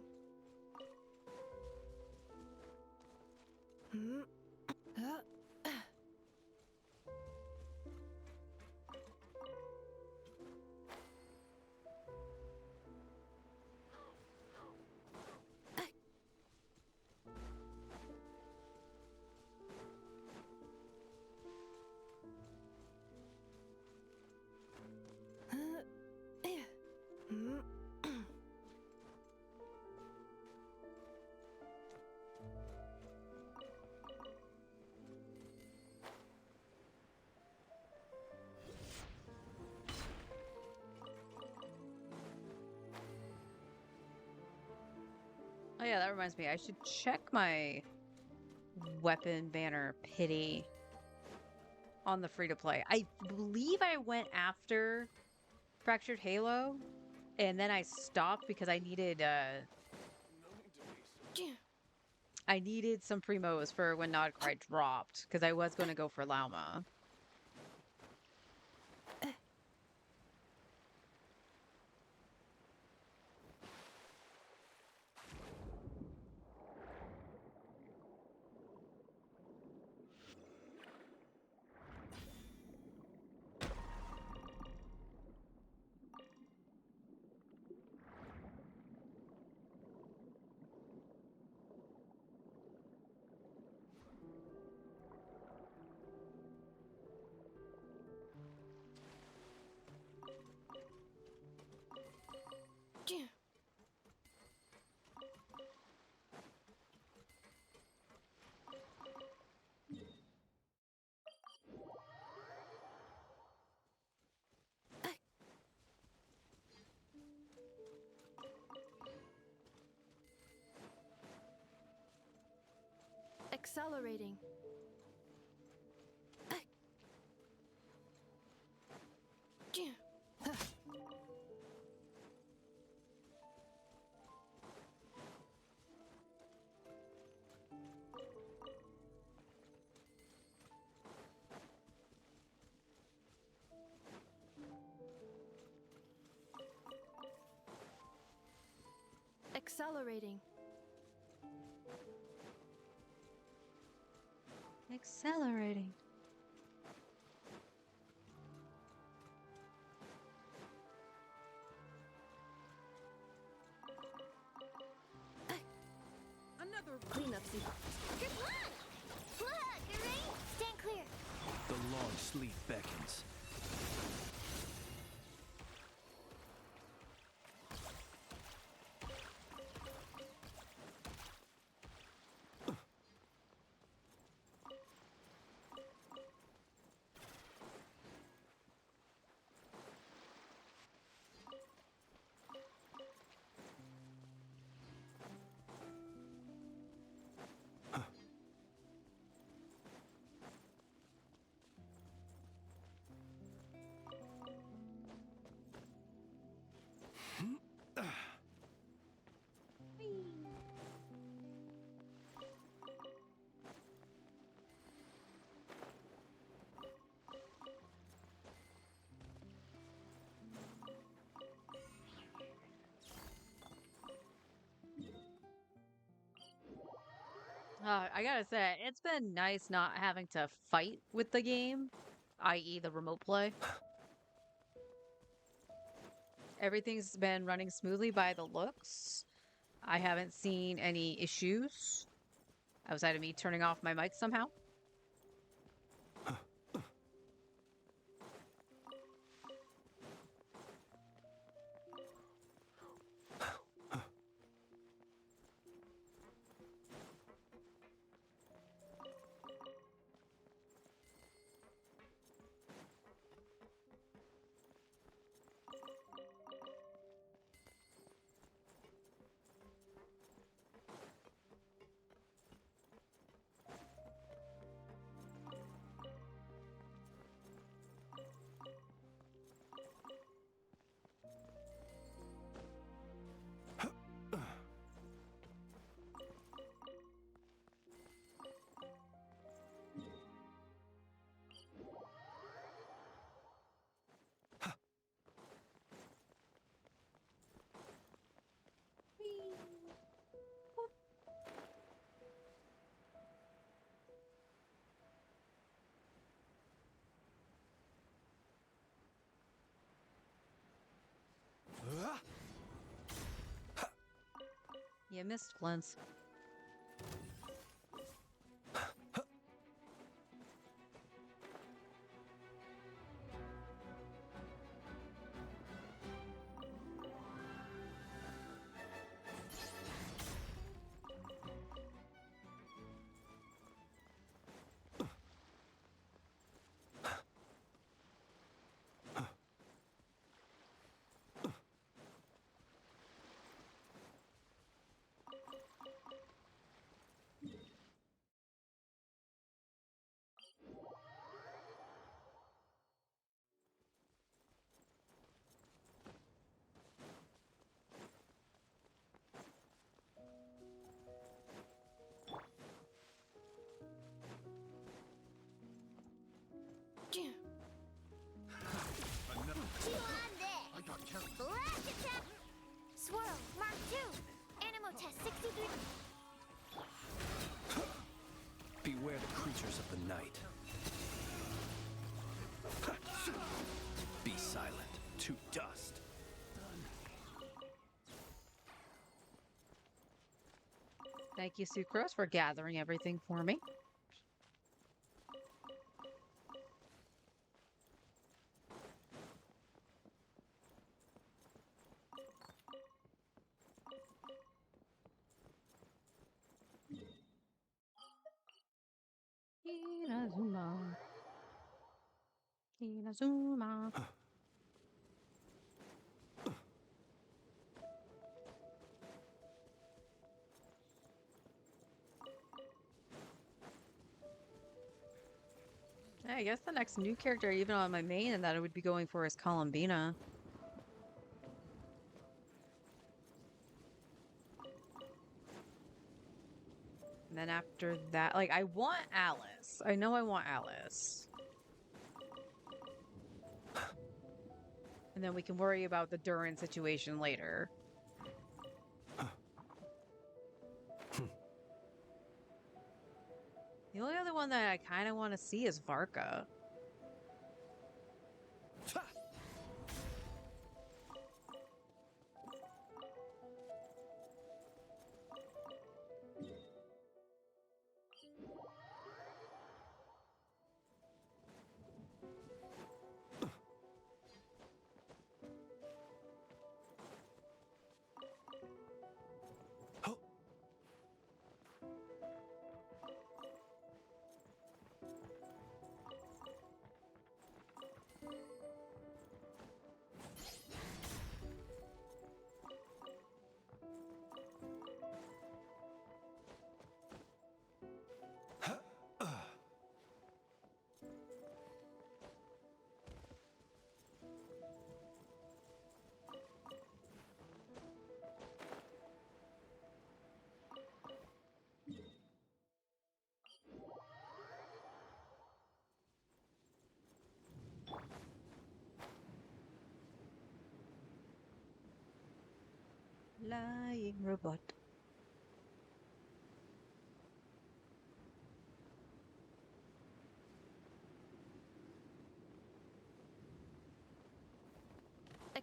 Oh yeah, that reminds me. I should check my weapon banner pity on the free-to-play. I believe I went after Fractured Halo, and then I stopped because I needed some primos for when Nodcry dropped, because I was going to go for Lauma.
Accelerating. Accelerating.
Accelerating.
Another cleanup sequence.
Good luck! Look, alright? Stand clear.
The long sleep beckons.
I gotta say, it's been nice not having to fight with the game, i.e. the remote play. Everything's been running smoothly by the looks. I haven't seen any issues outside of me turning off my mic somehow. You missed, Glens.
I got carried. Flash attack! Swirl, Mark 2! Animo test 63.
Beware the creatures of the night. Be silent, to dust.
Thank you, Sucrose, for gathering everything for me. Inazuma. Inazuma. I guess the next new character, even on my main, and that I would be going for is Columbina. And then after that, like, I want Alice. I know I want Alice. And then we can worry about the Durin situation later. The only other one that I kind of want to see is Varka. Lying robot.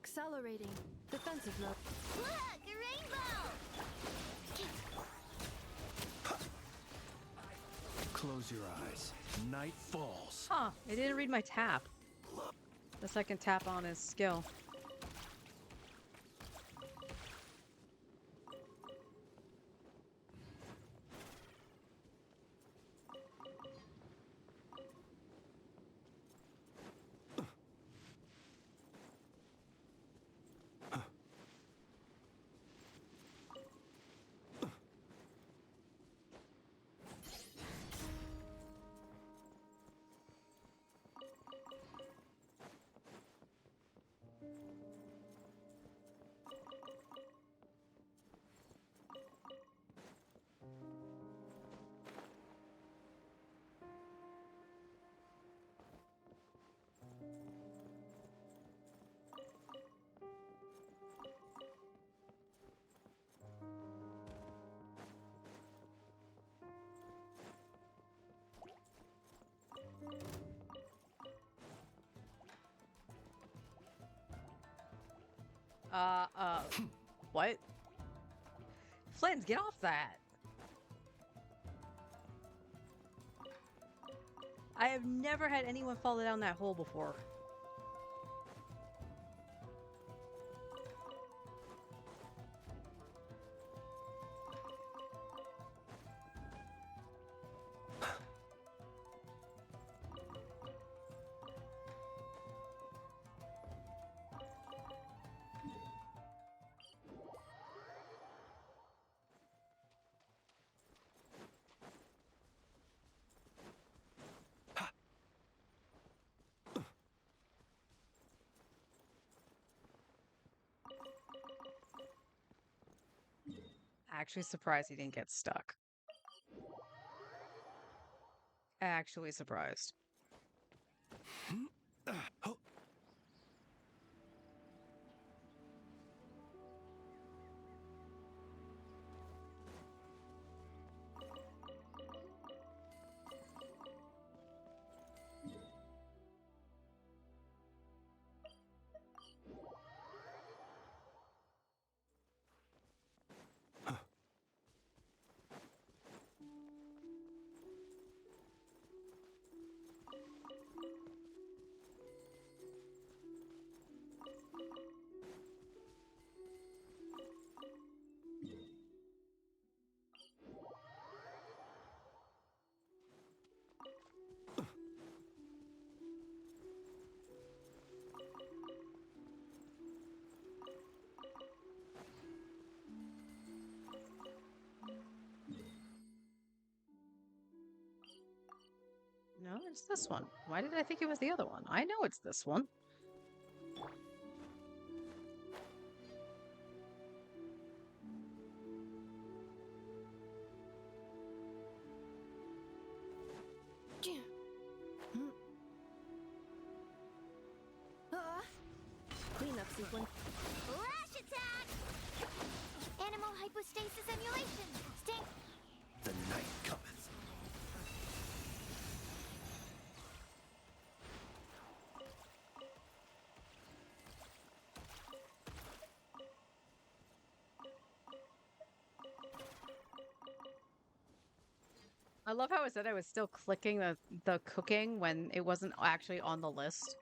Accelerating. Defensive mode.
Look, a rainbow!
Close your eyes. Night falls.
Huh, I didn't read my tap. The second tap on his skill. What? Flins, get off that! I have never had anyone fall down that hole before. Actually surprised he didn't get stuck. Actually surprised. No, it's this one. Why did I think it was the other one? I know it's this one.
Cleanup sequence.
Lash attack! Animal hypostasis emulation. Sting.
The night cometh.
I love how it said I was still clicking the cooking when it wasn't actually on the list.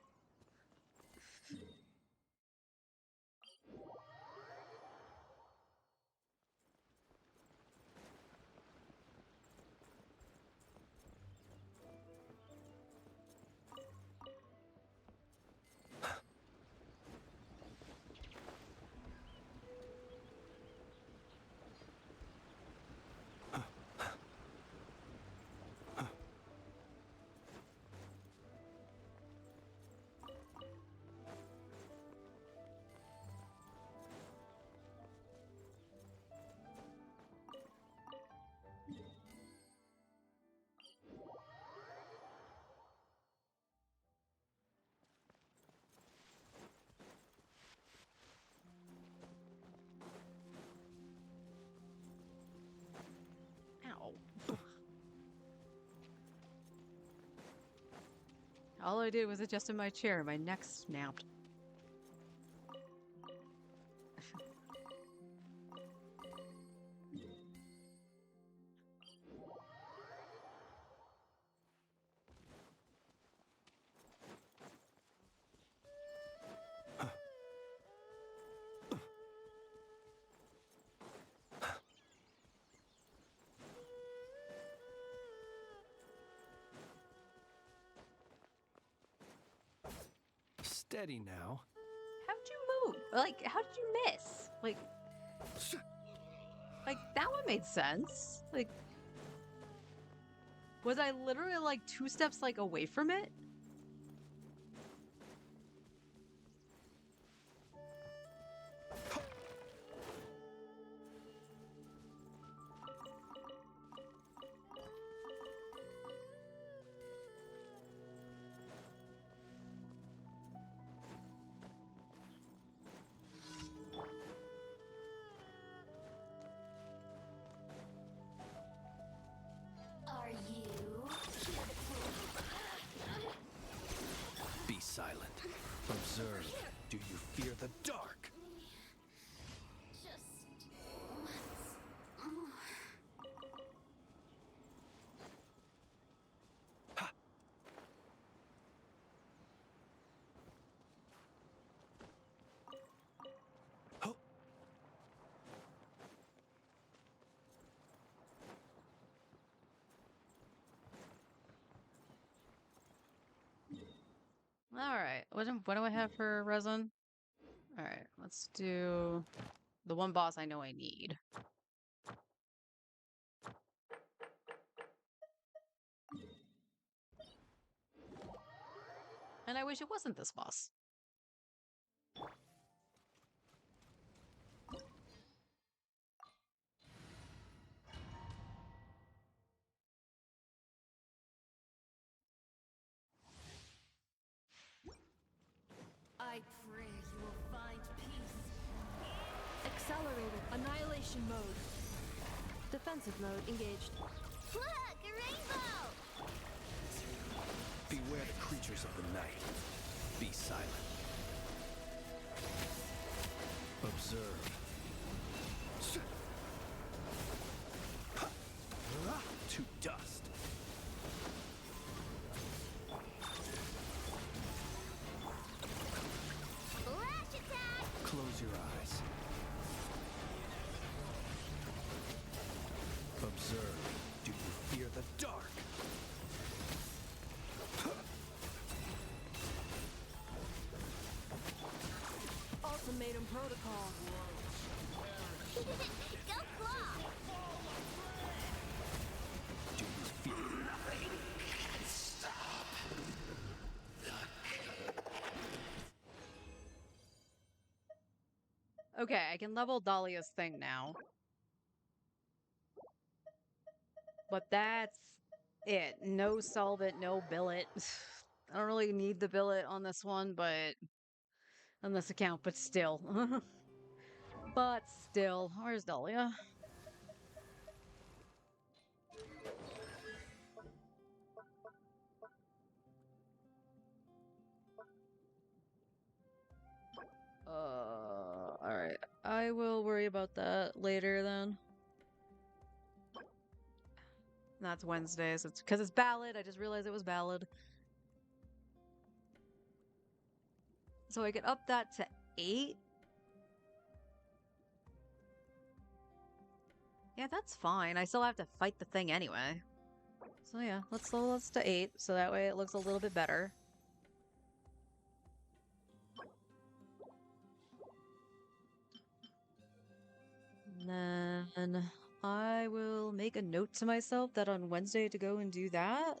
Ow. All I did was adjust in my chair. My neck snapped.
Steady now.
How'd you move? Like, how did you miss? Like that one made sense. Like, was I literally like 2 steps like away from it?
Are you?
Be silent. Observe. Do you fear the dark?
Just once more.
All right. What do I have for resin? All right. Let's do the one boss I know I need. And I wish it wasn't this boss.
I pray you will find peace. Accelerated annihilation mode. Defensive mode engaged.
Look, a rainbow!
Beware the creatures of the night. Be silent. Observe. To dust.
Lash attack!
Close your eyes. Observe. Do you fear the dark?
Ultimatum protocol.
Go claw!
Do you fear nothing? Stop.
Okay, I can level Dahlia's thing now. But that's it. No solvent, no billet. I don't really need the billet on this one, but on this account, but still. But still, where's Dahlia? Alright. I will worry about that later then. That's Wednesdays. It's because it's ballad. I just realized it was ballad. So I could up that to 8. Yeah, that's fine. I still have to fight the thing anyway. So yeah, let's level this to 8, so that way it looks a little bit better. And then I will make a note to myself that on Wednesday to go and do that.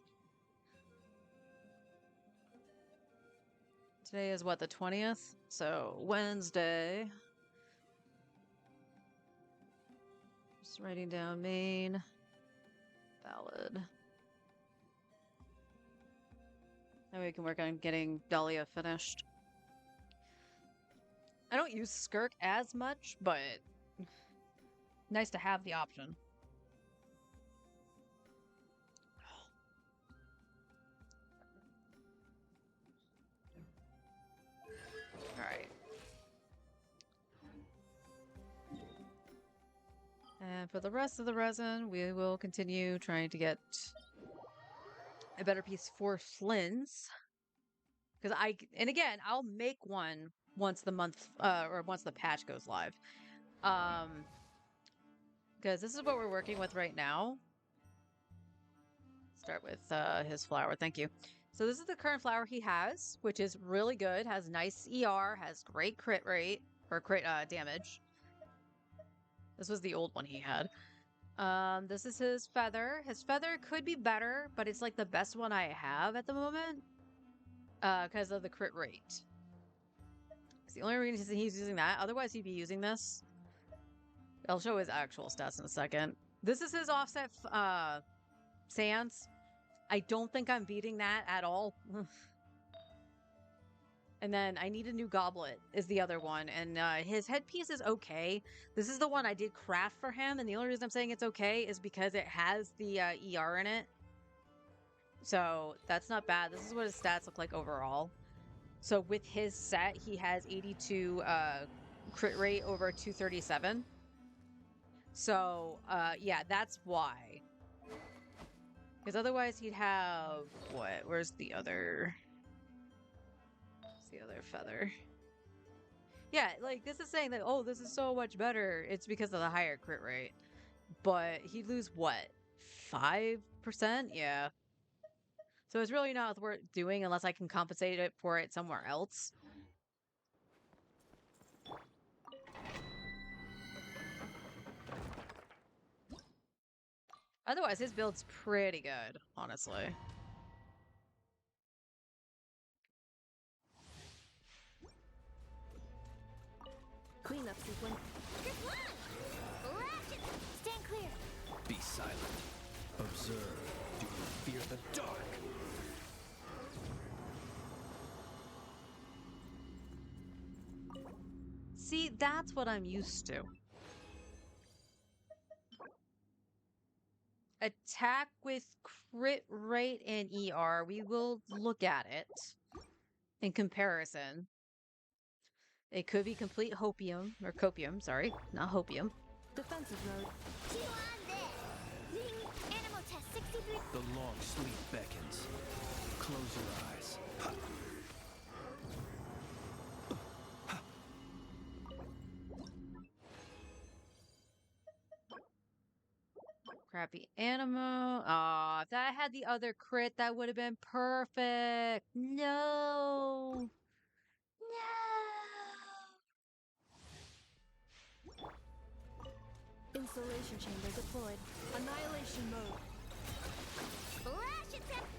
Today is what, the 20th? So Wednesday. Just writing down main ballad. Now we can work on getting Dahlia finished. I don't use Skirk as much, but nice to have the option. Alright. And for the rest of the resin, we will continue trying to get a better piece for Flynn's. Because and again, I'll make one once the month, or once the patch goes live. Because this is what we're working with right now. Start with his flower, thank you. So this is the current flower he has, which is really good. Has nice ER, has great crit rate, or crit damage. This was the old one he had. This is his feather. His feather could be better, but it's like the best one I have at the moment. Because of the crit rate. It's the only reason he's using that. Otherwise, he'd be using this. I'll show his actual stats in a second. This is his offset sands. I don't think I'm beating that at all. And then I need a new goblet is the other one. And his headpiece is okay. This is the one I did craft for him. And the only reason I'm saying it's okay is because it has the ER in it. So that's not bad. This is what his stats look like overall. So with his set, he has 82 crit rate over 237. So yeah, that's why. Because otherwise he'd have what? Where's the other? Where's the other feather? Yeah, like this is saying that, oh, this is so much better. It's because of the higher crit rate. But he'd lose what? 5%? Yeah. So it's really not worth doing unless I can compensate it for it somewhere else. Otherwise, his build's pretty good, honestly.
Cleanup sequence.
Stand clear.
Be silent. Observe. Do you fear the dark?
See, that's what I'm used to. Attack with crit rate and ER. We will look at it in comparison. It could be complete hopium, or copium, sorry, not hopium.
Defensive mode.
Animal test 63.
The long sleep beckons. Close your eyes.
Crappy Animo. Aw, if that had the other crit, that would have been perfect. No.
Insulation chamber deployed. Annihilation mode.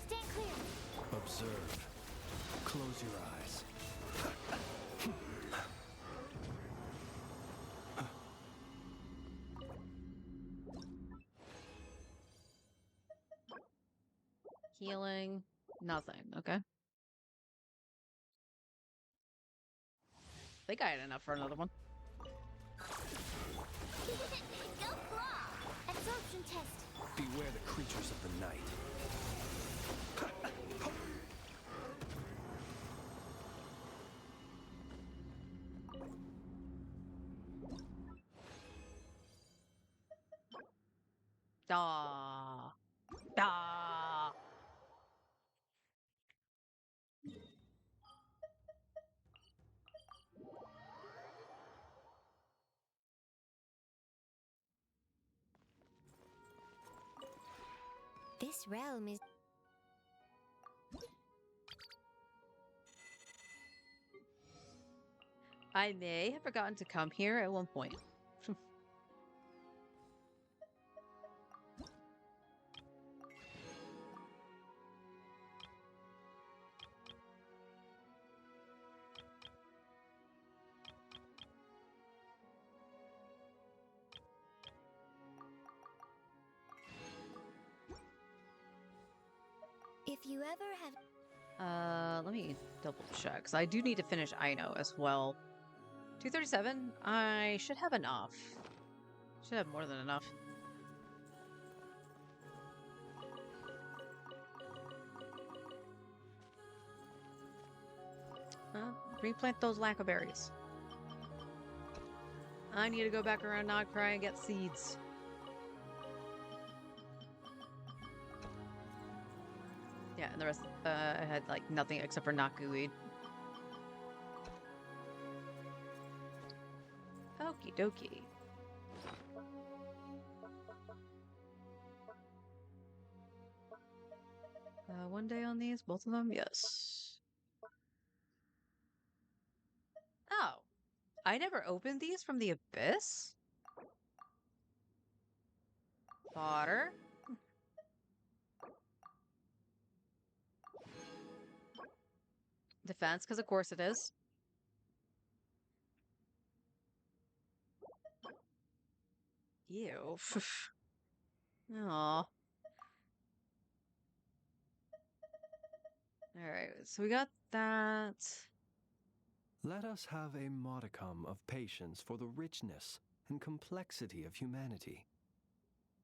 Stand clear.
Observe. Close your eyes.
Healing. Nothing. Okay. I think I had enough for another one.
Go claw. Absorption test.
Beware the creatures of the night.
Ah. Ah.
This realm is...
I may have forgotten to come here at one point.
If you ever have...
Let me double check, because I do need to finish Ino as well. 237? I should have enough. Should have more than enough. Replant those lacquerberries. I need to go back around Nodcry and get seeds. Yeah, and the rest, I had like nothing except for knotgooweed. Okie dokie. One day on these, both of them? Yes. Oh. I never opened these from the abyss? Fodder. Defense, because of course it is. Ew. Aw. Alright, so we got that.
Let us have a modicum of patience for the richness and complexity of humanity.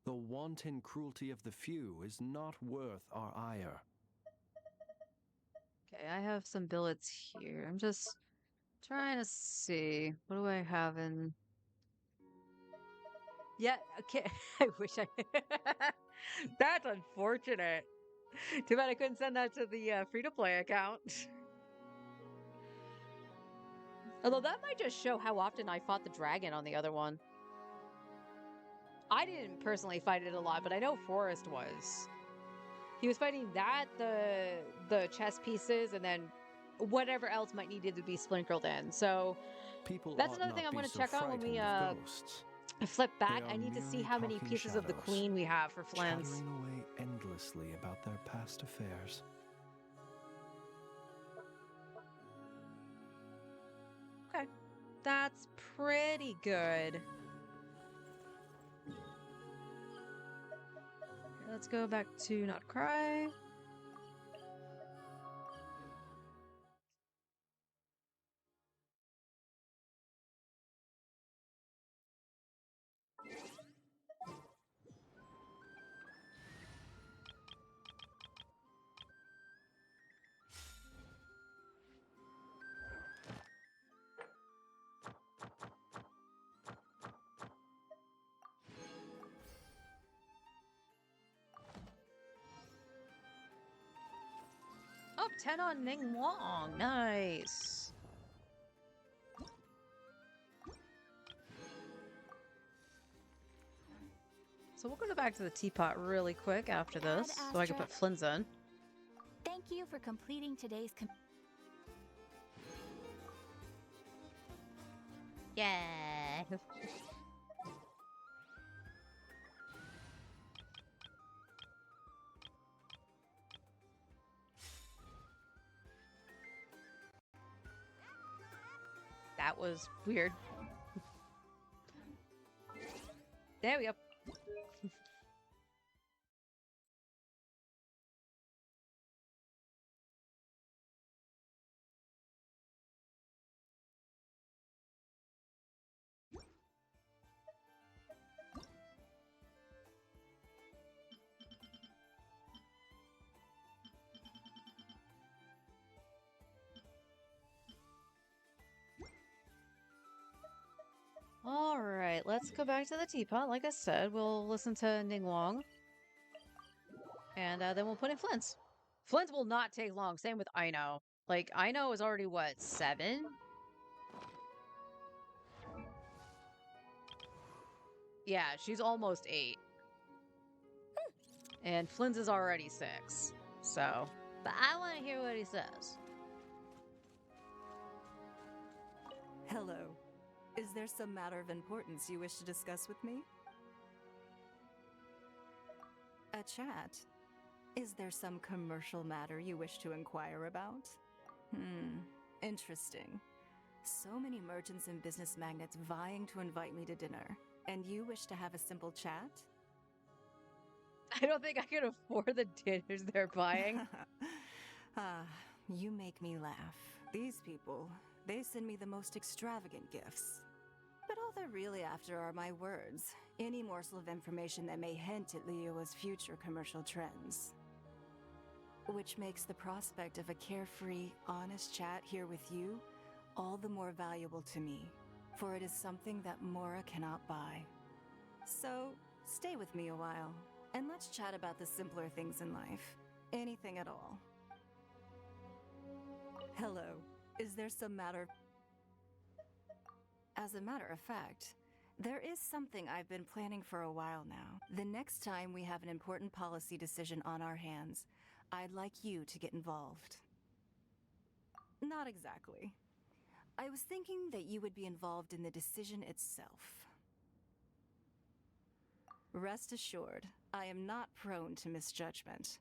The wanton cruelty of the few is not worth our ire.
Okay, I have some billets here. I'm just trying to see. What do I have in... Yeah, okay. I wish I... That's unfortunate. Too bad I couldn't send that to the free-to-play account. Although that might just show how often I fought the dragon on the other one. I didn't personally fight it a lot, but I know Forrest was. He was fighting that, the chess pieces, and then whatever else might needed to be sprinkled in. So
People
that's
ought
another
not
thing I
be
want to
so
check out when we
frightened of ghosts.
flip back.
They
I
are
need to see
merely
how many
talking
pieces of the
shadows,
queen we have for Flint's.
chattering away endlessly about their past affairs.
Okay, that's pretty good. Let's go back to Not Cry. Oh, 10 on Ning Wong. Nice. So we'll go back to the teapot really quick after this, so I can put Flynn's in.
Thank you for completing today's
Yeah. That was weird. There we go. All right, let's go back to the teapot. Like I said, we'll listen to Ning Wong. And then we'll put in Flynn's. Flynn's will not take long. Same with Aino. Like, Aino is already, what, 7? Yeah, she's almost 8. And Flynn's is already 6. So, but I want to hear what he says.
Hello. Is there some matter of importance you wish to discuss with me? A chat? Is there some commercial matter you wish to inquire about? Interesting. So many merchants and business magnates vying to invite me to dinner, and you wish to have a simple chat?
I don't think I can afford the dinners they're buying.
You make me laugh. These people, they send me the most extravagant gifts. But all they're really after are my words, any morsel of information that may hint at Leo's future commercial trends. Which makes the prospect of a carefree, honest chat here with you all the more valuable to me, for it is something that Mora cannot buy. So, stay with me a while, and let's chat about the simpler things in life. Anything at all. Hello. Is there some matter... As a matter of fact, there is something I've been planning for a while now. The next time we have an important policy decision on our hands, I'd like you to get involved. Not exactly. I was thinking that you would be involved in the decision itself. Rest assured, I am not prone to misjudgment.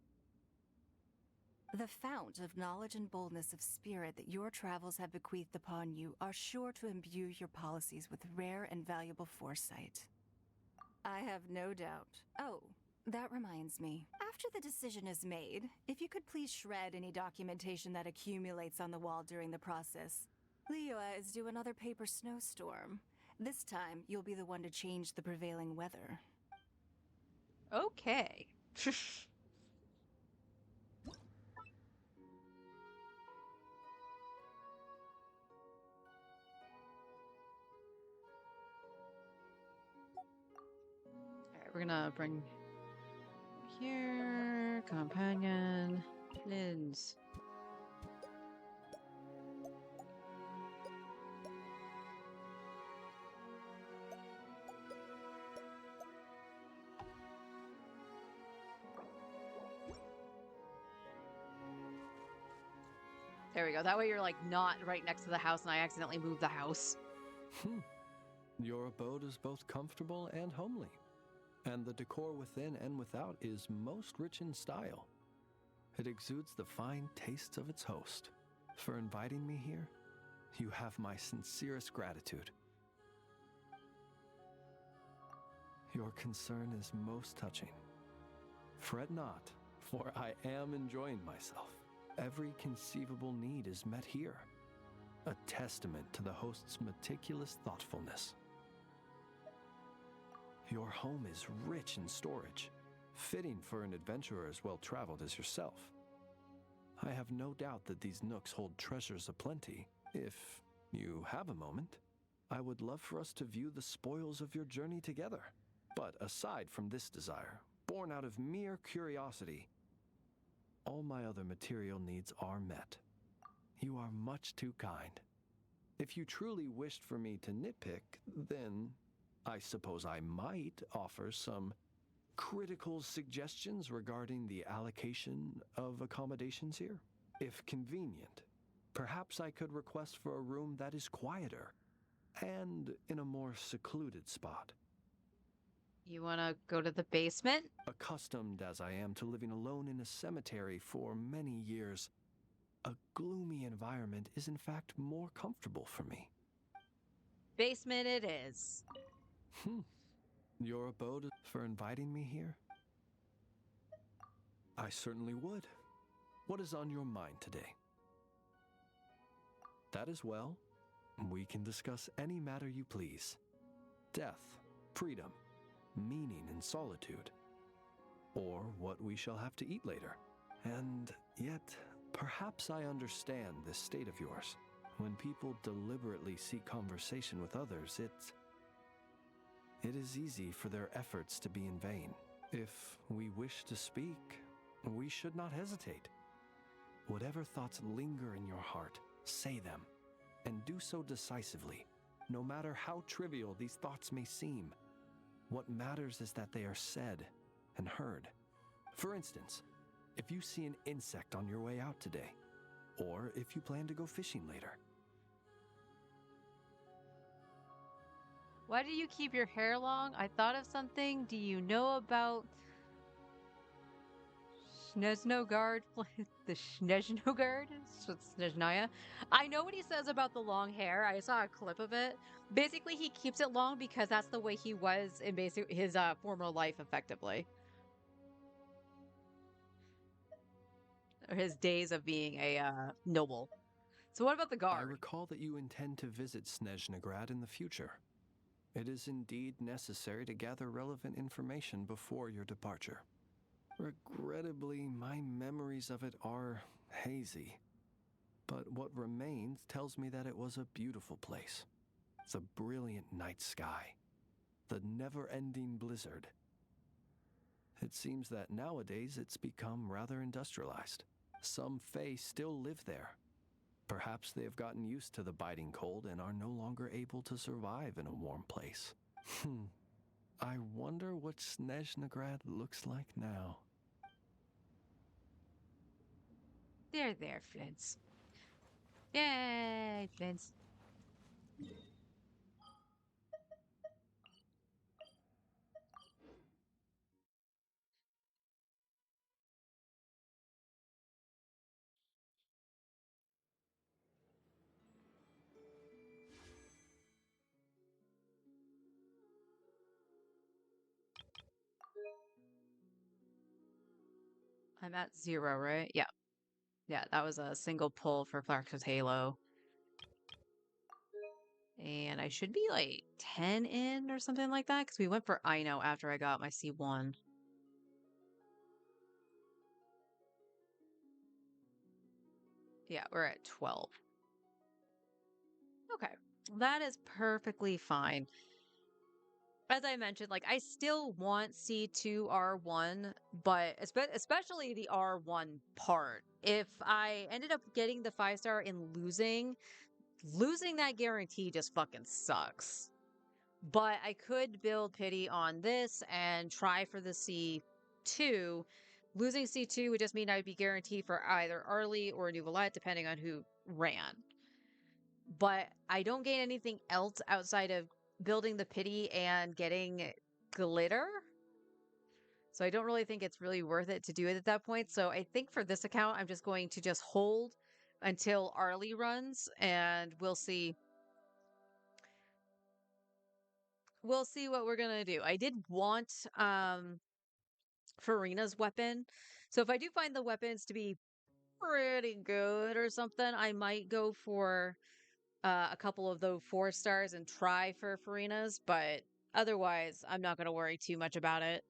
The fount of knowledge and boldness of spirit that your travels have bequeathed upon you are sure to imbue your policies with rare and valuable foresight. I have no doubt. Oh, that reminds me. After the decision is made, if you could please shred any documentation that accumulates on the wall during the process. Leoa is due another paper snowstorm. This time, you'll be the one to change the prevailing weather.
Okay. Alright, we're gonna bring here, companion, Lins. There we go. That way you're like not right next to the house and I accidentally moved the house.
Your abode is both comfortable and homely, and the decor within and without is most rich in style. It exudes the fine tastes of its host. For inviting me here, you have my sincerest gratitude. Your concern is most touching. Fret not, for I am enjoying myself. Every conceivable need is met here, a testament to the host's meticulous thoughtfulness. Your home is rich in storage, fitting for an adventurer as well-traveled as yourself. I have no doubt that these nooks hold treasures aplenty. If you have a moment, I would love for us to view the spoils of your journey together. But aside from this desire, born out of mere curiosity, all my other material needs are met. You are much too kind. If you truly wished for me to nitpick, then I suppose I might offer some critical suggestions regarding the allocation of accommodations here. If convenient, perhaps I could request for a room that is quieter and in a more secluded spot.
You want to go to the basement?
Accustomed as I am to living alone in a cemetery for many years, a gloomy environment is in fact more comfortable for me.
Basement it is.
Your abode for inviting me here? I certainly would. What is on your mind today? That is well. We can discuss any matter you please. Death, freedom, meaning and solitude, or what we shall have to eat later. And yet, perhaps I understand this state of yours. When people deliberately seek conversation with others, it is easy for their efforts to be in vain. If we wish to speak, we should not hesitate. Whatever thoughts linger in your heart, say them, and do so decisively, no matter how trivial these thoughts may seem. What matters is that they are said and heard. For instance, if you see an insect on your way out today, or if you plan to go fishing later.
Why do you keep your hair long? I thought of something. Do you know about Snezhnogard? The Snezhnogard? Snezhnaya? I know what he says about the long hair. I saw a clip of it. Basically, he keeps it long because that's the way he was in his former life, effectively. Or his days of being a noble. So what about the guard?
I recall that you intend to visit Snezhnograd in the future. It is indeed necessary to gather relevant information before your departure. Regrettably, my memories of it are hazy. But what remains tells me that it was a beautiful place. The brilliant night sky. The never-ending blizzard. It seems that nowadays it's become rather industrialized. Some Fae still live there. Perhaps they have gotten used to the biting cold and are no longer able to survive in a warm place. I wonder what Snezhnograd looks like now.
There, Flint's. Yay, Flint's. I'm at 0, right? Yeah. Yeah, that was a single pull for Clark's Halo. And I should be like 10 in or something like that, because we went for Ino after I got my C1. Yeah, we're at 12. Okay, that is perfectly fine. As I mentioned, like, I still want C2R1, but especially the R1 part. If I ended up getting the 5-star and losing that guarantee just fucking sucks. But I could build pity on this and try for the C2. Losing C2 would just mean I'd be guaranteed for either Arlie or New Light, depending on who ran. But I don't gain anything else outside of building the pity and getting glitter. So I don't really think it's really worth it to do it at that point. So I think for this account, I'm just going to just hold until Arlie runs, and we'll see. We'll see what we're gonna do. I did want Farina's weapon. So if I do find the weapons to be pretty good or something, I might go for a couple of those 4-stars and try for Farina's, but otherwise, I'm not going to worry too much about it.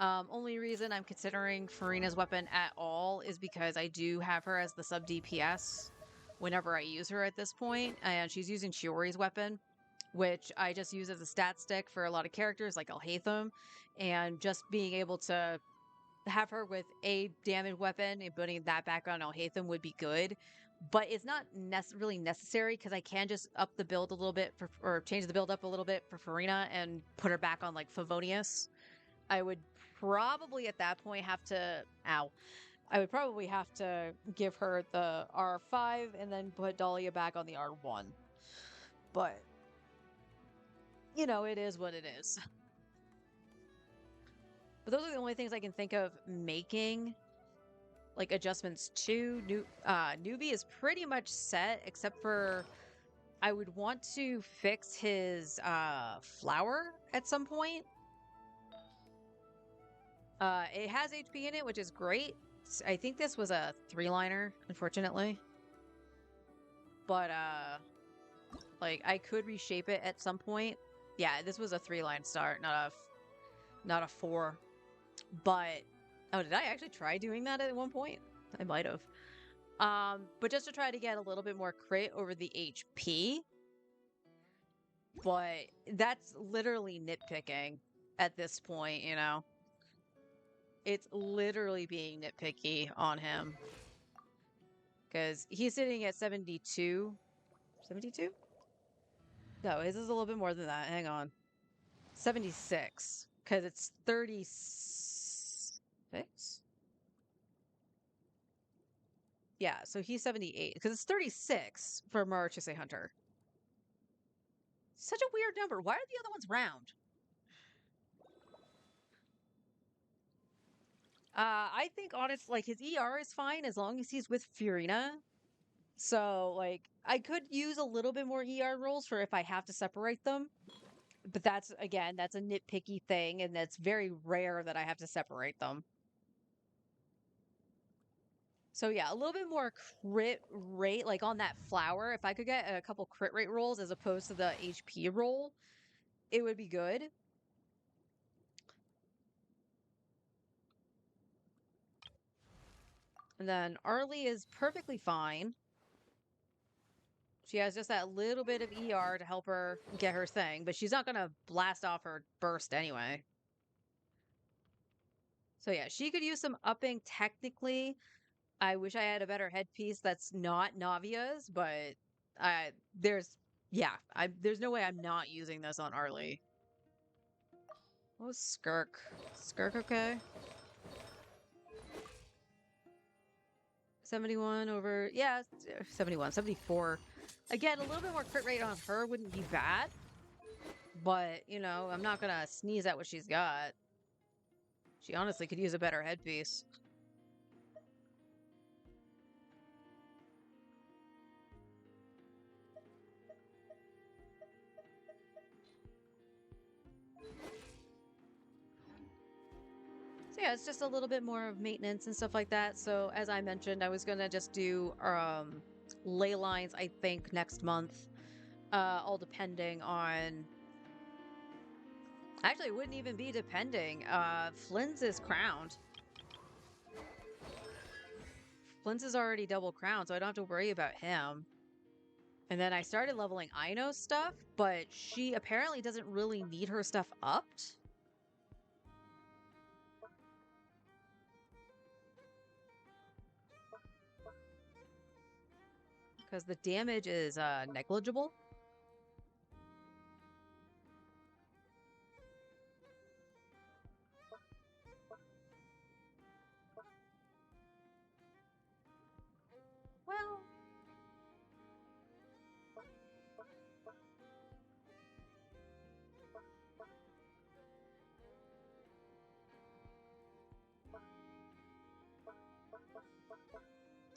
Only reason I'm considering Farina's weapon at all is because I do have her as the sub DPS whenever I use her at this point, and she's using Shiori's weapon, which I just use as a stat stick for a lot of characters like Alhaitham, and just being able to have her with a damage weapon and putting that back on Alhaitham would be good, but it's not really necessary because I can just up the build a little bit or change the build up a little bit for Farina and put her back on like Favonius. I would probably at that point have to, I would probably have to give her the R5 and then put Dahlia back on the R1. But, you know, it is what it is. But those are the only things I can think of making like adjustments to. Newbie is pretty much set, except for I would want to fix his flower at some point. It has HP in it, which is great. I think this was a 3-liner, unfortunately. But like I could reshape it at some point. Yeah, this was a 3-line start, not a 4. But oh, did I actually try doing that at one point? I might have. But just to try to get a little bit more crit over the HP. But that's literally nitpicking at this point, you know? It's literally being nitpicky on him. Because he's sitting at 72. 72? No, his is a little bit more than that. Hang on. 76. Because it's 36? Yeah, so he's 78. Because it's 36 for Maruchise Hunter. Such a weird number. Why are the other ones round? I think honestly, like his ER is fine as long as he's with Furina. So like I could use a little bit more ER rolls for if I have to separate them. But that's again, that's a nitpicky thing, and that's very rare that I have to separate them. So yeah, a little bit more crit rate, like on that flower. If I could get a couple crit rate rolls as opposed to the HP roll, it would be good. And then Arlie is perfectly fine. She has just that little bit of ER to help her get her thing, but she's not going to blast off her burst anyway. So yeah, she could use some upping technically. I wish I had a better headpiece that's not Navia's, but there's no way I'm not using this on Arlie. What was Skirk? Skirk okay? 71 over, yeah, 71, 74. Again, a little bit more crit rate on her wouldn't be bad. But, you know, I'm not gonna sneeze at what she's got. She honestly could use a better headpiece. So yeah, it's just a little bit more of maintenance and stuff like that. So as I mentioned, I was gonna just do ley lines, I think, next month. All depending on, actually it wouldn't even be depending. Flynn's is crowned. Flynn's is already double crowned, so I don't have to worry about him. And then I started leveling Aino's stuff, but she apparently doesn't really need her stuff upped. Because the damage is negligible. Well,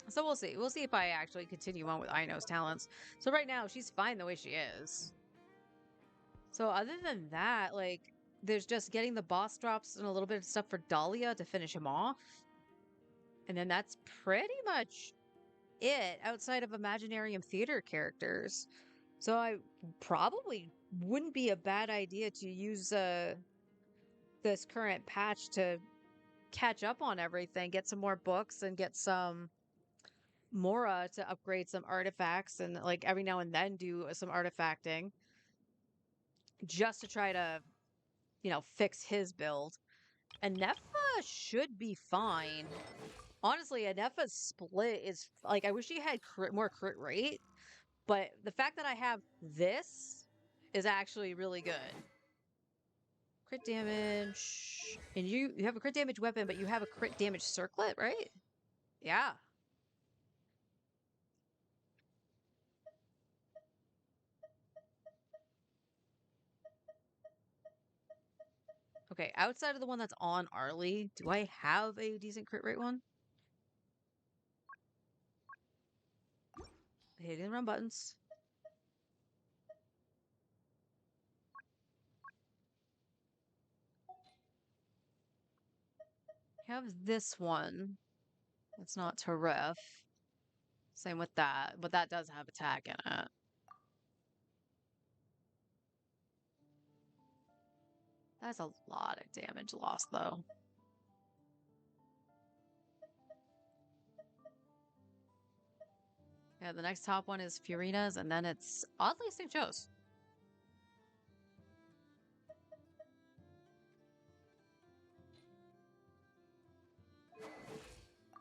so we'll see. We'll see if I actually continue on with Aino's talents. So right now, she's fine the way she is. So other than that, like, there's just getting the boss drops and a little bit of stuff for Dahlia to finish him off. And then that's pretty much it outside of Imaginarium Theater characters. So I probably wouldn't be a bad idea to use this current patch to catch up on everything, get some more books and get some Mora to upgrade some artifacts and like every now and then do some artifacting just to try to, you know, fix his build. And Nefa should be fine. Honestly, Anefa's split is like, I wish he had more crit rate, but the fact that I have this is actually really good. Crit damage, and you have a crit damage weapon, but you have a crit damage circlet, right? Yeah. Okay, outside of the one that's on Arlie, do I have a decent crit rate one? Hitting the run buttons. I have this one. It's not Tarif. Same with that, but that does have attack in it. That's a lot of damage lost, though. Yeah, the next top one is Furina's, and then it's oddly St. Joe's.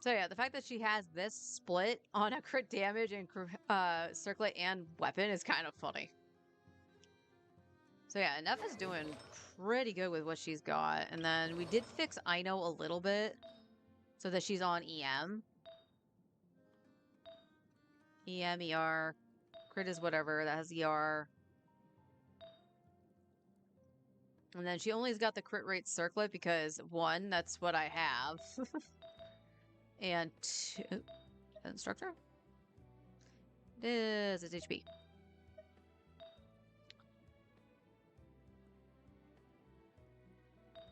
So yeah, the fact that she has this split on a crit damage and circlet and weapon is kind of funny. So yeah, Nefa's doing pretty good with what she's got. And then we did fix Aino a little bit so that she's on EM. EM, ER, crit is whatever, that has ER. And then she only's got the crit rate circlet because one, that's what I have. And two, instructor? It is, it's HP.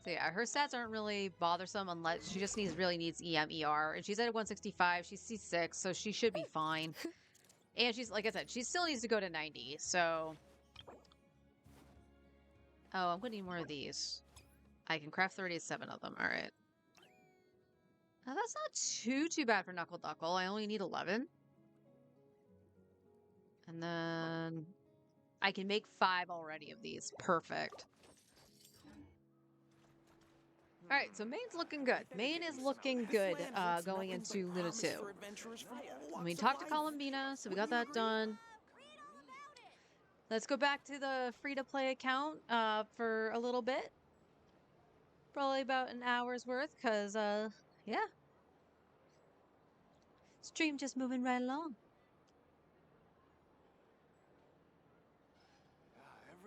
So yeah, her stats aren't really bothersome unless she just really needs EM, ER. And she's at 165, she's C6, so she should be fine. And she's, like I said, she still needs to go to 90, so... Oh, I'm gonna need more of these. I can craft 37 of them, alright. Now that's not too bad for Knuckle Duckle, I only need 11. And then... I can make 5 already of these, perfect. Alright, so Main's looking good. Main is looking good going into Luna 2. We talked to Columbina, so we got that done. Let's go back to the free-to-play account for a little bit. Probably about an hour's worth, because, yeah. Let's Stream just moving right along.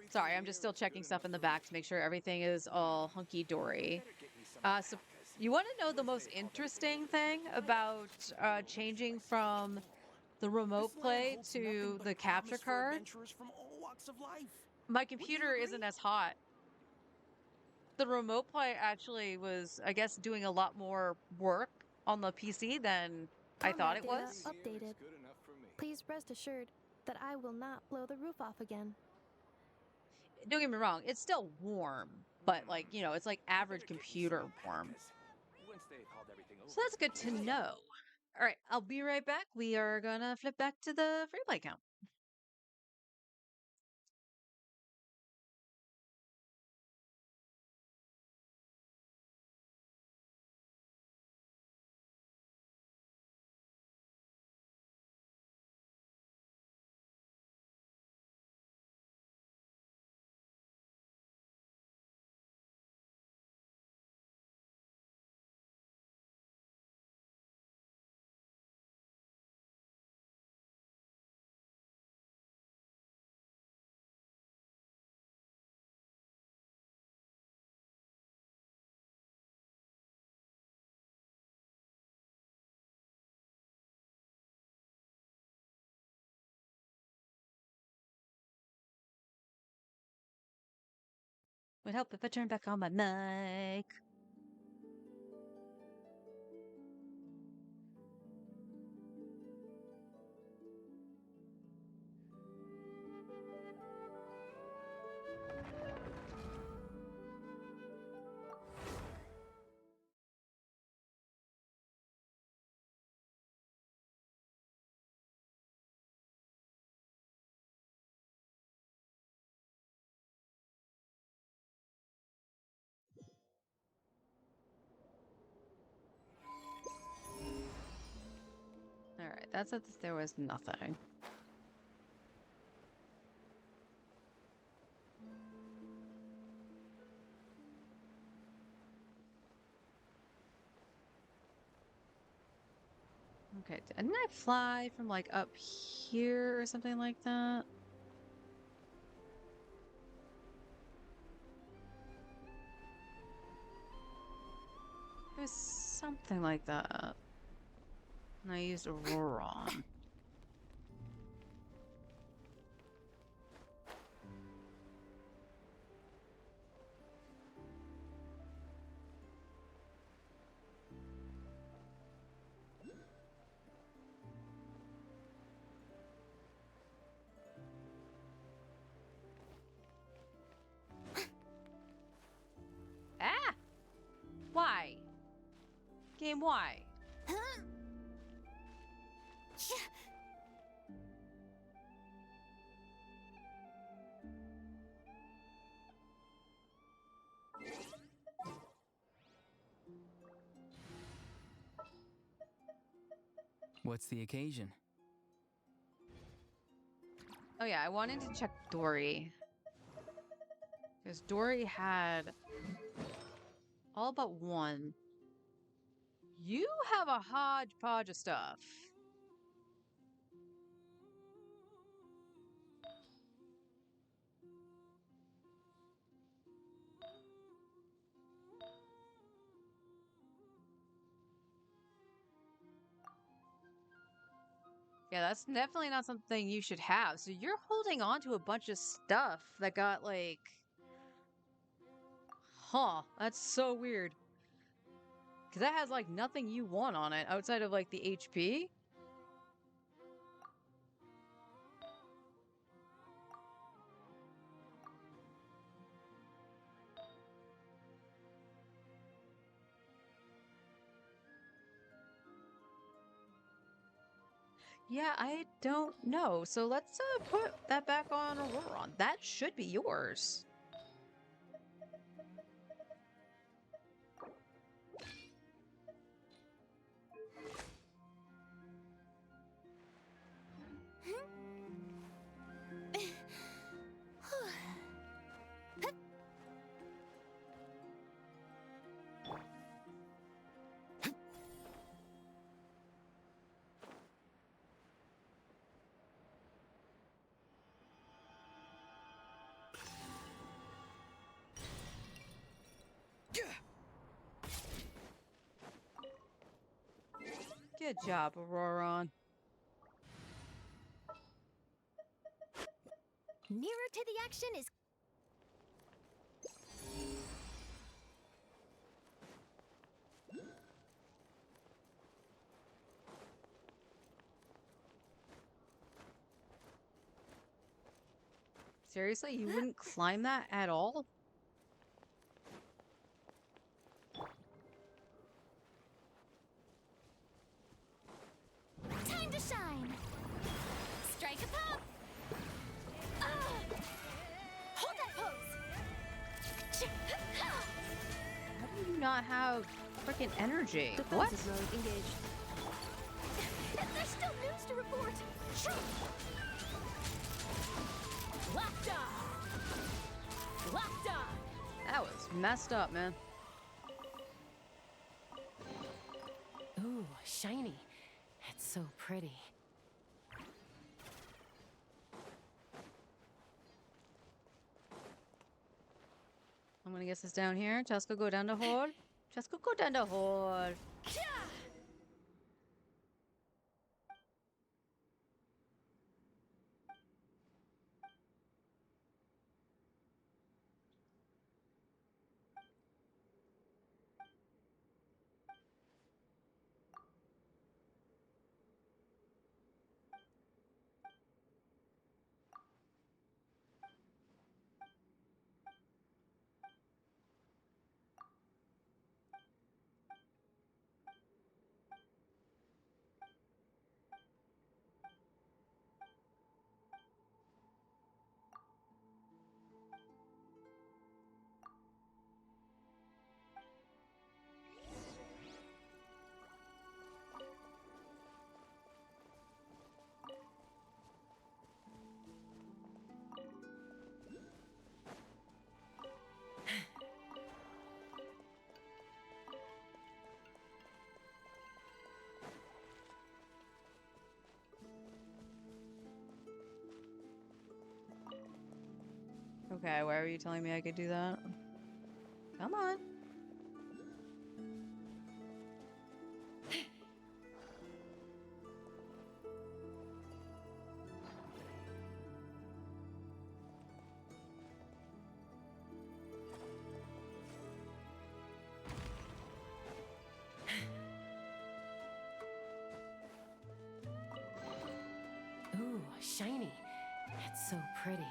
Sorry, I'm just still checking stuff in the back to make sure everything is all hunky-dory. So you want to know the most interesting thing about changing from the remote play to the capture card? My computer isn't as hot. The remote play actually was, I guess, doing a lot more work on the PC than I thought it
Data
was.
updated. Please rest assured that I will not blow the roof off again.
Don't get me wrong, it's still warm, but like, you know, it's like average computer warm. So that's good to know. All right, I'll be right back. We are gonna flip back to the free play count. Would help if I turn back on my mic. All right, that's if there was nothing. Okay, didn't I fly from like up here or something like that? It was something like that. And I used Auroron. Ah! Why? Game, why?
What's the occasion?
Oh yeah, I wanted to check Dory. Because Dory had all but one. You have a hodgepodge of stuff. Yeah, that's definitely not something you should have. So you're holding on to a bunch of stuff that got like... Huh, that's so weird. Because that has like nothing you want on it outside of like the HP. Yeah, I don't know. So let's put that back on Auroron. That should be yours. Good job, Auroron.
Nearer to the action is...
Seriously, you wouldn't climb that at all?
Time to shine! Strike a pop! Hold that pose!
How do you not have freaking energy? What?
Defensive mode engaged.
There's still news to report!
Locked on! Locked on!
That was messed up, man.
Ooh, shiny. It's so pretty.
I'm gonna guess it's down here. Cheska, go down the hole. Cheska, go down the hole. Okay, why are you telling me I could do that? Come on.
Ooh, shiny. It's so pretty.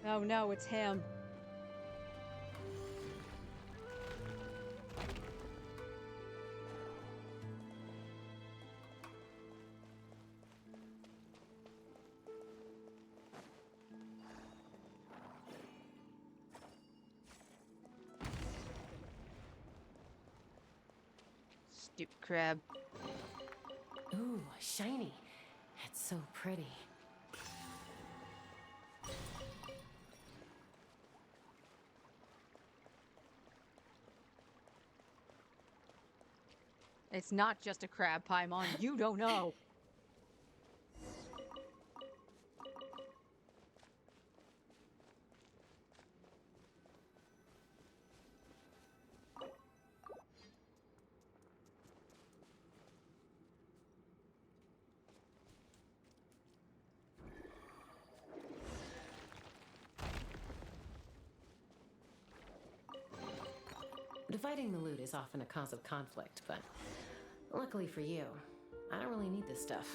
Oh no, it's him. Stupid crab.
Ooh, shiny. It's so pretty.
It's not just a crab, Paimon. You don't know.
Dividing the loot is often a cause of conflict, but luckily for you, I don't really need this stuff.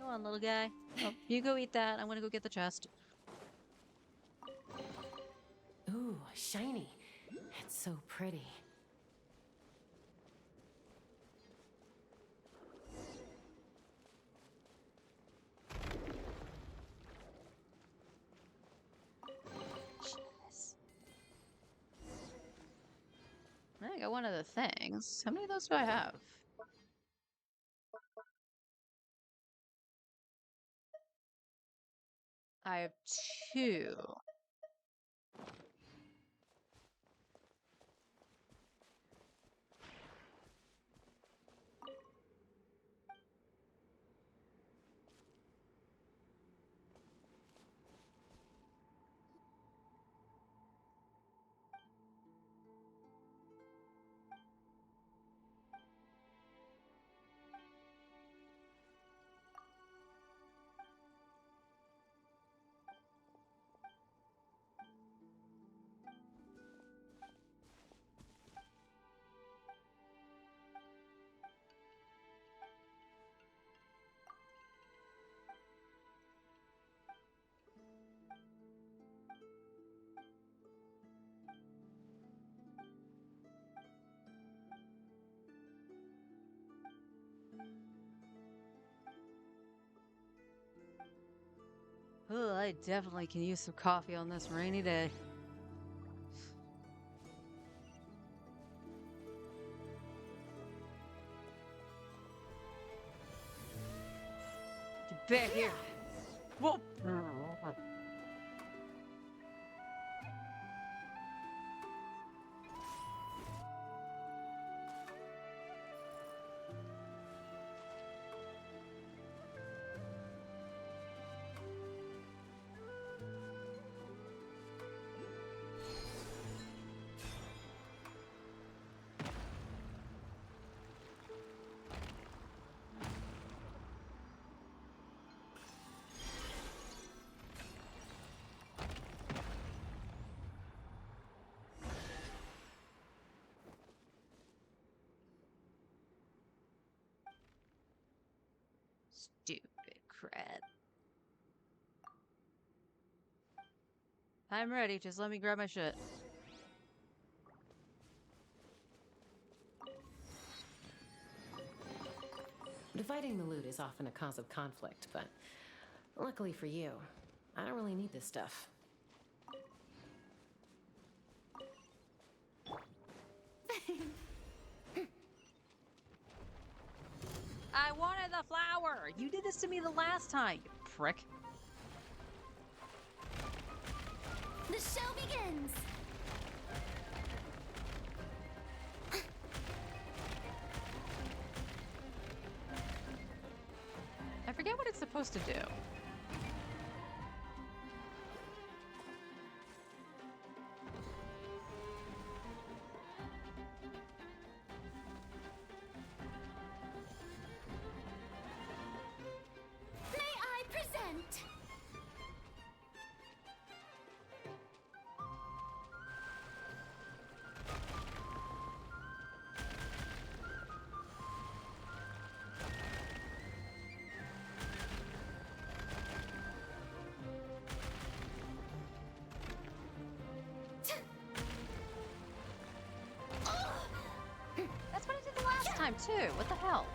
Go on, little guy. Oh, you go eat that. I'm gonna go get the chest.
Ooh, shiny. It's so pretty.
I got one of the things. How many of those do I have? I have 2. Oh, I definitely can use some coffee on this rainy day. Get back here. Whoa. Stupid crap. I'm ready. Just let me grab my shit.
Dividing the loot is often a cause of conflict, but luckily for you, I don't really need this stuff.
I wanted the flower! You did this to me the last time, you prick.
The show begins!
I forget what it's supposed to do.
May I present?
That's what I did the last time, too. What the hell?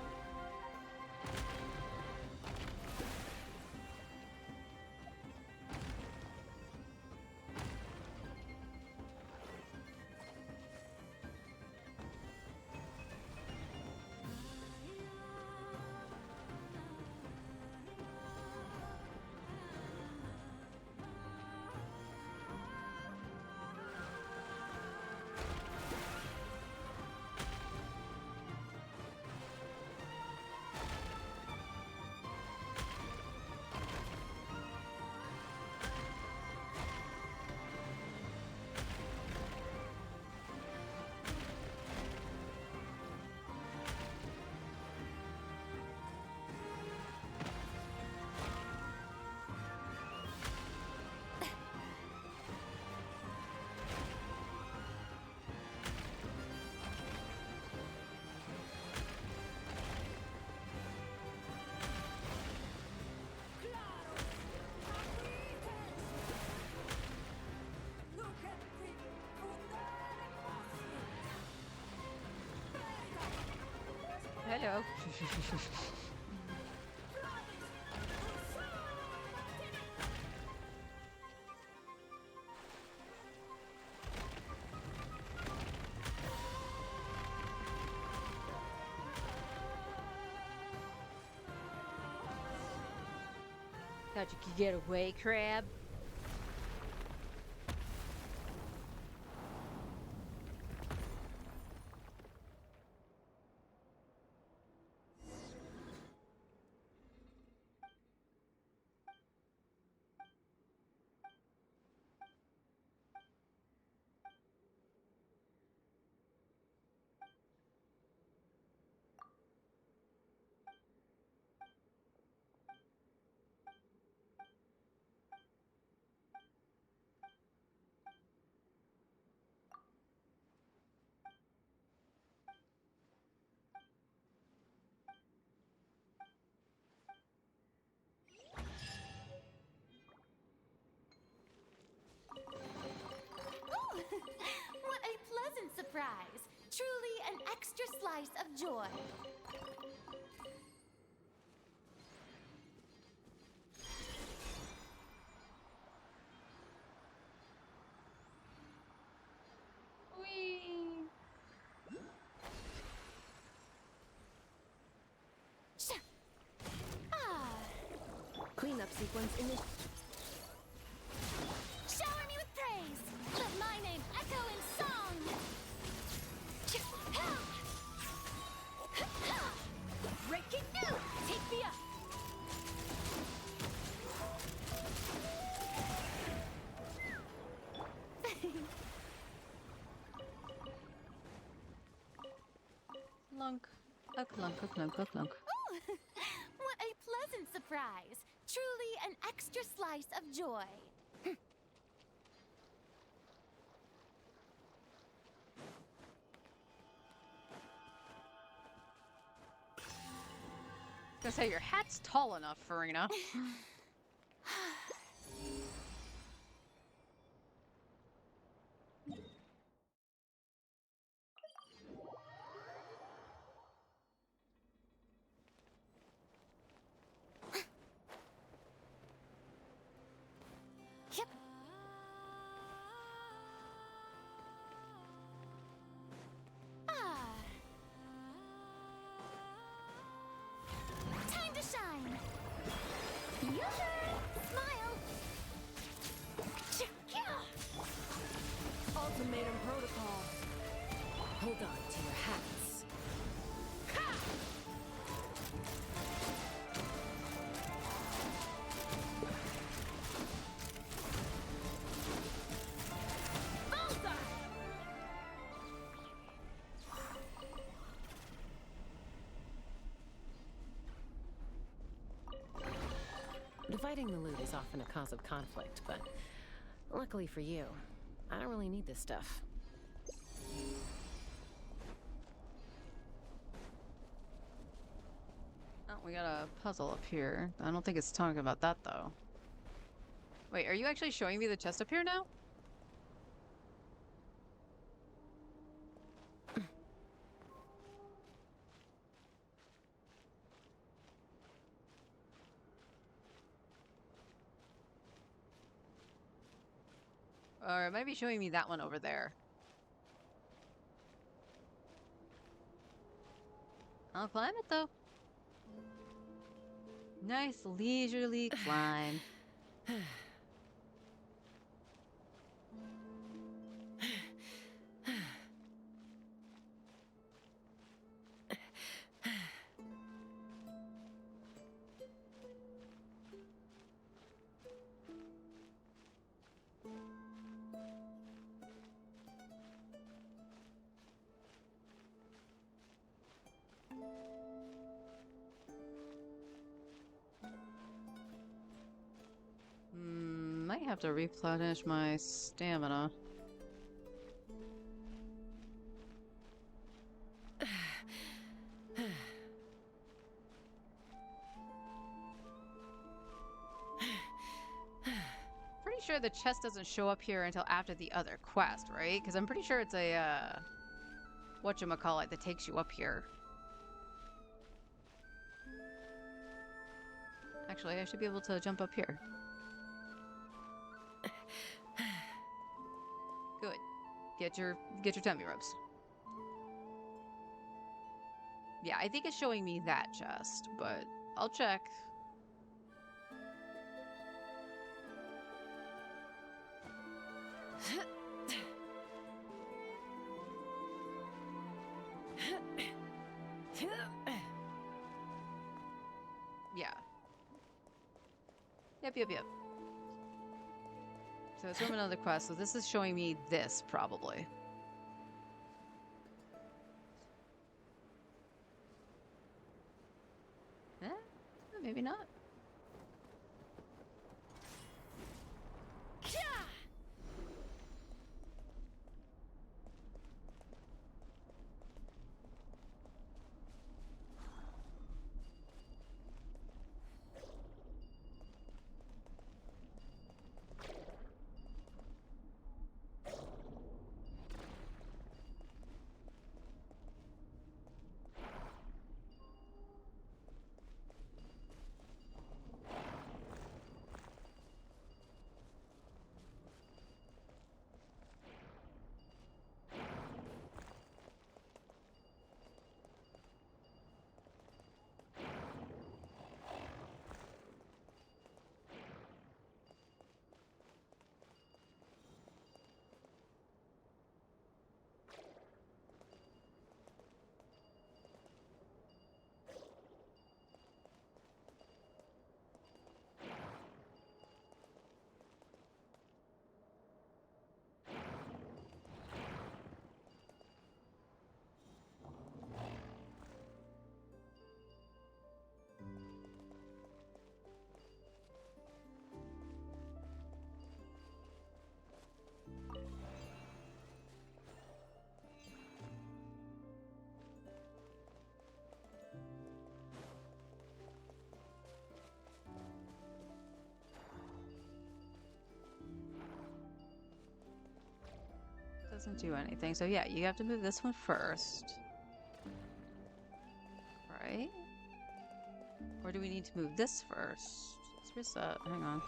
go. Thought you could get away, crab.
What a pleasant surprise! Truly an extra slice of joy.
Whee!
Cleanup sequence in it.
Shower me with praise! Let my name echo in song! Breaking news! Take me up!
Clunk. A clunk, a clunk, a clunk.
Ooh, what a pleasant surprise! Truly an extra slice of joy.
I was gonna say, your hat's tall enough, Farina.
Yep. Time to shine. Your turn. Smile.
Ultimatum protocol. Hold on to your hats.
Dividing the loot is often a cause of conflict, but luckily for you, I don't really need this stuff.
Oh, we got a puzzle up here. I don't think it's talking about that, though. Wait, are you actually showing me the chest up here now? Or it might be showing me that one over there. I'll climb it, though. Nice leisurely climb. Might have to replenish my stamina. Pretty sure the chest doesn't show up here until after the other quest, right? Because I'm pretty sure it's a, whatchamacallit that takes you up here. actually. I should be able to jump up here. Good. Get your tummy rubs. Yeah, I think it's showing me that chest, but I'll check. Yeah. Yep. So it's from another quest, so this is showing me this, probably. Maybe not. Doesn't do anything. So yeah, you have to move this one first. Right? Or do we need to move this first? Let's reset. Hang on.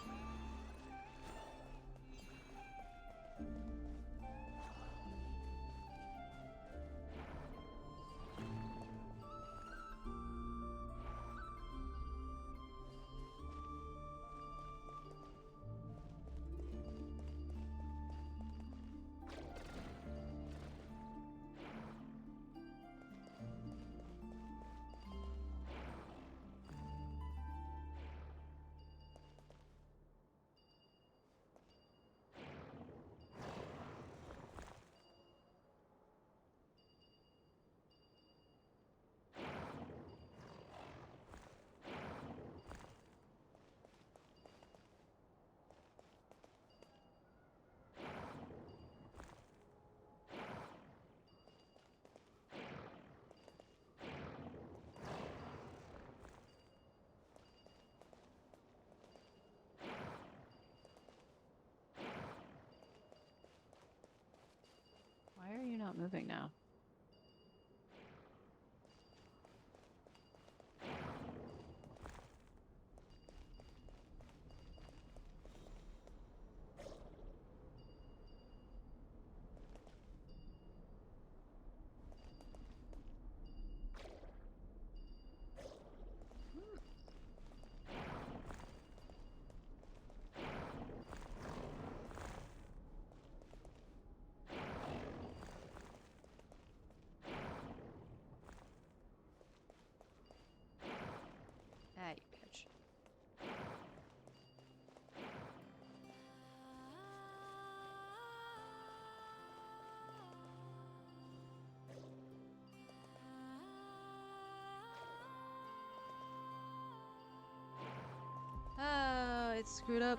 Why are you not moving now? Ah, you bitch. Oh, it's screwed up.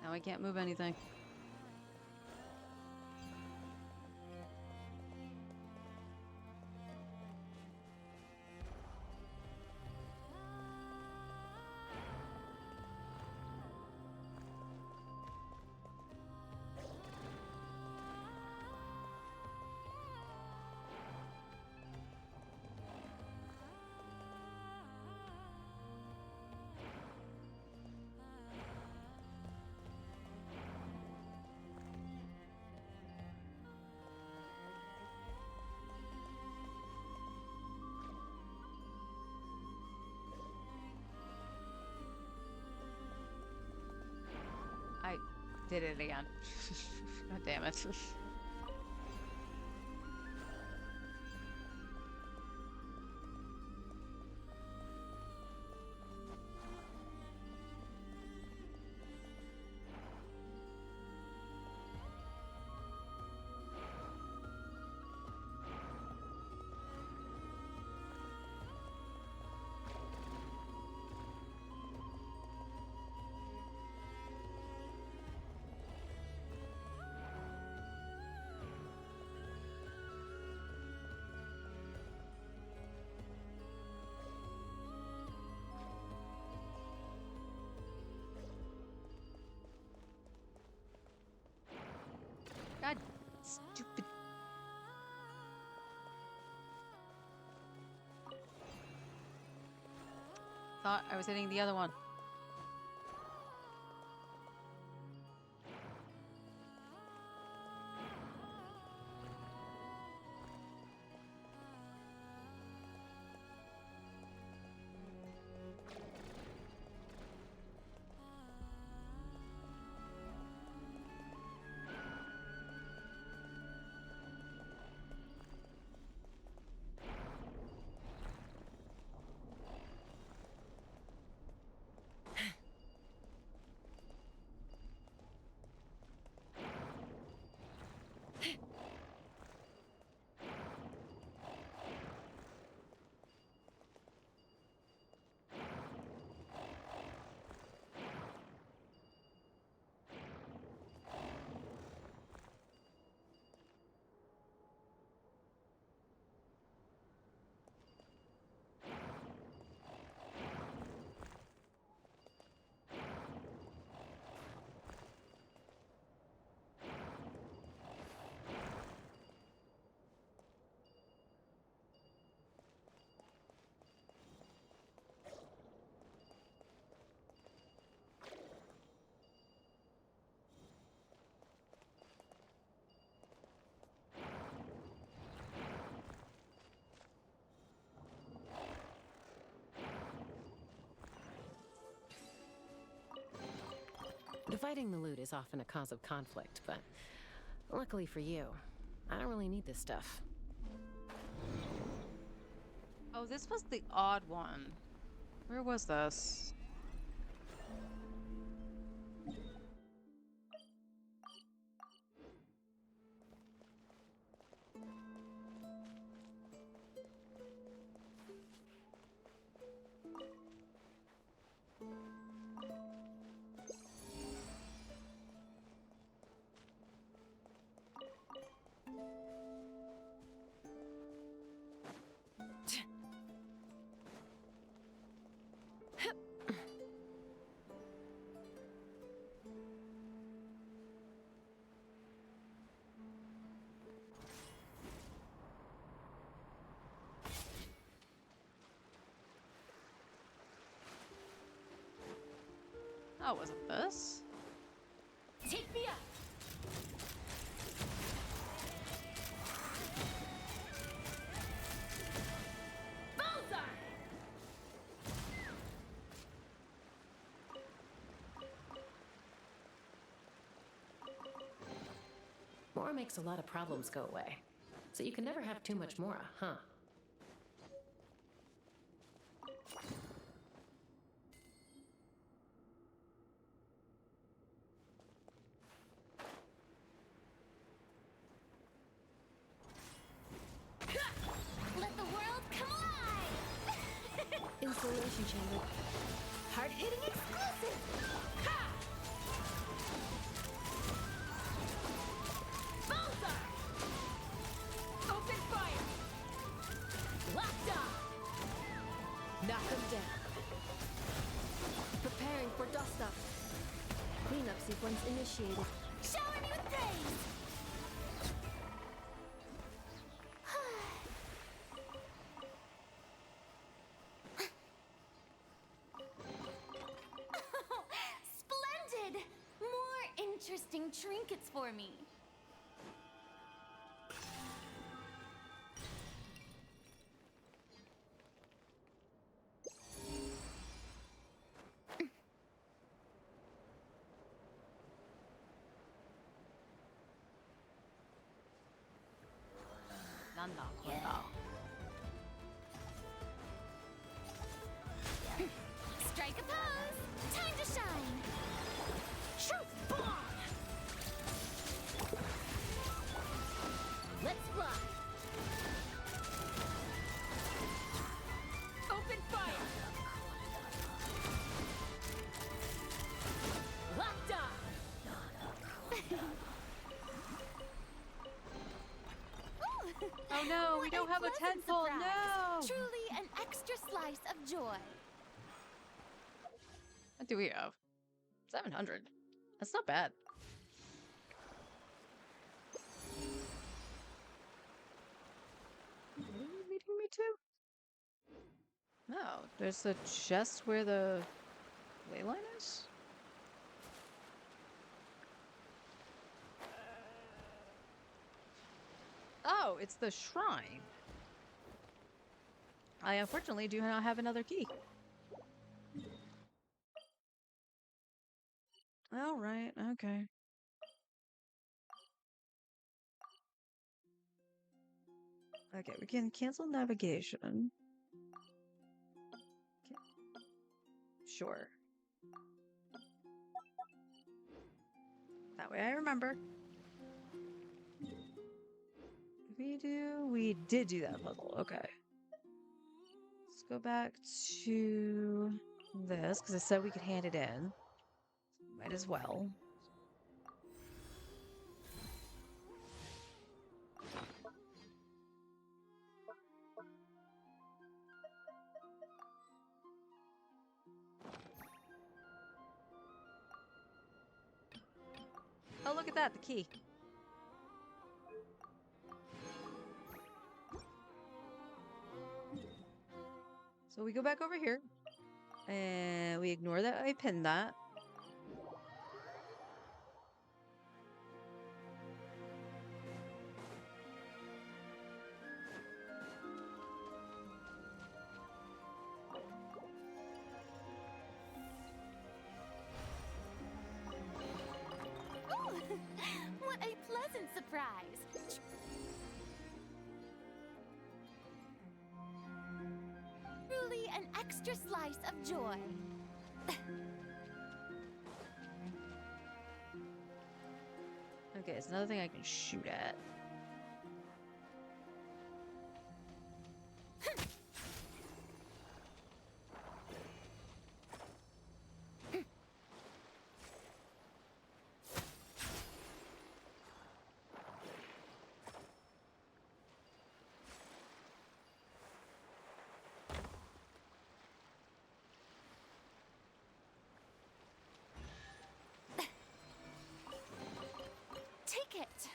Now I can't move anything. did it again. God damn it. God, stupid. Thought I was hitting the other one.
Dividing the loot is often a cause of conflict, but luckily for you, I don't really need this stuff.
Oh, this was the odd one. Where was this? Oh, wasn't this?
Take me up. Bullseye.
Mora makes a lot of problems go away. So you can never have too much Mora, huh?
Let the world come alive.
Installation chamber.
Hard-hitting exclusive. Ha! Bullseye. Open fire. Locked on.
Knock them down. Preparing for dust up. Cleanup sequence initiated.
Shower me with praise. Splendid! More interesting trinkets for me. Strike a pose! Time to shine! Truth bomb! Let's fly! Open fire! Locked on!
Oh no, we don't have a tentpole. No.
Truly an extra slice of joy.
What do we have? 700. That's not bad. What are you leading me to? No, there's the chest where the ley line is. Oh, it's the shrine. I unfortunately do not have another key. All right, okay. Okay, we can cancel navigation. Okay. Sure. That way I remember. We did do that puzzle. Okay. Let's go back to this, because it said we could hand it in. Might as well. Oh, look at that, the key. So we go back over here, and we ignore that I pinned that.
Ooh, what a pleasant surprise! Truly an extra slice of joy.
Okay, it's another thing I can shoot at.
Take it.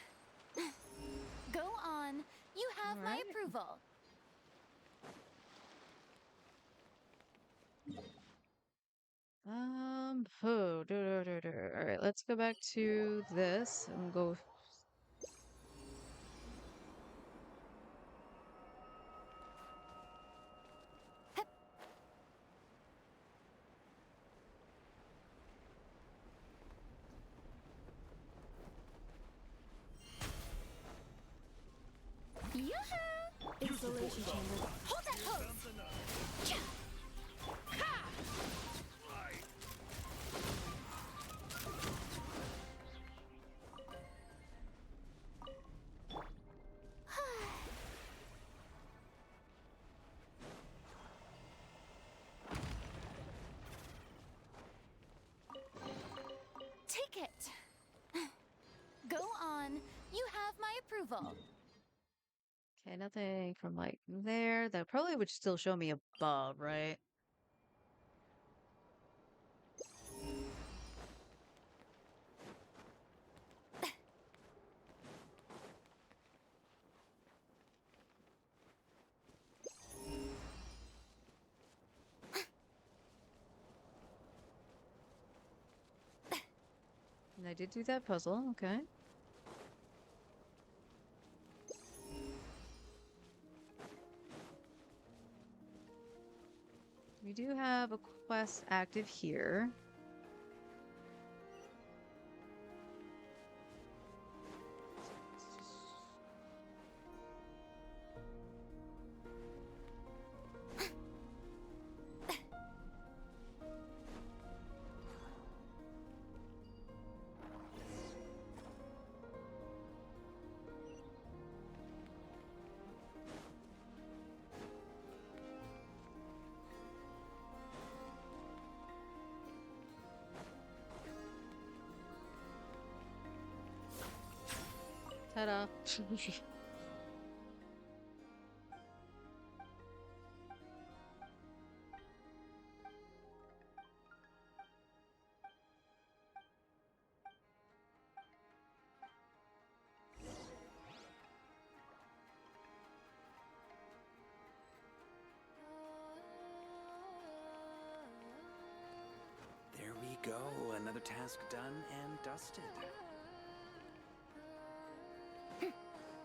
Go on. You have my approval.
All right, let's go back to this and go.
Yoo-hoo!
Installation chamber.
Hold that pose! Ha! Take it. Go on. You have my approval.
Okay, nothing from like there. That probably would still show me above, right? And I did do that puzzle, okay. We do have a quest active here. Ta-da.
There we go. Another task done and dusted.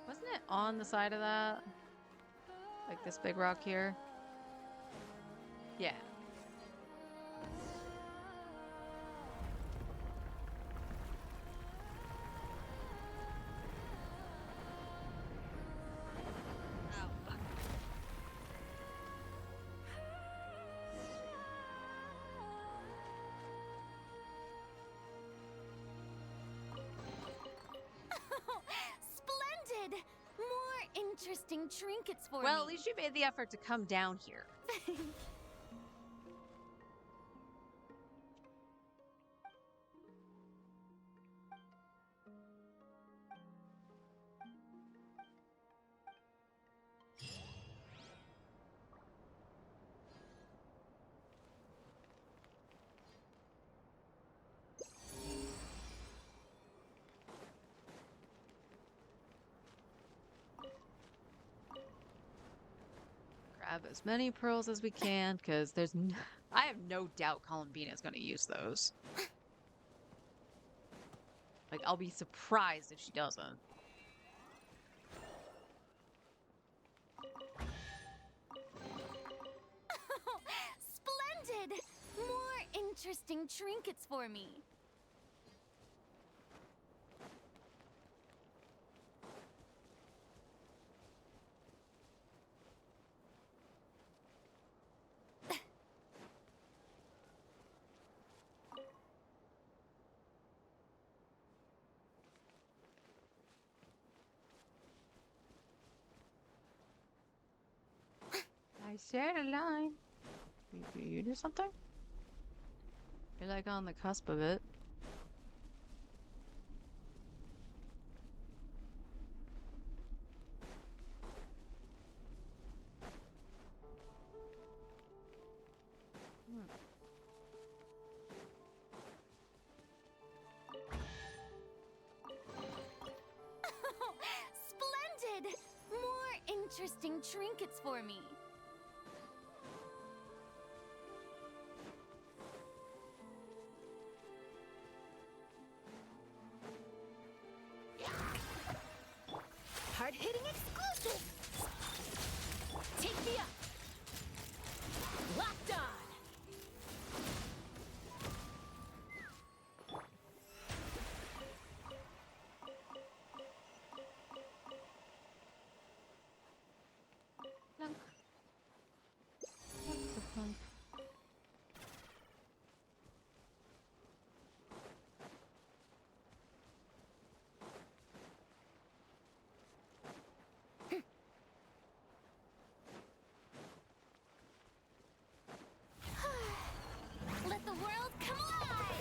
Wasn't it on the side of that? Like this big rock here? Yeah.
Splendid! More interesting trinkets for me.
Well, at least you made the effort to come down here. Grab as many pearls as we can, because I have no doubt Columbina is going to use those. Like, I'll be surprised if she doesn't.
Splendid! More interesting trinkets for me.
I shared a line. You do something? You're like on the cusp of it.
Splendid! More interesting trinkets for me.
Hard-hitting exclusive!
Take me up!
Locked on!
Plunk. Plunk, plunk.
Let the world come alive!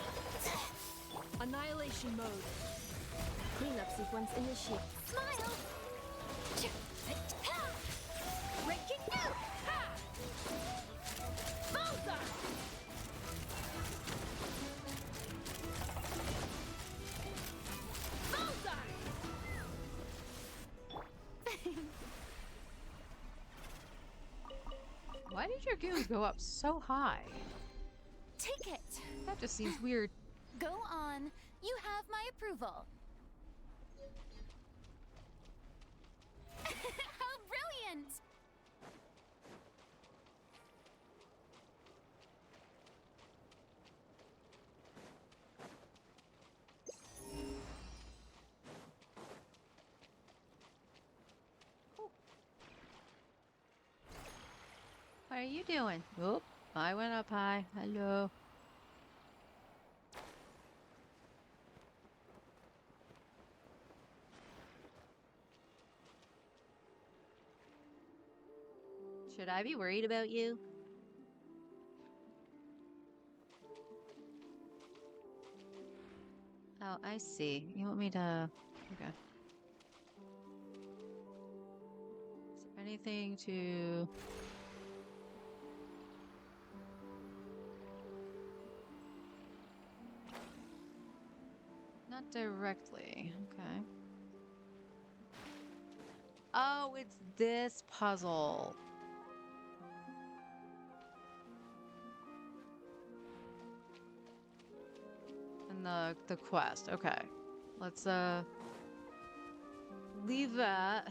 Annihilation mode. Cleanup sequence initiated.
Smile!
Breaking new! Ha! Bullseye!
Why did your goons go up so high?
Take it!
That just seems weird.
Go on. You have my approval. How brilliant!
What are you doing? Oop, I went up high. Hello. Should I be worried about you? Oh, I see. You want me to... Okay. anything to... Not directly. Okay. Oh, it's this puzzle. And the quest. Okay. Let's leave that.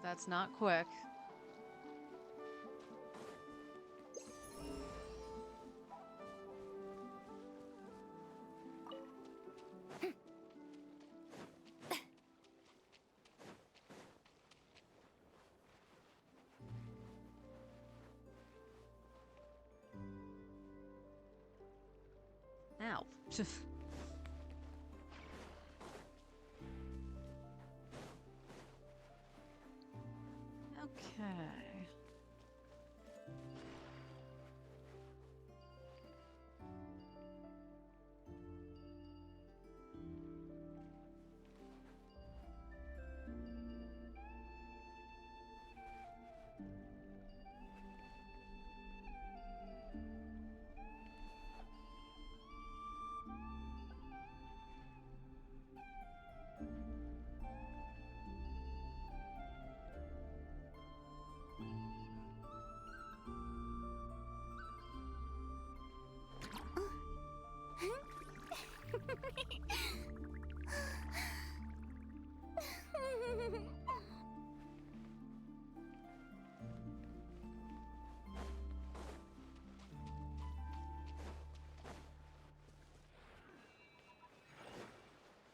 That's not quick. Ow. Okay.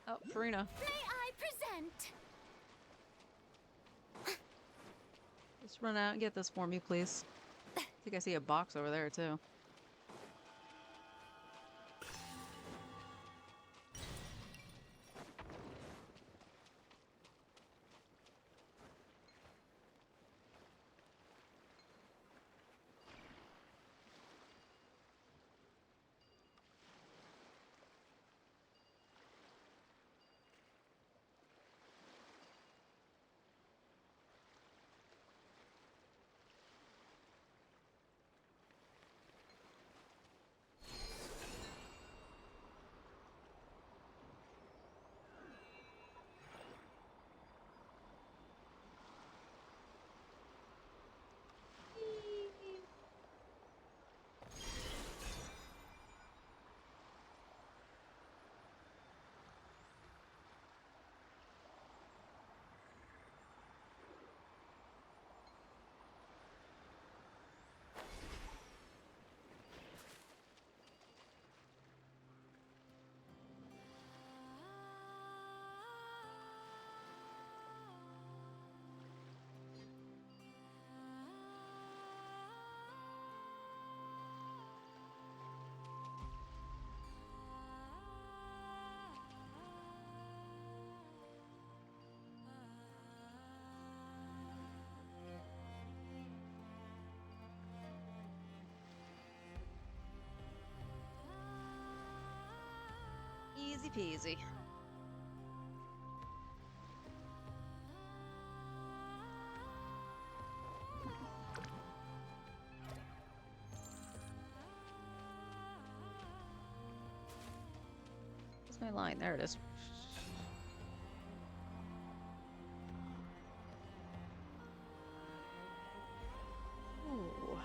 Oh, Farina.
May I present?
Just run out and get this for me, please. I think I see a box over there, too. Easy peasy. What's my line? There it is. Ooh.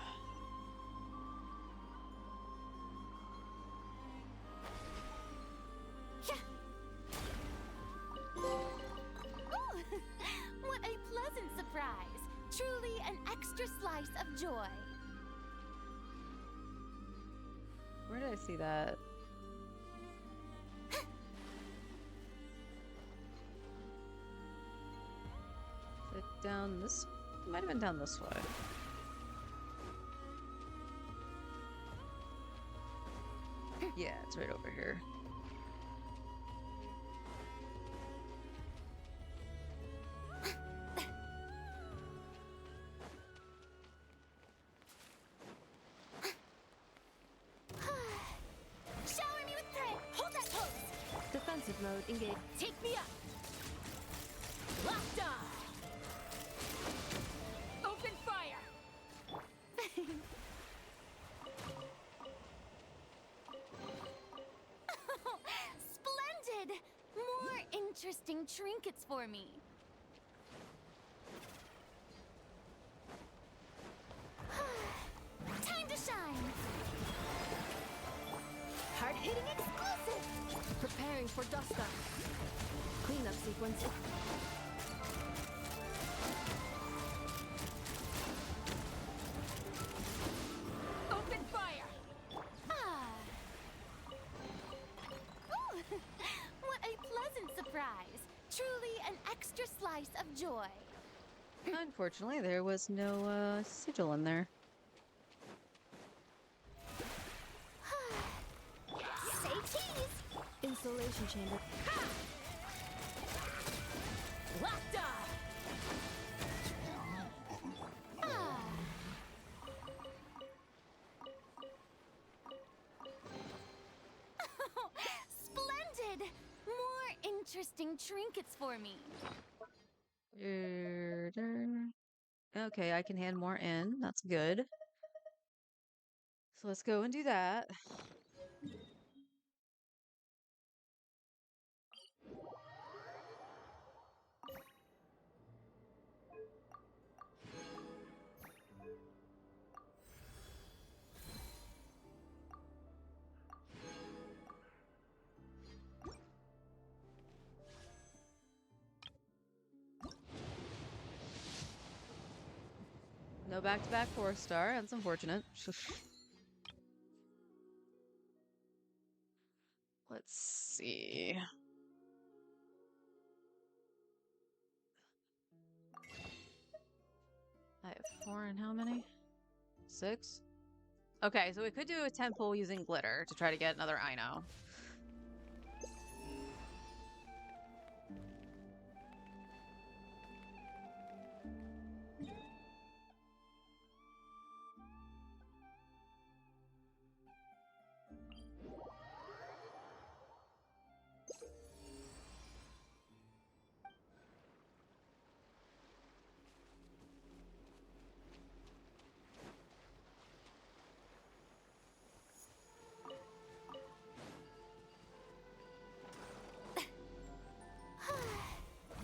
What a pleasant surprise! Truly an extra slice of joy.
Where did I see that? Is it down this? It might have been down this way. Yeah, it's right over here.
Shower me with prayer. Hold that pose.
Defensive mode engaged.
Take me up. Locked on. Splendid! More interesting trinkets for me. Time to shine!
Hard-hitting exclusive! Preparing for dust-up. Cleanup sequence.
Open fire! Ah! Ooh, what a pleasant surprise! Truly an extra slice of joy.
Unfortunately, there was no sigil in there.
Say cheese! Insulation chamber.
Locked up! Ah! Splendid! More interesting trinkets for me.
Okay, I can hand more in. That's good. So let's go and do that. No back-to-back 4-star. That's unfortunate. Let's see. I have 4 and how many? 6? Okay, so we could do a temple using glitter to try to get another Ino.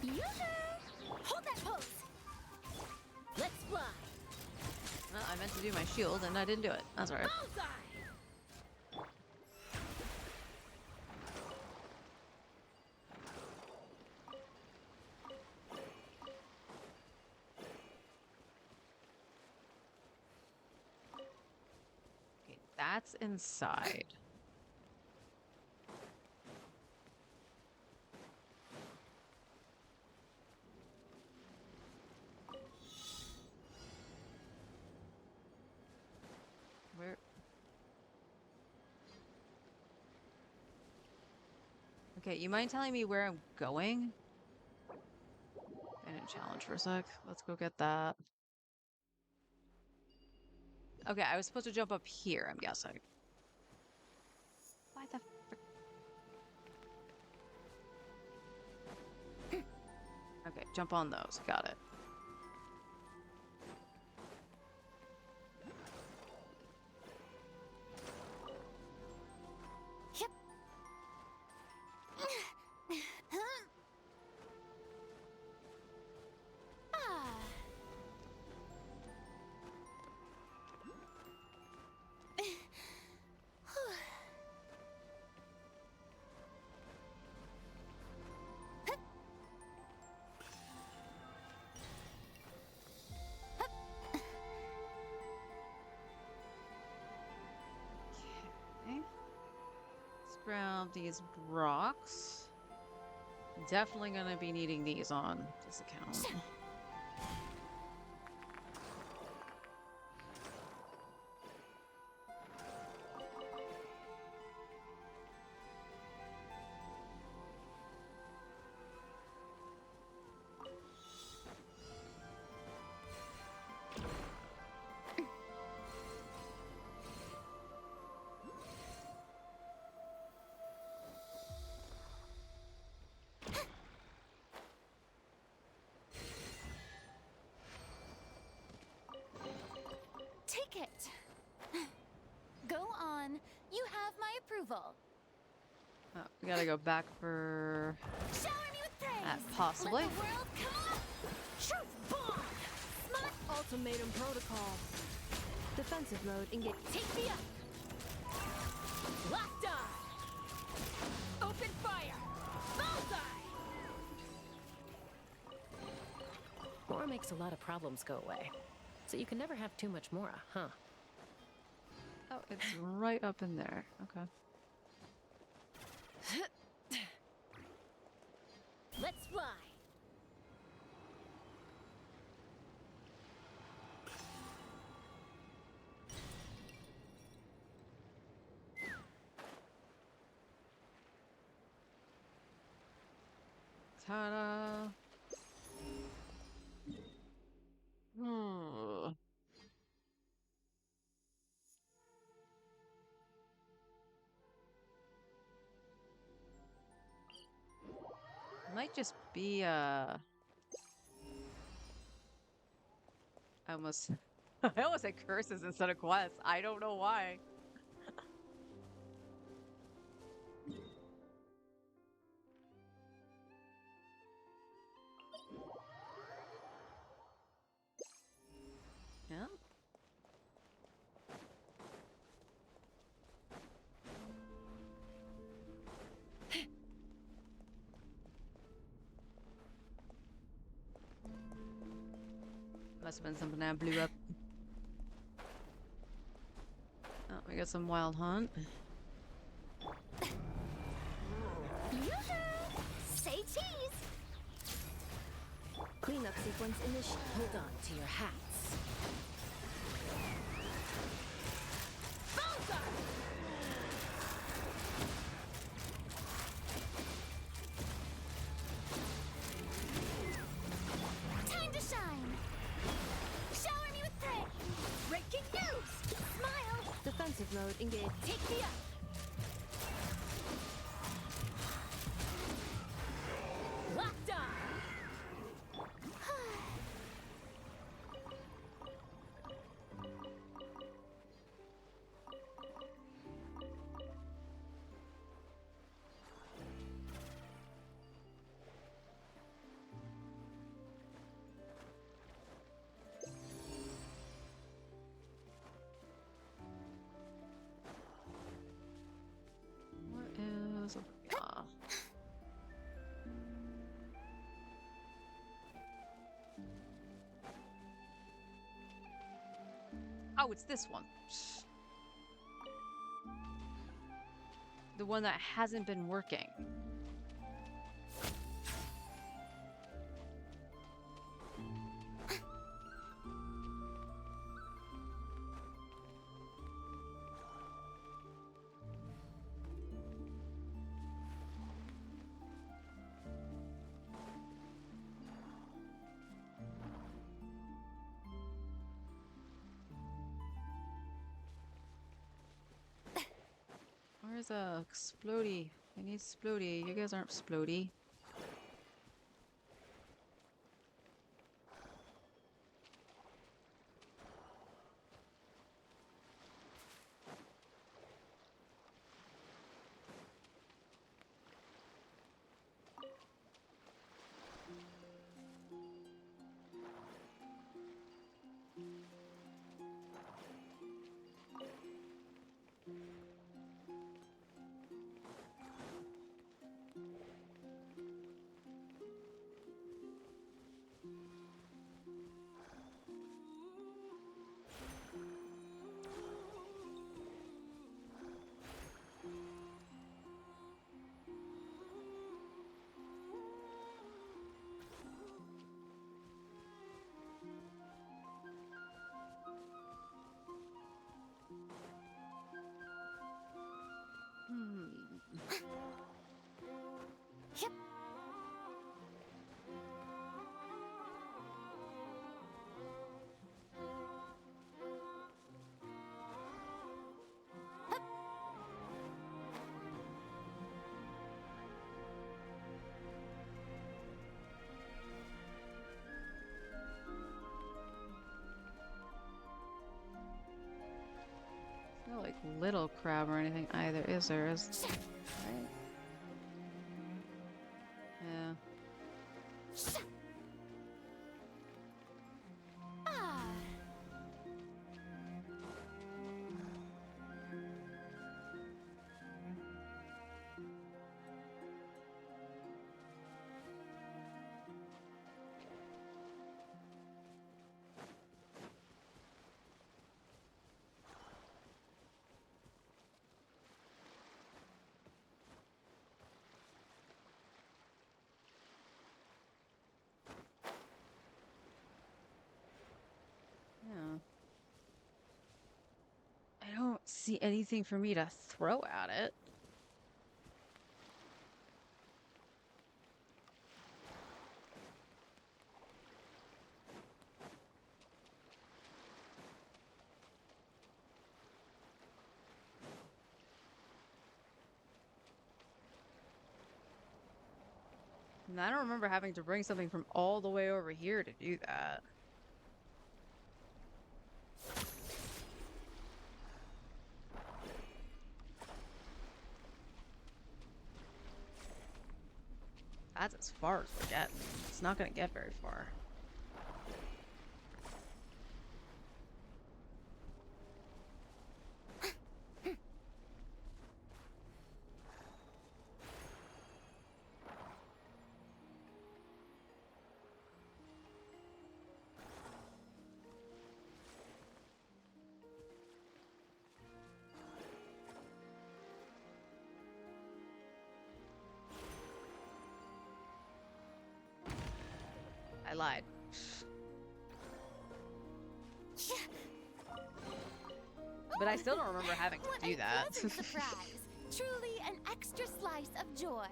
Yoo-hoo! Hold that pose! Let's fly!
Well, I meant to do my shield and I didn't do it. That's alright.
Bullseye!
Okay, that's inside. Where? Okay, you mind telling me where I'm going? I didn't challenge for a sec. Let's go get that. Okay, I was supposed to jump up here, I'm guessing. Why the frick? Okay, jump on those. Got it.
Yep. Ah.
Okay. Let's grab these rocks. Definitely gonna be needing these on this account.
it. Go on. You have my approval.
Oh, we gotta go back for
Shower me with praise.
that, possibly.
Let the world come up. Truth bomb. Smart.
Ultimatum protocol. Defensive mode engage.
Take me up. Locked on. Open fire. Bullseye.
Mora makes a lot of problems go away. So you can never have too much Mora, huh?
Oh, it's right up in there. Okay.
Let's fly.
Ta-da! Might just be I almost I almost said curses instead of quests. I don't know why. Yeah. Must have been something that blew up. Oh, we got some wild hunt.
Say cheese.
Cleanup sequence initiated.
Hold on to your hats.
Time to shine. Shower me with praise. Breaking news. Smile.
Defensive mode engage.
Take me up. Locked on.
What is Oh, it's this one. The one that hasn't been working. Where's a explodey? I need explodey. You guys aren't explodey.
Yep.
little crab or anything either, is there? Right? Yeah. Yeah. I don't see anything for me to throw at it. And I don't remember having to bring something from all the way over here to do that. That's as far as we're getting. It's not gonna get very far. I lied. But I still don't remember having to do that.
What a pleasant surprise. Truly an extra slice of joy.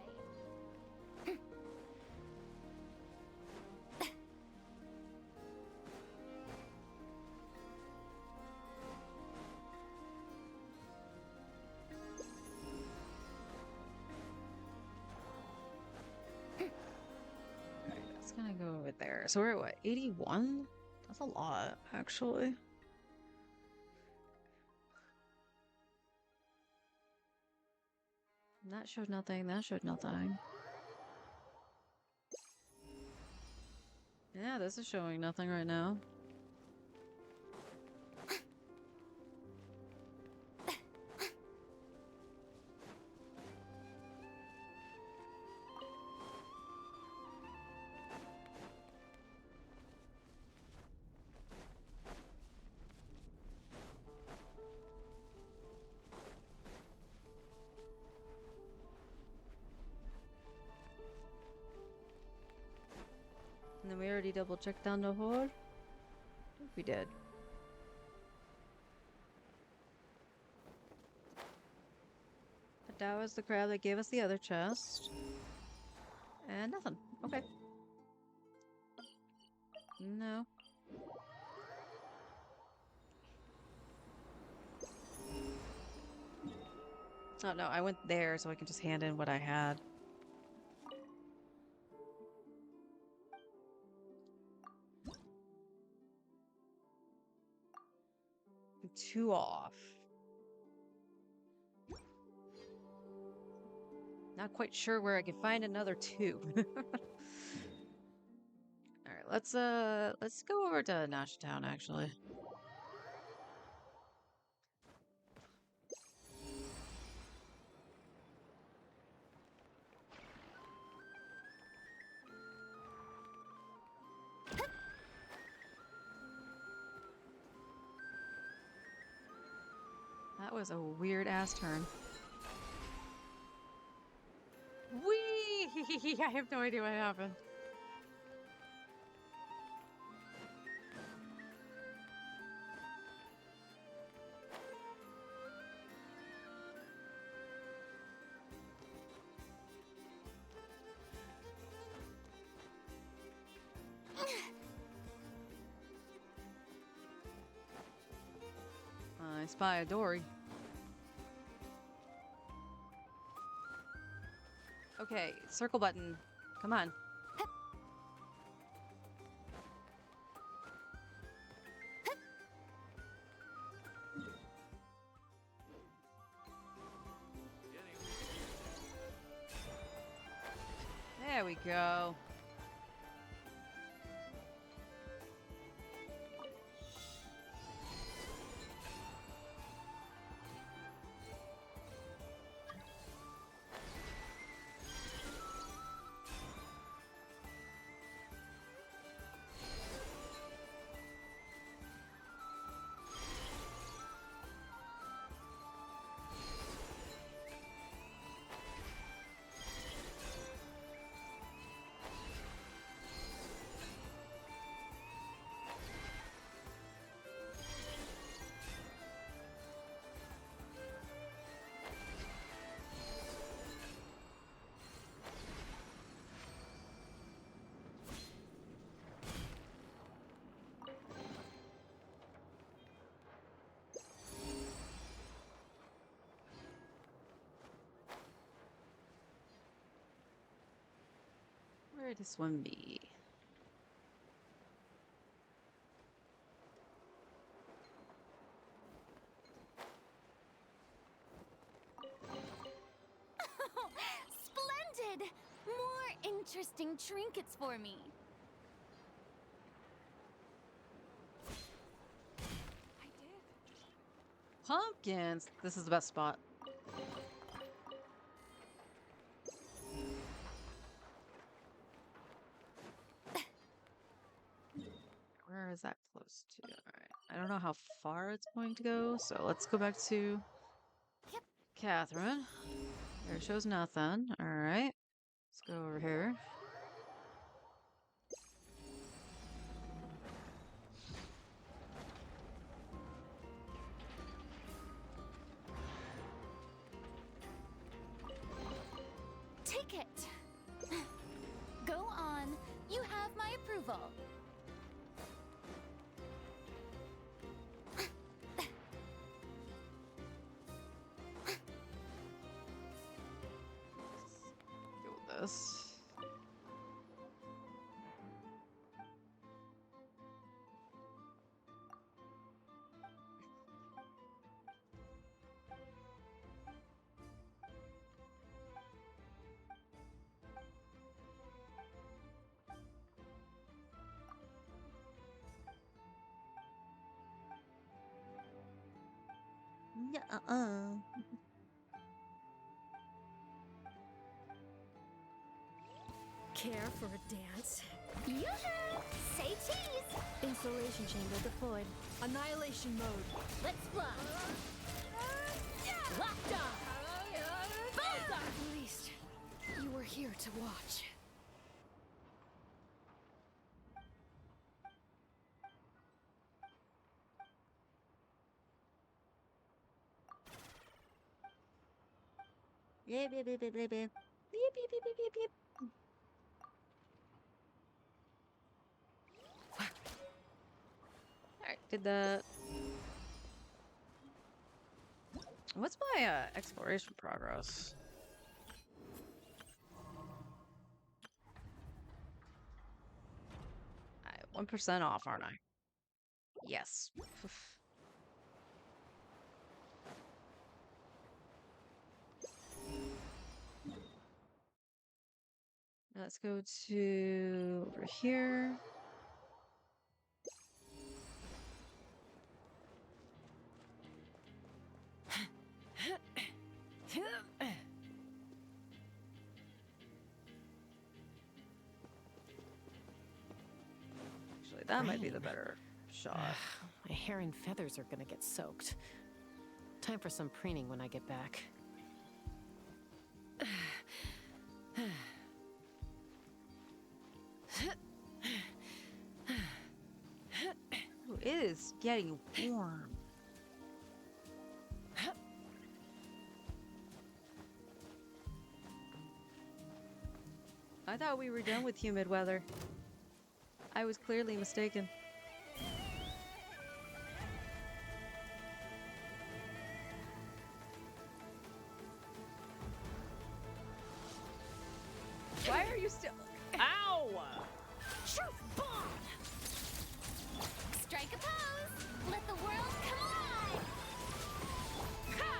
It's gonna go over there. So we're at what, 81? That's a lot, actually. That showed nothing, that showed nothing. Yeah, this is showing nothing right now. And then we already double checked down the hole. I think we did. But that was the crab that gave us the other chest. And nothing. Okay. No. Oh no, I went there so I can just hand in what I had. I'm 2 off. Not quite sure where I could find another 2. Alright, let's go over to Nashtown actually. That was a weird ass turn. Whee! I have no idea what happened. I spy a Dory. Okay, circle button. Come on. There we go. Where does one be?
Splendid! More interesting trinkets for me.
Pumpkins. This is the best spot. Where is that close to? All right. I don't know how far it's going to go, so let's go back to Catherine. There it shows nothing. All right. Let's go over here.
Take it. Go on. You have my approval.
Go with this. Yeah,
Care for a dance?
Yoo-hoo! Say cheese!
Installation chamber deployed. Annihilation mode.
Let's fly! Locked on! Bullseye!
At least you were here to watch.
Beep, beep, beep, beep, beep, beep. Beep, beep, beep, beep, beep, beep. Alright, did the... What's my exploration progress? Alright, 1% off, aren't I? Yes. Let's go to over here. Actually, that might be the better shot.
My hair and feathers are gonna get soaked. Time for some preening when I get back.
Ooh, it is getting warm. I thought we were done with humid weather. I was clearly mistaken. Why are you still... Ow!
Truth bomb! Strike a pose! Let the world come alive! Ha!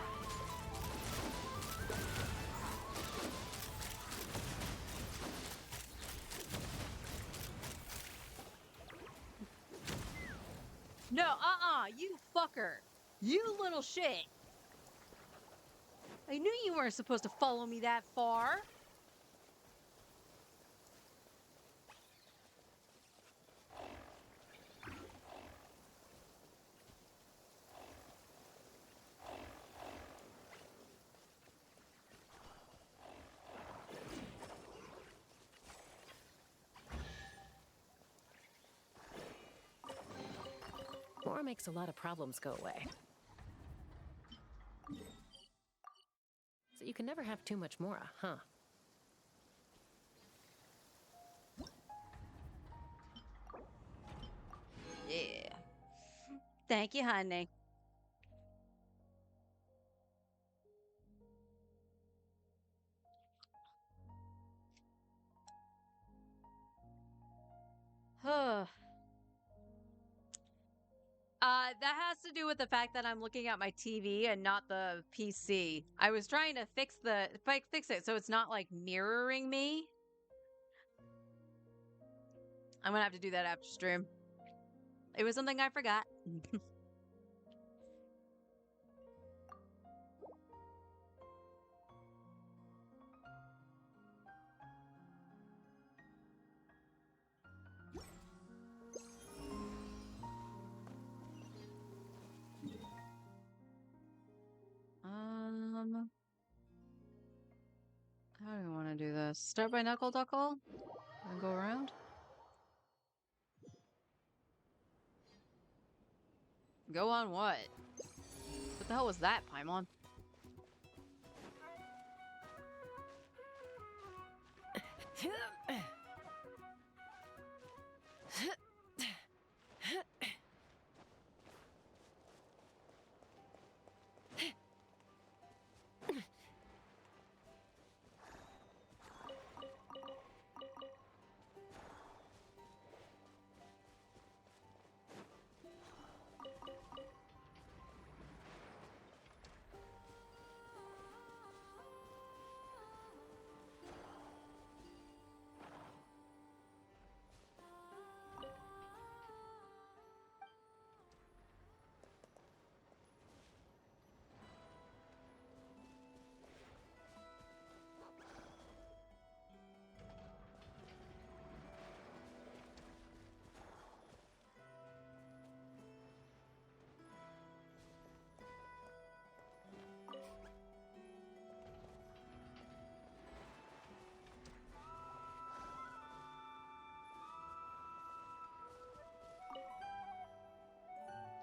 No, you fucker. You little shit. I knew you weren't supposed to follow me that far.
More makes a lot of problems go away. So you can never have too much Mora, huh?
Yeah. Thank you, honey. Huh. That has to do with the fact that I'm looking at my TV and not the PC. I was trying to fix it so it's not like mirroring me. I'm gonna have to do that after stream. It was something I forgot. How do I want to do this? Start by Knuckle Duckle and go around? Go on what? What the hell was that, Paimon?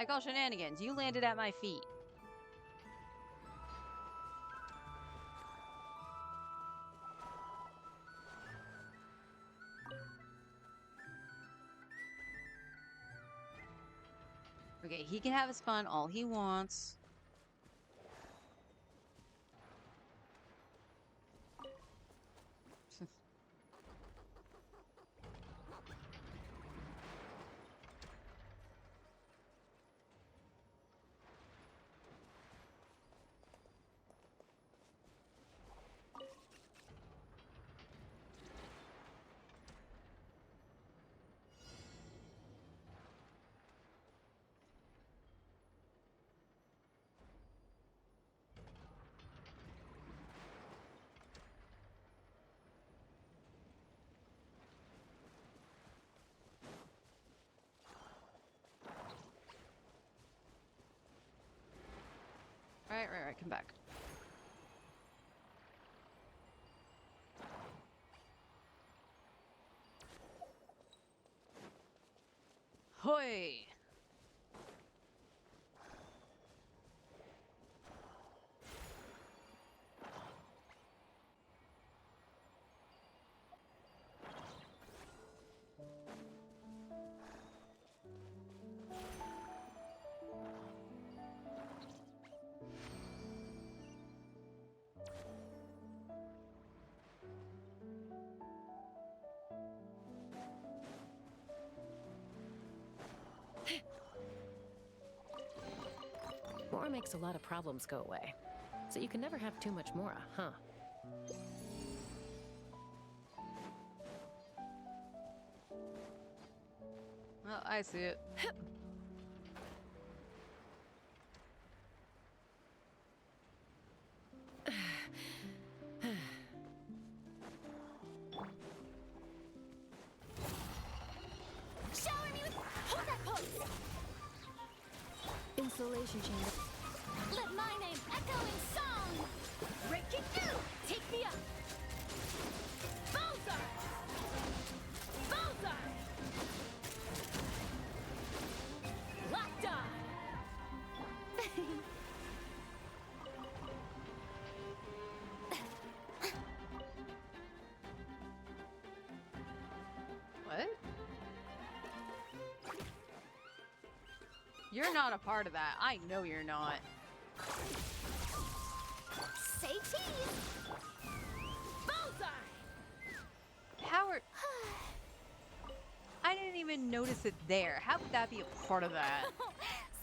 I call shenanigans. You landed at my feet. Okay, he can have his fun all he wants. Right, come back. Hoi!
Mora makes a lot of problems go away. So you can never have too much Mora, huh?
Well, I see it.
Insulation chamber.
Let my name echo in song! Breaking news! Take me up! Bullseye! Bullseye! Locked on!
What? You're not a part of that. I know you're not.
Say cheese! Bullseye!
Howard. I didn't even notice it there. How could that be a part of that?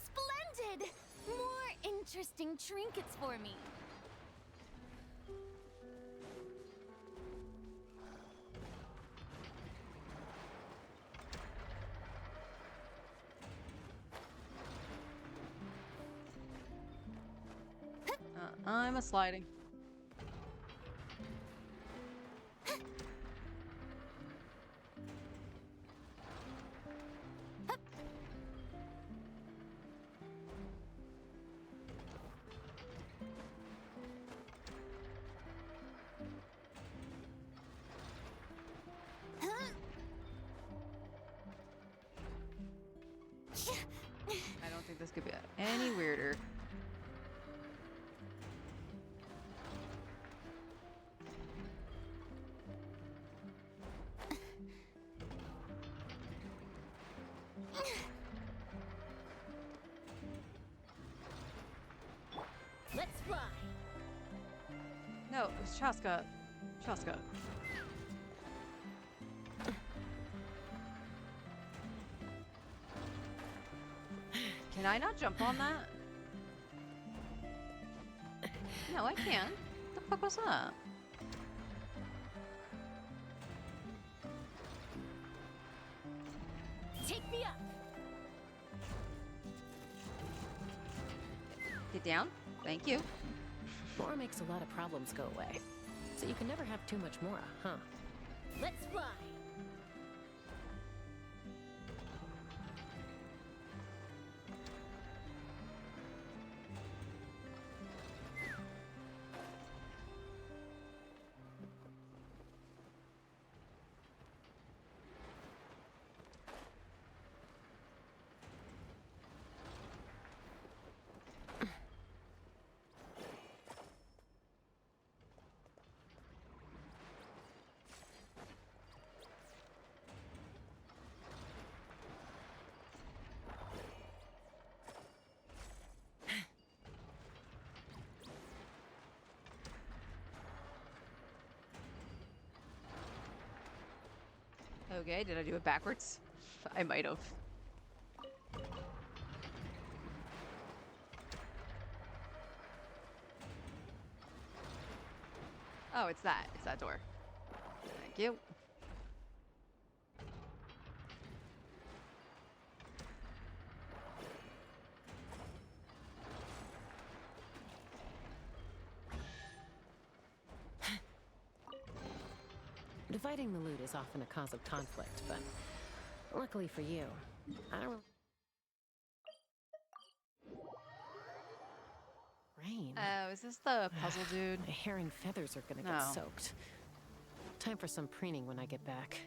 Splendid! More interesting trinkets for me.
I'm a sliding. I don't think this could be any weirder.
Let's fly!
No, it was Chaska. Chaska. Can I not jump on that? No, I can't. What the fuck was that?
Take me up!
Get down. Thank you.
More makes a lot of problems go away. So you can never have too much more, huh?
Let's fly!
Okay, did I do it backwards? I might have. Oh, it's that. It's that door. Thank you.
Dividing the loot is often a cause of conflict, but luckily for you, I don't really... Rain.
Oh, is this the puzzle dude?
My hair and feathers are gonna get soaked. Time for some preening when I get back.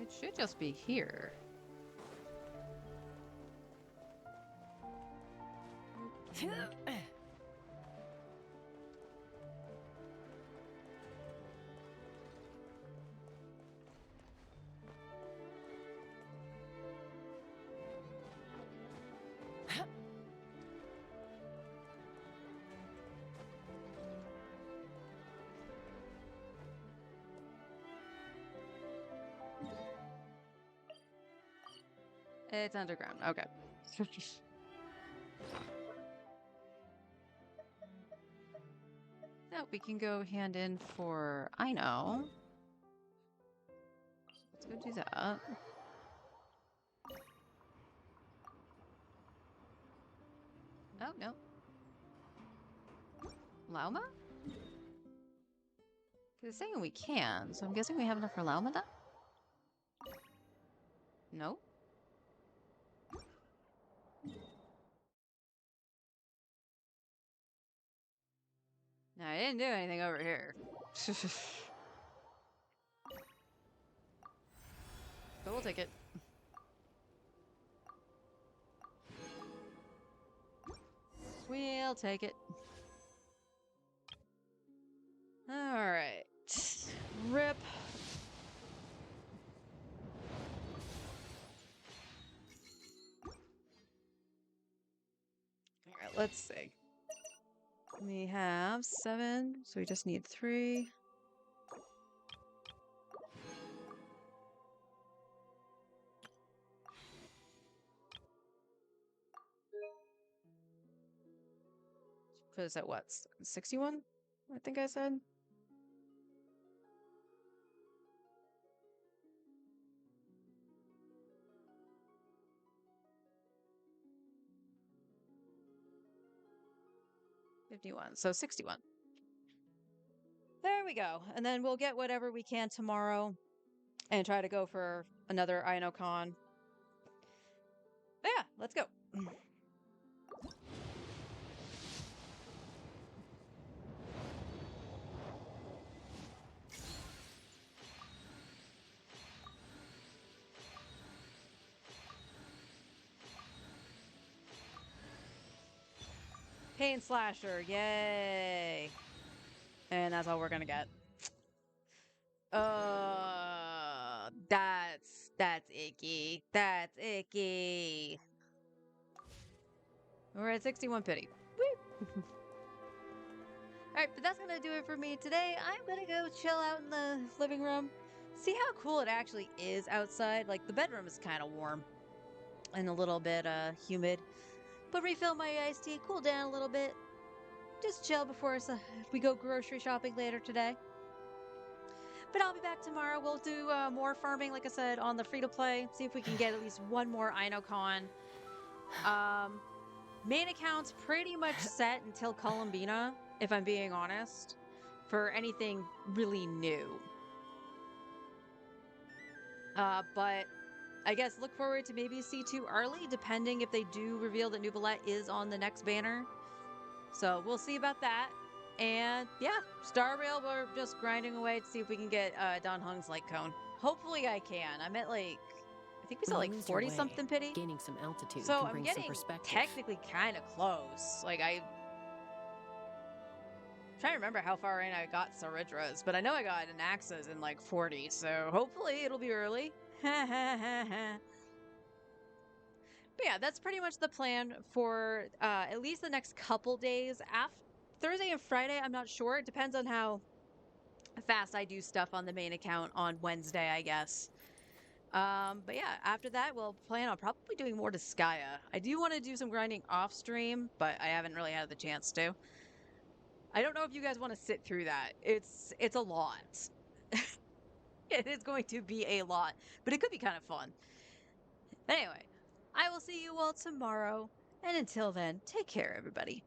It should just be here. It's underground. Okay. No, we can go hand in for... I know. Let's go do that. Oh, no. Lauma? It's saying we can, so I'm guessing we have enough for Lauma then? No? No, I didn't do anything over here. But we'll take it. We'll take it. Alright. Rip. Alright, let's see. We have 7, so we just need 3. Put us at what? 61? I think I said. $51, so 61. There we go. And then we'll get whatever we can tomorrow and try to go for another InoCon. But yeah, let's go. Pain Slasher, yay! And that's all we're gonna get. That's icky. That's icky. We're at 61 pity. Woo! Alright, but that's gonna do it for me today. I'm gonna go chill out in the living room. See how cool it actually is outside. Like, the bedroom is kind of warm and a little bit humid. But refill my iced tea, cool down a little bit. Just chill before we go grocery shopping later today. But I'll be back tomorrow. We'll do more farming, like I said, on the free-to-play. See if we can get at least one more InoCon. Main account's pretty much set until Columbina, if I'm being honest, for anything really new. But I guess look forward to maybe C2 early, depending if they do reveal that Nubalette is on the next banner. So we'll see about that. And yeah, Star Rail, we're just grinding away to see if we can get Don Hung's light cone. Hopefully I can. I'm at like, I think we saw like 40 something pity.
Gaining some altitude
So
can
I'm
bring
getting
some perspective.
technically kind of close. Like I'm trying to remember how far in I got Saridras, but I know I got an Axis in like 40, so hopefully it'll be early. But yeah, that's pretty much the plan for at least the next couple days. After Thursday and Friday, I'm not sure. It depends on how fast I do stuff on the main account on Wednesday, I guess. But yeah, after that, we'll plan on probably doing more to Skya. I do want to do some grinding off stream, but I haven't really had the chance to. I don't know if you guys want to sit through that. It's a lot. It is going to be a lot, but it could be kind of fun. Anyway, I will see you all tomorrow, and until then, take care, everybody.